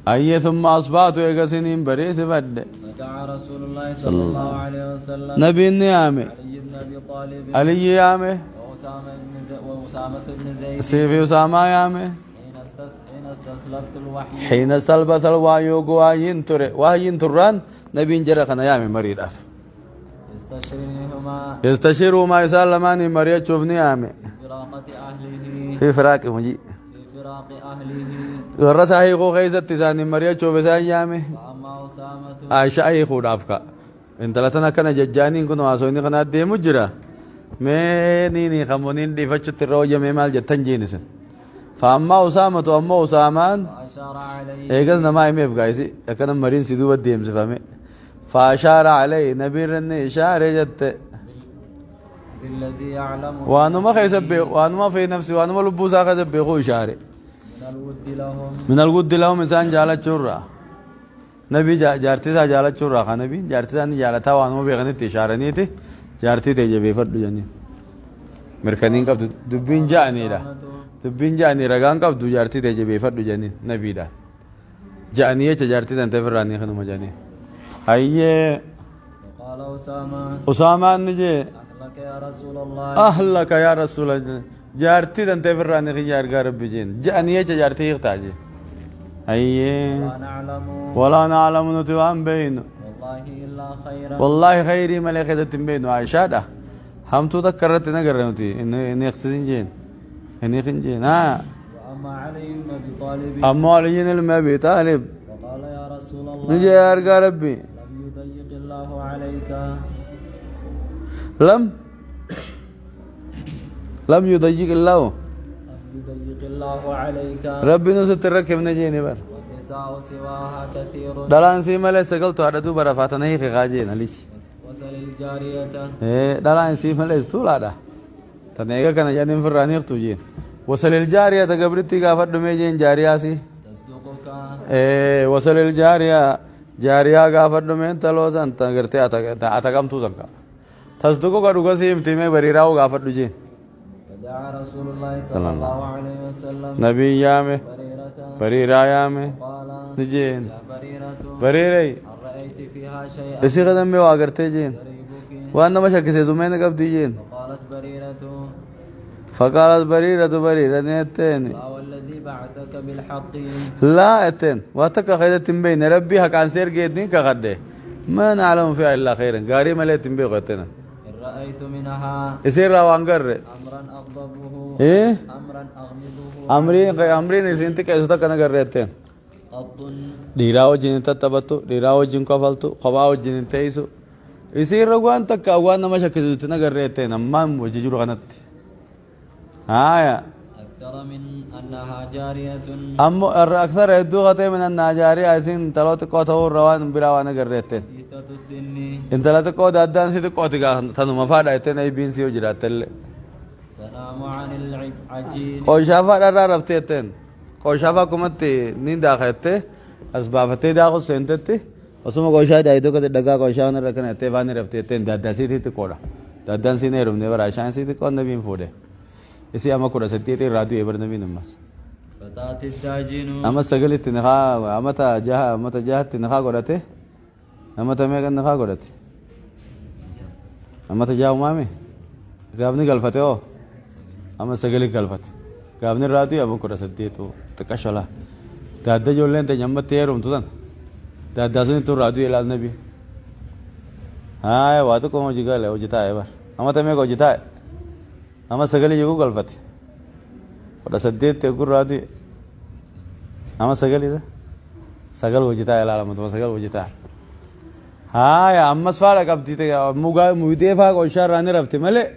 أي ثم أصبحت إيقاسنين بريس بد فدعا رسول الله صلى الله عليه وسلم نبي النعمة علي بن أبي طالب علي يامه وأسامة بن زيد سيفي أسامة يامه حين استسلفت الوحي حين استلبث الوحي وين ترى وحي تران نبي جرى خنا يامه مريض أف يستشيرهما يستشيروا ما يسلماني مريض شوفني يامه فراقة أهله في فراق مجي في فراق أهله ورساه خو خيزت تساني مريض شوف سان يامه وأما أسامة عائشة أي خود أفكا إن تلاتنا كنا ججانين كنا واسويني كنا دي مجرى ميني خمونين دي فتشو تروجة ميمال جتن جينسن فأما أسامة أما أسامان وأشار عليه إيقاز نما إميف قايسي أكنا مرين سيدو الديم سفامي فأشار عليه نبير إني إشارة جت بالذي يعلم وأنا ما خيسبه وأنا ما في نفسي وأنا ما لبوسا خيسبه خو إشارة من الود لهم من الود لهم إنسان جالت شورا نبي جارتي سا جالت شورا خا نبي جارتي سا جالتا وأنا ما بيغني تشارة نيتي جارتي تيجي بيفرد جاني مركنين قبض دبين جاني لا دبين جاني رجعان قبض جارتي تيجي بيفرد جاني نبي دا جاني يا جارتي تنتظراني خنو مجاني هاي قال أسامة أسامة نجي أهلك يا رسول الله أهلك يا رسول الله جارتي تنتظراني خي جار قرب بيجين جاني يا جارتي يختاجي هاي لا نعلم ولا نعلم نتوان بين والله إلا خيرا والله خيري ملائكة بين عائشة ده هم تو تكررت نقرنتي إن يخسرين جين إن يخنجين ها وأما علي بن أبي طالب أما علي بن أبي طالب فقال يا رسول الله نجي يا ربي لم يضيق الله عليك لم لم يضيق الله لم يضيق الله عليك ربي نسترك من جيني بر والنساء سواها كثير دلان سيما ليس قلت هذا دو برفاتنا هي خاجين ليش وسل الجارية إيه دلان سيما ليس طول هذا تنيجا كان جانين في الرانيق تجين وصل الجارية تقبرتي كافر دميجين جارية سي تصدقك إيه وصل الجارية جارية كافر دمين تلوزن تغرتي أتكم توزنكا تصدقوا كروكا سيم تيمي بريراو كافر دجين فدعا رسول الله صلى الله عليه وسلم نبي يامه بريرة بريرا يامه قال نجين يا بريرة بريري هل رأيت فيها شيئا इसी कदम में वागर थे जीन يريبك वह नमशा किसे जुमेने कब दी जीन فقالت بريرة فقالت بريرة بريرة نيتين لا والذي بعثك بالحق لا اتين واتك خير تنبين ربي هك عن سير جيدين كغده ما نعلم فيها الا خيرا غاري ملي تنبي قتنا إن رأيت منها يصير راوانغر أمرا أغضبه ايه أمرا أغمضه امرين سنت كيسو تك نغر رهتين قط ديراو جين تتبتو ديراو جين قفلتو خواو جين تيسو يصير روان تك اوان نمشا كيسو تنغر رهتين امام وججور غنت آية أكثر من أنها جارية أما أكثر يدوغتي من الناجاري أسين تلوت قوته الروان براوانا قريتين حديثة السن انت لا تقود أدان سيدي قوتك تنو مفاد أيتين أي بين سيو جرات تنام عن العجين قوي شافا دارا رفتيتين قوي شافا كمتي نين داخلتي أسبابتي داخل سنتتي وسمو قوي شاهد أيدو كده دقا قوي شاهد نركن اتفاني رفتيتين دادا سيدي تقودا دادان سيني رمني برا شان سيدي قود نبين فوده इसी अमा को रसती थी रातु एबर नबी नमाज فتأتي الداجن अमा सगली तिनखा अमा ता जहा तिनखा को रहते अमा ता मैं कन नखा को रहते अमा ता जाओ मामे गावनी गलफते हो अमा सगली गलफत गावनी रातु अमा को रसती तो तकशला दादा जो लें ते जम्मत तेरुम तुदन दादा सुनी तो रातु इलाज नबी हाँ वातो को जिगा ले जिता है बार अमा ता मैं को जिता है أما سجلي يقول قلبتي ولا سديت يقول رادي أما سجلي ده سجل وجتاه لا لا متى سجل وجتاه هاي أما سفارة كابتي تك موجا مويدة فاق وشار راني رفتي ملء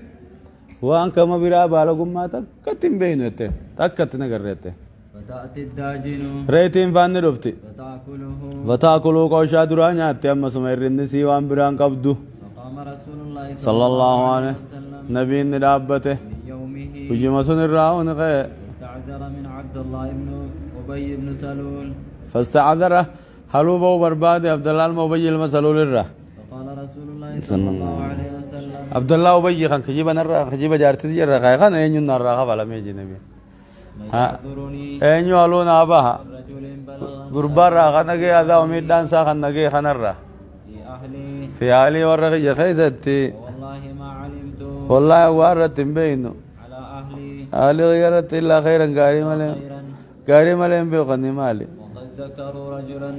وان كم بيرا بالغم ما تك كتيم بينته تك كتنا قررته فتأتي الداجن ريتين فاني رفتي فتأكله وتأكلوا كوشا درانيا تيم سمير النسي وان بيران كبدو فقام رسول الله صلى الله عليه وسلم نبي ندابته من يومه وجمسون الراون غير استعذر من عبد الله بن أبي بن سلول فاستعذره حلوبه وبرباد عبد الله المبي المسلول الره فقال رسول الله صلى الله عليه وسلم عبد الله أبي خان خجيب نرى خجيب جارتي جرى خان ينون نرى خبلا ميجي نبي من ها يعذرني أين يالون أباها رجل بلغني غربارا خنقي هذا وميد دانسا خنقي خنرة في أهلي في علي ورقي خيزتي والله ما علمت والله وارت بينه على أهلي أهلي غيرت إلا خيرا قاري ملين خيرا قاري ملين بيغني مالي وقد ذكروا رجلا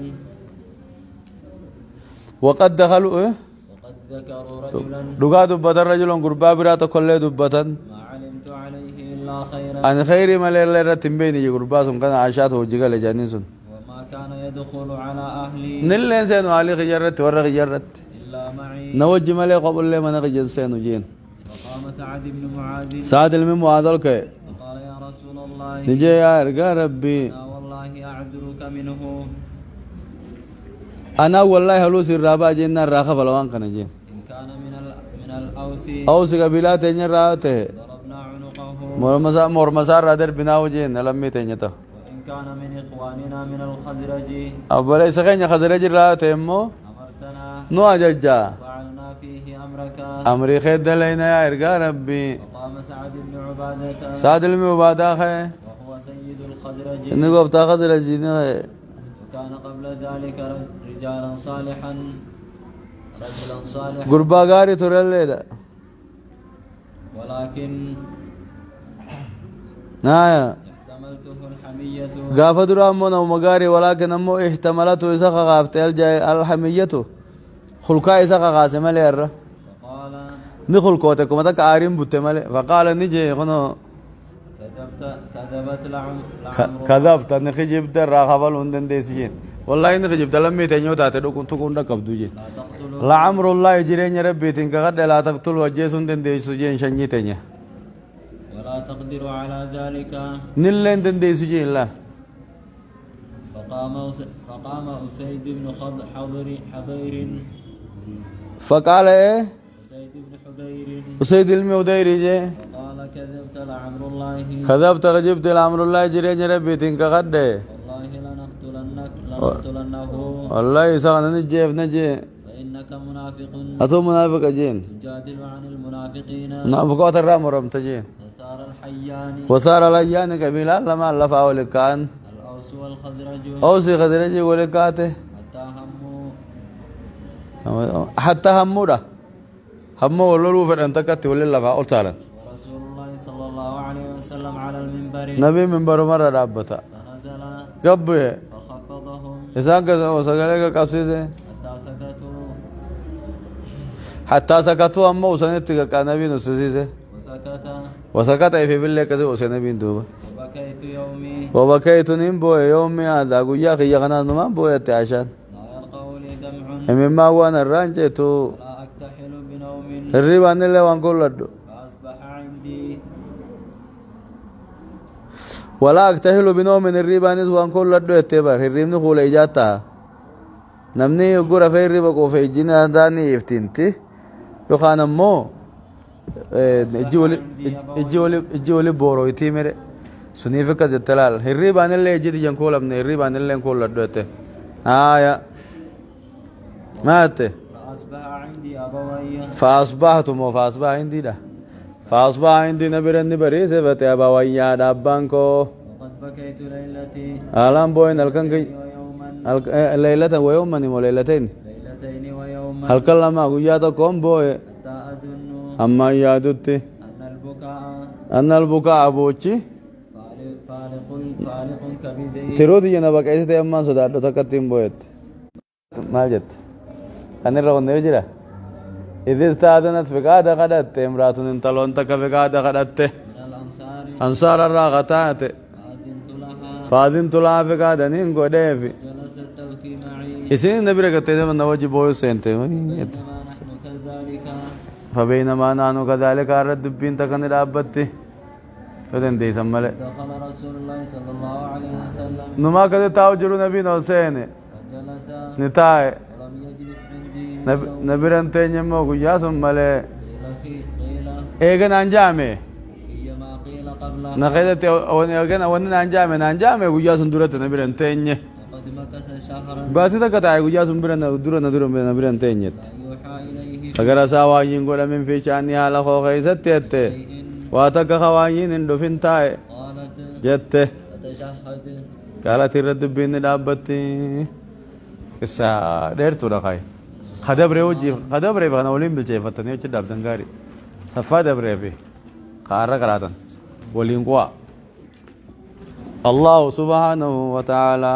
وقد دخلوا إيه وقد ذكروا رجلا دقا دبتا رجل غربا برات كل دبتا ما علمت عليه إلا خيرا أن خيري ملين لرت بيني غربا سن كان عاشات وجيغا لجانيسون وما كان يدخل على أهلي نلين سينو علي خجرت ورق جرت إلا معي نوجي ملي قبل لي من خجن سينو جين فقام سعد بن معاذ سعد المم وهذلك فقال يا رسول الله نجي يا رجال ربي أنا والله أعذرك منه أنا والله هلوس الرابع جينا راخة فلوان كان جين إن كان من الأوس أوس قبيلات تنيا راته ضربنا عنقه مرمسار رادر بناو جين لمي تنيا تو وإن كان من إخواننا من الخزرج أبو ليس خيني خزرج راته مو أمرتنا نو أججا فعلنا فيه أمرك أمري خيد دلينا يا رجال ربي وقام سعد بن عبادة سعد المم وبعدا خي وهو سيد الخزرج نقول بتاع خزرج وكان قبل ذلك رجالا صالحا رجلا صالحا غربا غاري ترى ولكن نايا احتملته الحمية غافة درامون أو مغاري ولكن أمو احتملته إساق غافت الجاي الحمية خلقا إساق غاسم لير فقال نخل كوتكم تك عارم بتمل فقال نجي خنو كذبت لعمرو كذبت نخي جبت راخبل هندن ديسجين والله إنك جبت لم يتنيو تاتي دوكم تكون دكبدو جين لا تقتلوا لا عمر الله يجرين ربي تنك قد لا تقتل وجيس هندن ديسجين شني تنيا ولا تقدروا على ذلك نلين دن ديسجين لا فقام أسيد بن حضير فقال إيه أسيد بن حضير وسيد الموديري جي قال كذبت لعمر الله كذبت جبت الأمر الله جرين ربي تنك قد والله لنقتلنه والله يسان نجيب نجي فإنك منافق أتو منافق أجين تجادل عن المنافقين منافقات الرام ورم تجين وثار الحيان وصار الأيان قبيلة لما لفا ولكان الأوس والخزرج أوسي خدرجي ولكاته حتى همورا همو ولولو فرن تكتي ولي لفا أرتالا ورسول الله صلى الله عليه وسلم على المنبر نبي من برو مرة رابطة فنزل قبه فخفضهم إسان قسم وسقلق قبسيسي حتى سكتوا حتى سكتوا أمو سنتك كنبي نسسيسي وسكت وسكت في بالله كذي وسنبي دوبا وبكيت يومي وبكيت نيمبو يومي هذا قويا خيا خنا نما بويت عشان لا يرقى لي دمع مما هو أنا الرانجتو لا أكتحل بنوم الريبان اللي وانقول لدو فأصبح عندي ولا اكتهل بنوم من الريبان وانقول لدو اتبار الريب نقول إجاتا نمني يقول في الريبا وفي الجنة داني يفتنتي يخان مو الجولي بورو يتيمر سنيفك التلال الريبان اللي يجي ينقول ابن الريبان اللي نقول لدو اتبار آية مات فأصبح عندي أبوي فأصبح عندي ده فأصبح عندي نبرن بريس فتي أبويا دابانكو وقد بكيت ليلتي ألم بوين الكن ويوما ليلة ويوما نمو ليلتين ليلتين ويوما هل كلما قياتا كوم بوي حتى أظن أما يادوتي أن البكاء بوشي فالق كبدي ترودي جنبك إيسي أما صدادو تكتين بويت ما جت أنا رغم نيجرا إذ استاذنت فقادة قدت امرأة انتلون تك فقادة قدت من الأنصار أنصار الراغتات فأذنت لها فاذن فقادة نينكو ديفي جلست تبكي معي إسين نبرك تيدم نوجي بوي سنتي بينما نحن كذلك فبينما نحن كذلك أرد دبين تكن الأبتي فدن دي سمالي دخل رسول الله صلى الله عليه وسلم نما كده تاوجرو نبي نوسيني فجلس نتاي ولم يجلس عندي نبرن تينيمو قيا سمالي قيل إيغن أنجامي فيما قيل قبله نخيدت إيغن أولن أنجامي قيا سندورت نبرن تيني وقد مكث شهرا باتي تكتاي قيا سنبرن نبرن تينيت يوحى إليه فقر ساوايين قول من في شأنها لخو خيست يتي شيء واتك خوايين اندو فين تاي قالت جته وتشهد قالت الرد بين دابتي قصة ديرتو دخاي خدبري وجي خدبري بخنا ولين بالجي فتني وجي داب دنگاري صفا دبري بي قارة قراتن ولين قوا الله سبحانه وتعالى